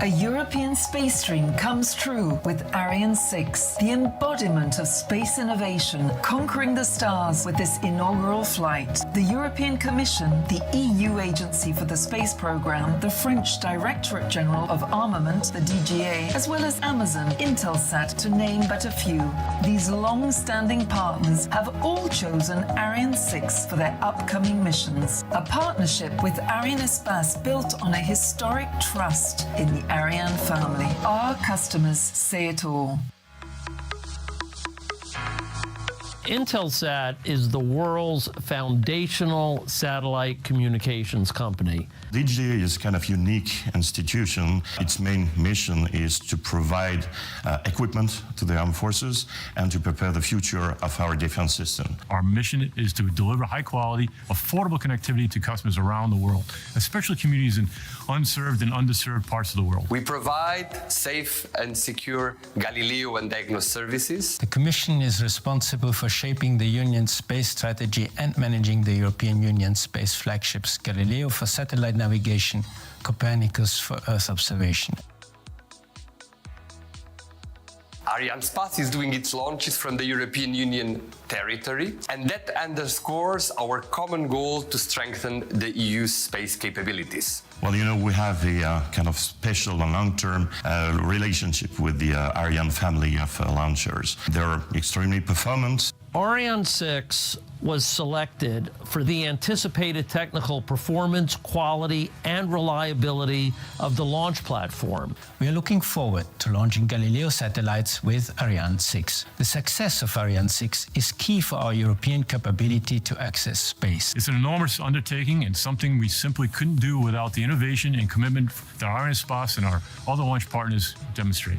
A European space dream comes true with Ariane 6, the embodiment of space innovation, conquering the stars with this inaugural flight. The European Commission, the EU Agency for the Space Programme, the French Directorate General of Armament, the DGA, as well as Amazon, Intelsat, to name but a few. These long-standing partners have all chosen Ariane 6 for their upcoming missions. A partnership with Ariane Espace built on a historic trust in the Ariane family. Our customers say it all. Intelsat is the world's foundational satellite communications company. DGA is kind of unique institution. Its main mission is to provide equipment to the armed forces and to prepare the future of our defense system. Our mission is to deliver high quality, affordable connectivity to customers around the world, especially communities in unserved and underserved parts of the world. We provide safe and secure Galileo and Diagnos services. The Commission is responsible for shaping the Union's space strategy and managing the European Union space flagships Galileo for satellite navigation, Copernicus for Earth observation. Ariane Space is doing its launches from the European Union territory, and that underscores our common goal to strengthen the EU's space capabilities. Well, you know, we have a kind of special and long-term relationship with the Ariane family of launchers. They're extremely performant. Ariane 6 was selected for the anticipated technical performance, quality, and reliability of the launch platform. We are looking forward to launching Galileo satellites with Ariane 6. The success of Ariane 6 is key for our European capability to access space. It's an enormous undertaking and something we simply couldn't do without the innovation and commitment that Ariane Space and our other launch partners demonstrate.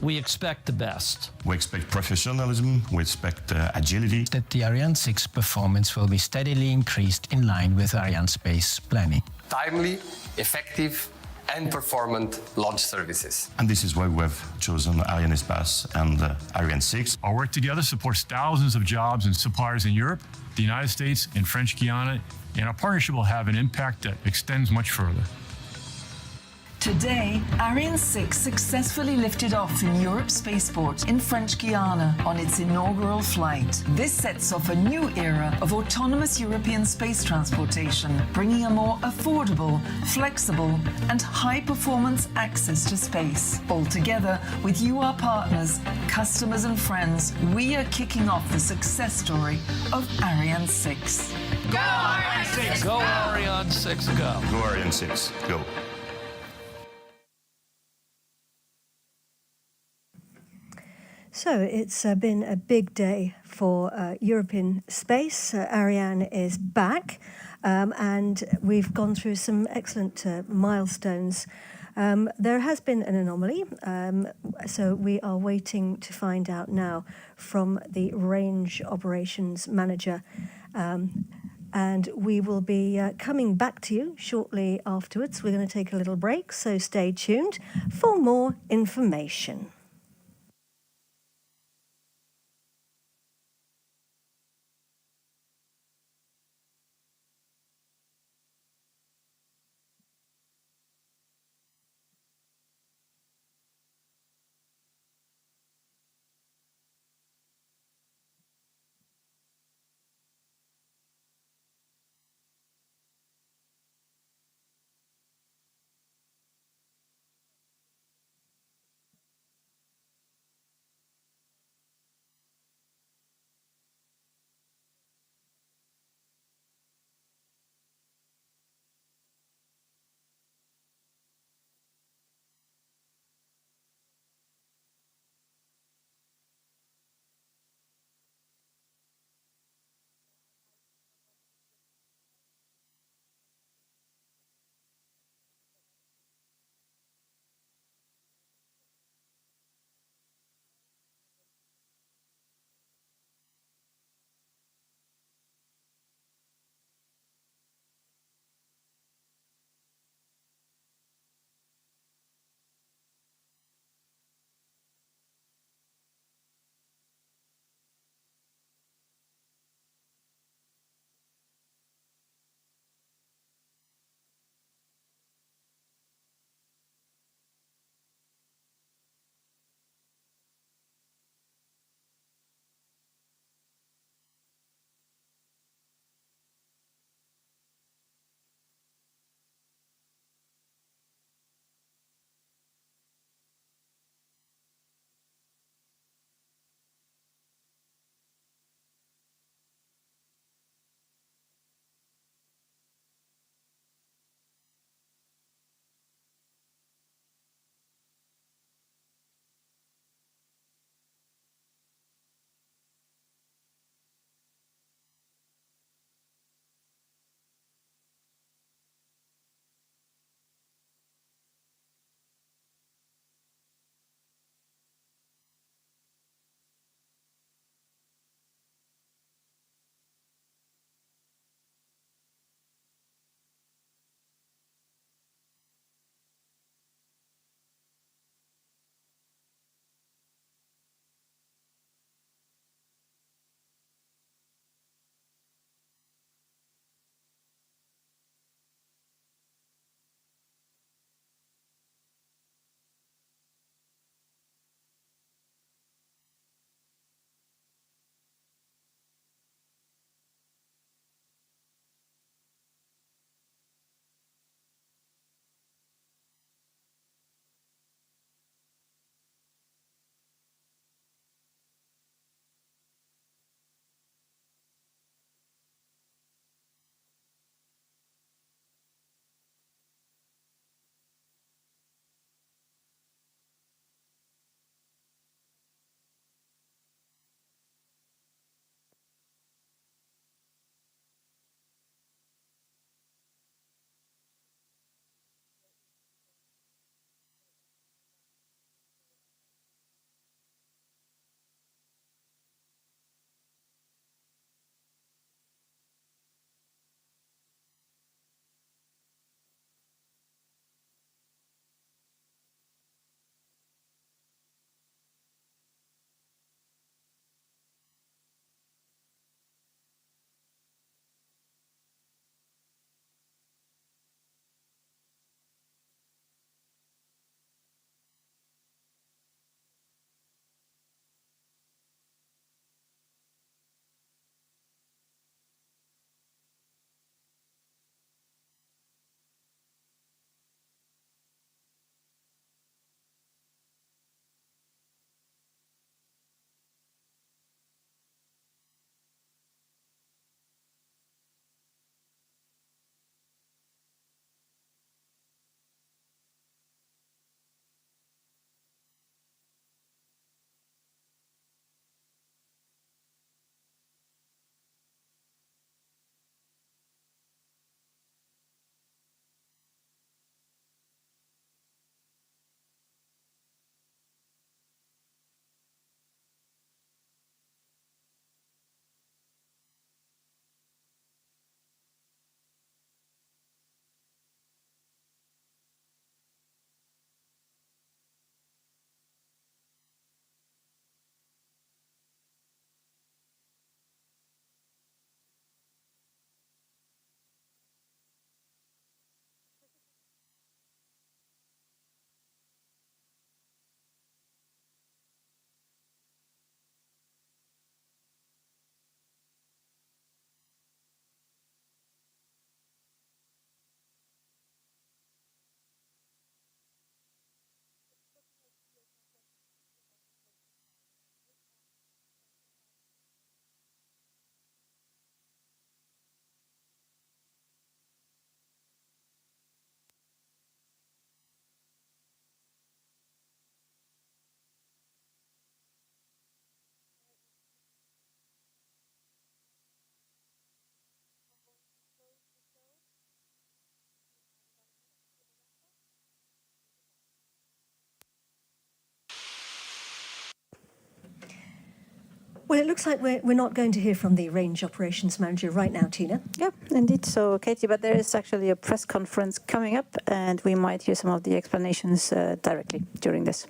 We expect the best. We expect professionalism, we expect agility. That the Ariane 6 performance will be steadily increased in line with Ariane space planning. Timely, effective, and performant launch services. And this is why we have chosen Ariane Espace and Ariane 6. Our work together supports thousands of jobs and suppliers in Europe, the United States, and French Guiana, and our partnership will have an impact that extends much further. Today, Ariane 6 successfully lifted off in Europe's spaceport in French Guiana on its inaugural flight. This sets off a new era of autonomous European space transportation, bringing a more affordable, flexible, and high-performance access to space. Altogether, with you, our partners, customers, and friends, we are kicking off the success story of Ariane 6. Go Ariane 6! Go Ariane 6, go! Go Ariane 6, go! So it's been a big day for European space. Ariane is back, and we've gone through some excellent milestones There has been an anomaly, so we are waiting to find out now from the range operations manager, and we will be coming back to you shortly afterwards. We're going to take a little break, so stay tuned for more information. Well, it looks like we're not going to hear from the range operations manager right now, Tina. Yeah, indeed. So, Katie, but there is actually a press conference coming up, and we might hear some of the explanations directly during this.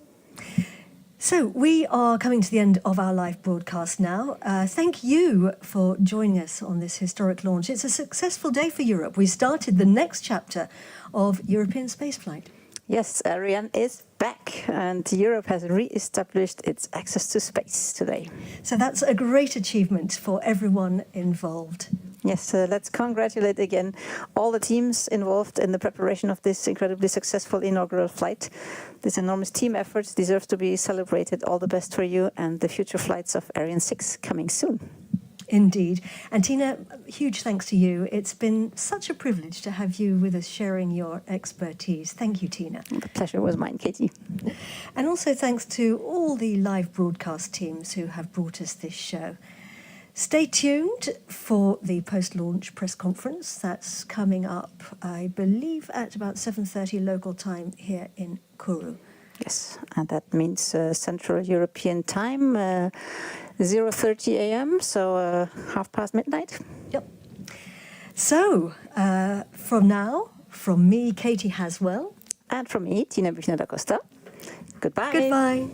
So we are coming to the end of our live broadcast now. Thank you for joining us on this historic launch. It's a successful day for Europe. We started the next chapter of European spaceflight. Yes, Ariane is back, and Europe has re-established its access to space today. So that's a great achievement for everyone involved. Yes, let's congratulate again all the teams involved in the preparation of this incredibly successful inaugural flight. This enormous team effort deserves to be celebrated. All the best for you and the future flights of Ariane 6 coming soon. Indeed. And Tina, huge thanks to you. It's been such a privilege to have you with us sharing your expertise. Thank you, Tina. The pleasure was mine, Katie. And also thanks to all the live broadcast teams who have brought us this show. Stay tuned for the post-launch press conference. That's coming up, I believe, at about 7:30 local time here in Kourou. Yes, and that means Central European time, 0:30 a.m., so midnight. Yep. So, from now, from me, Katie Haswell. And from me, Tina Buchner da Costa. Goodbye. Goodbye.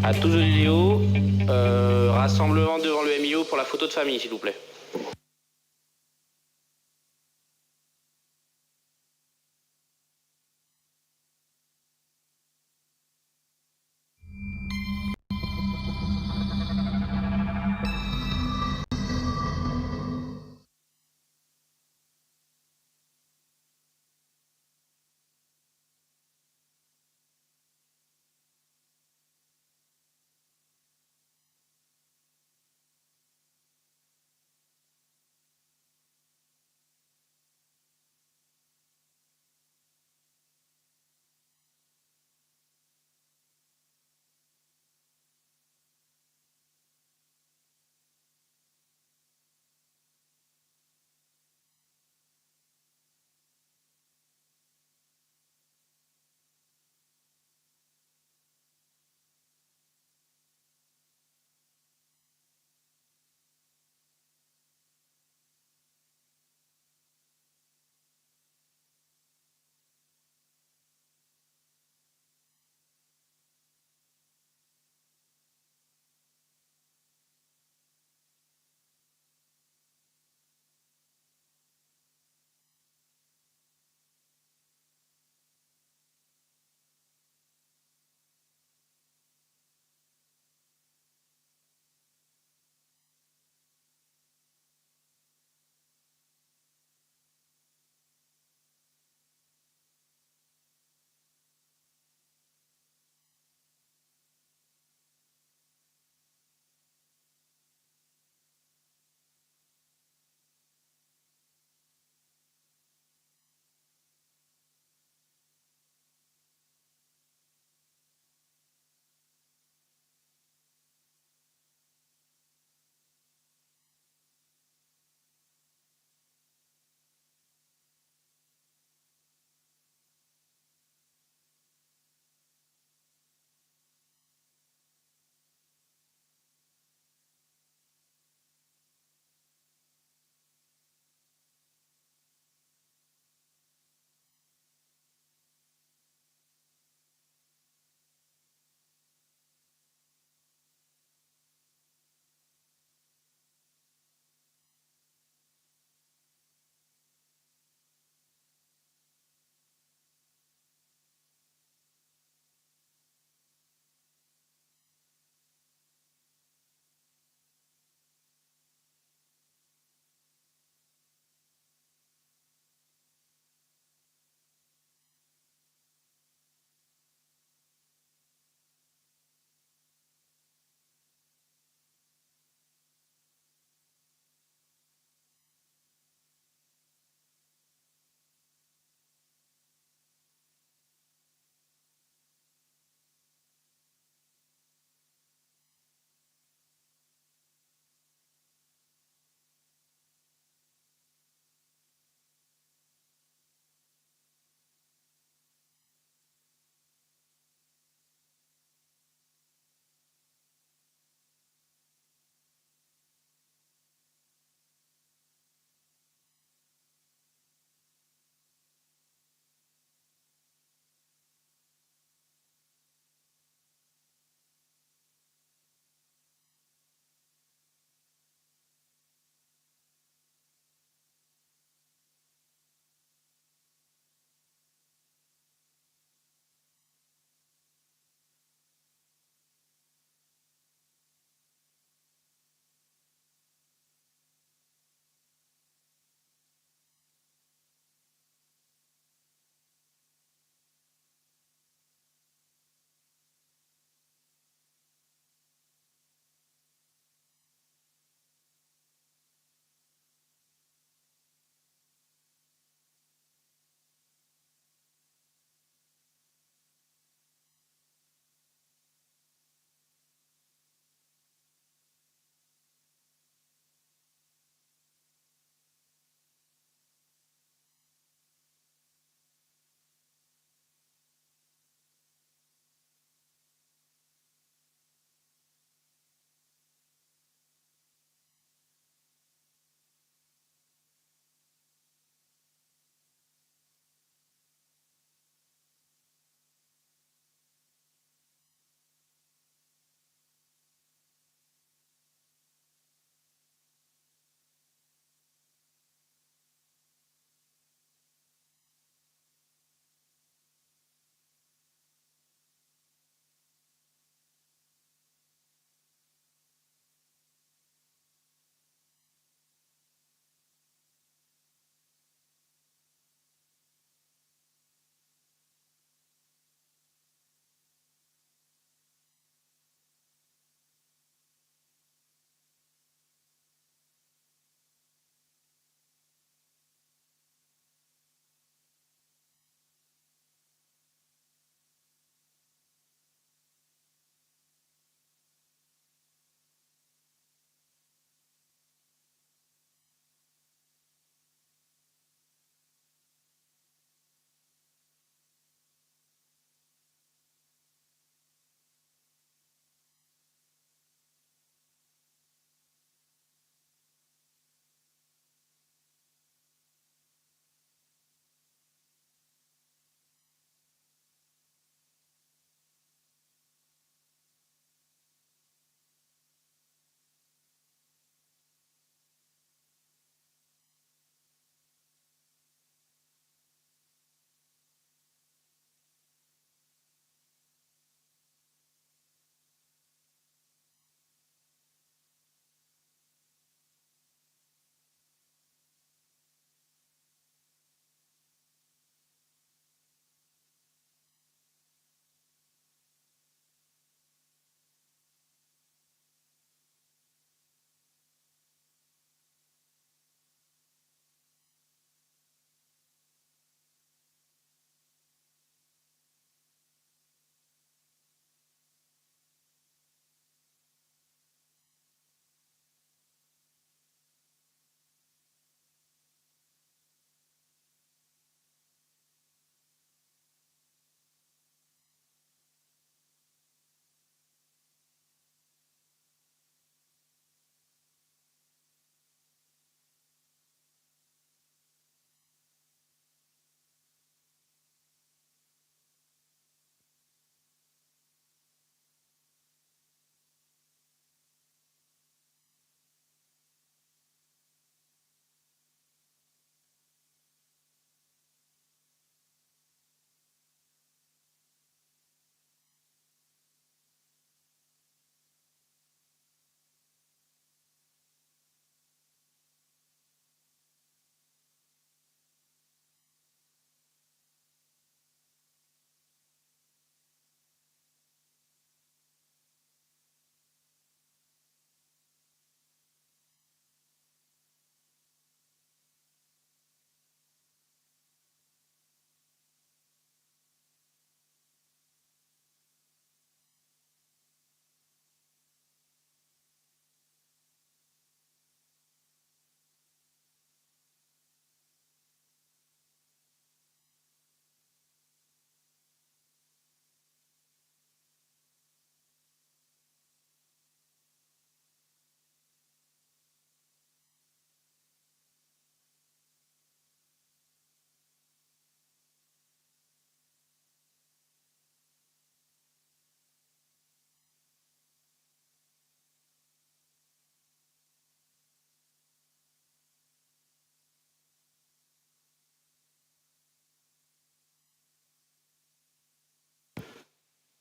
À tous les vidéos, rassemblement devant le MIO pour la photo de famille, s'il vous plaît.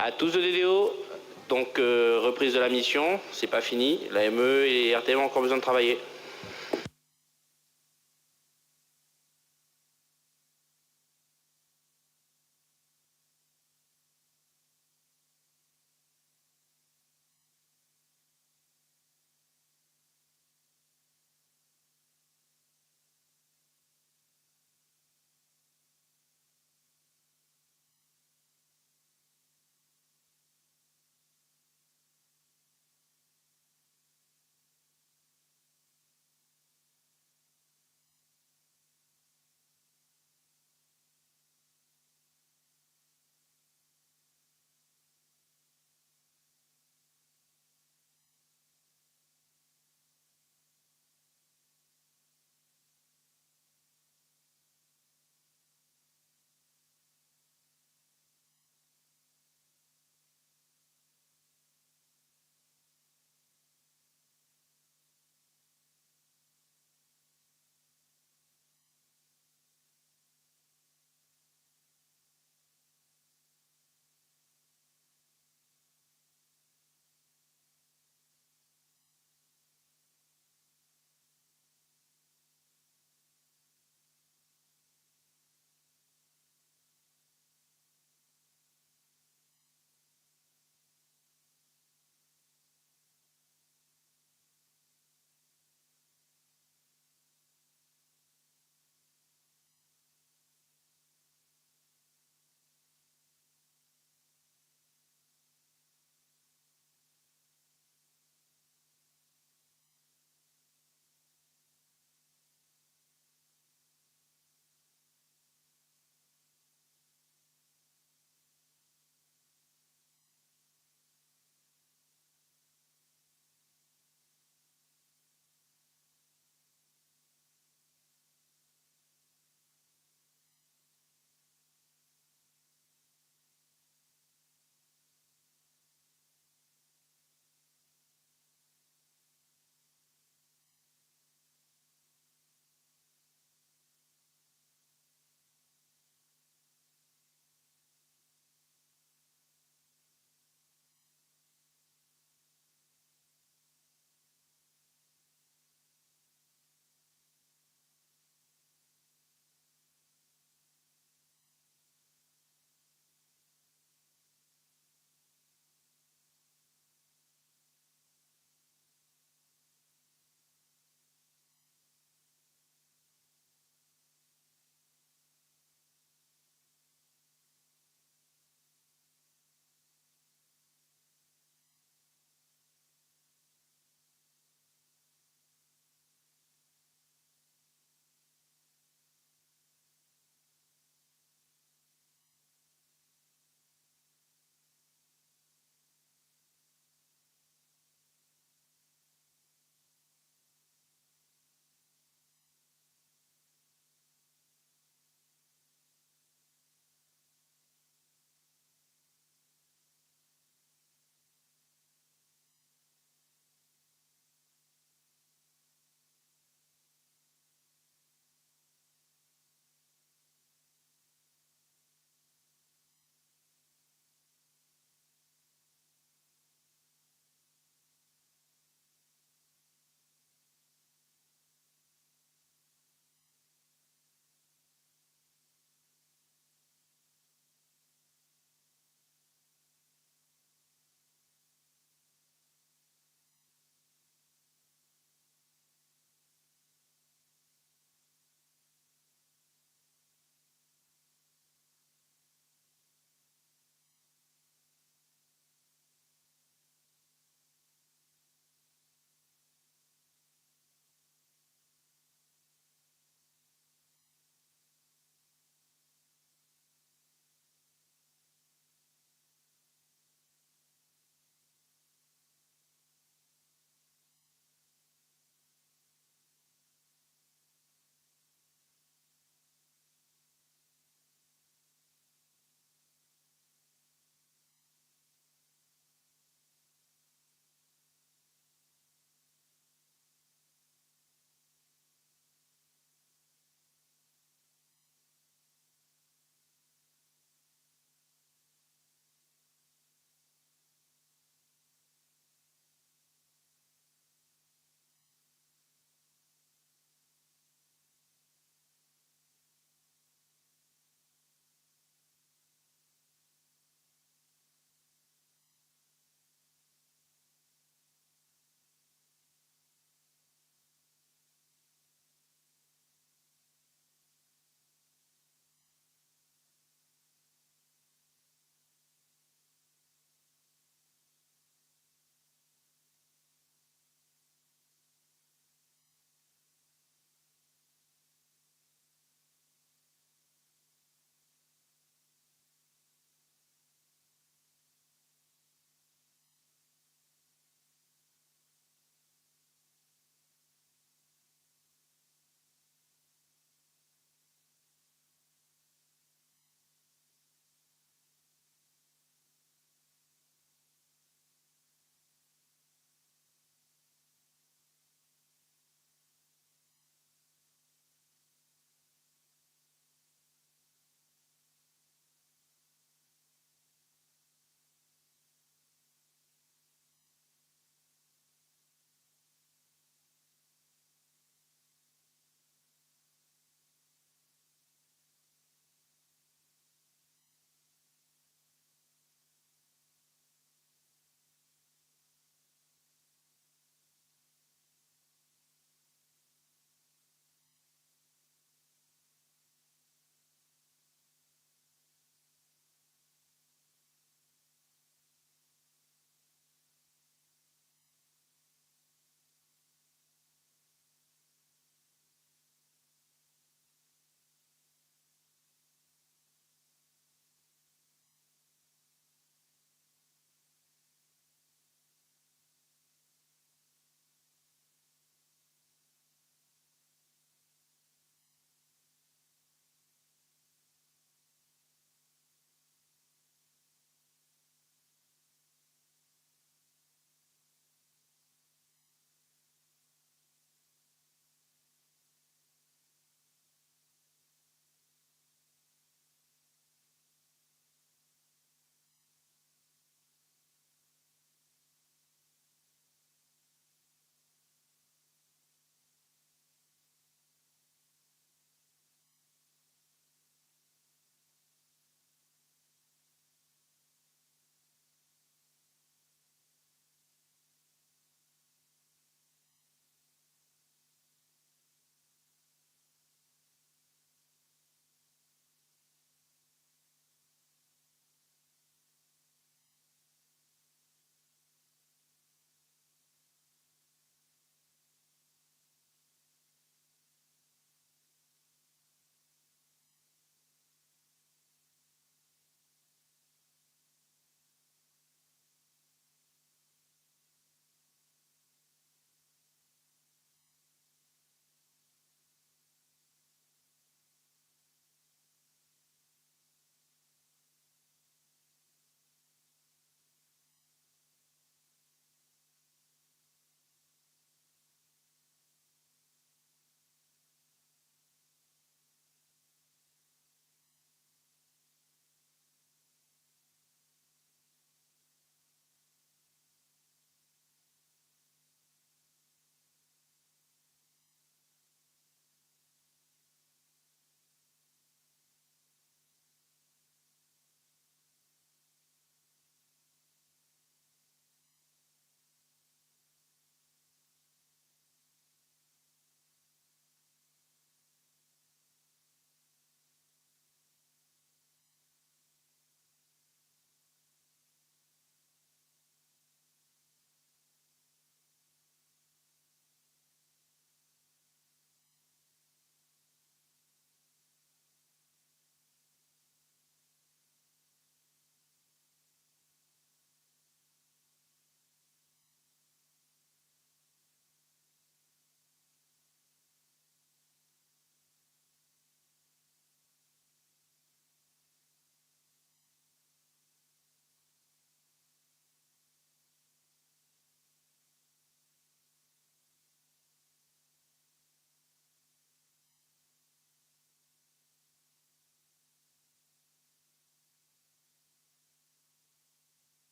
À tous de DDO, donc reprise de la mission, c'est pas fini. La ME et RTM ont encore besoin de travailler.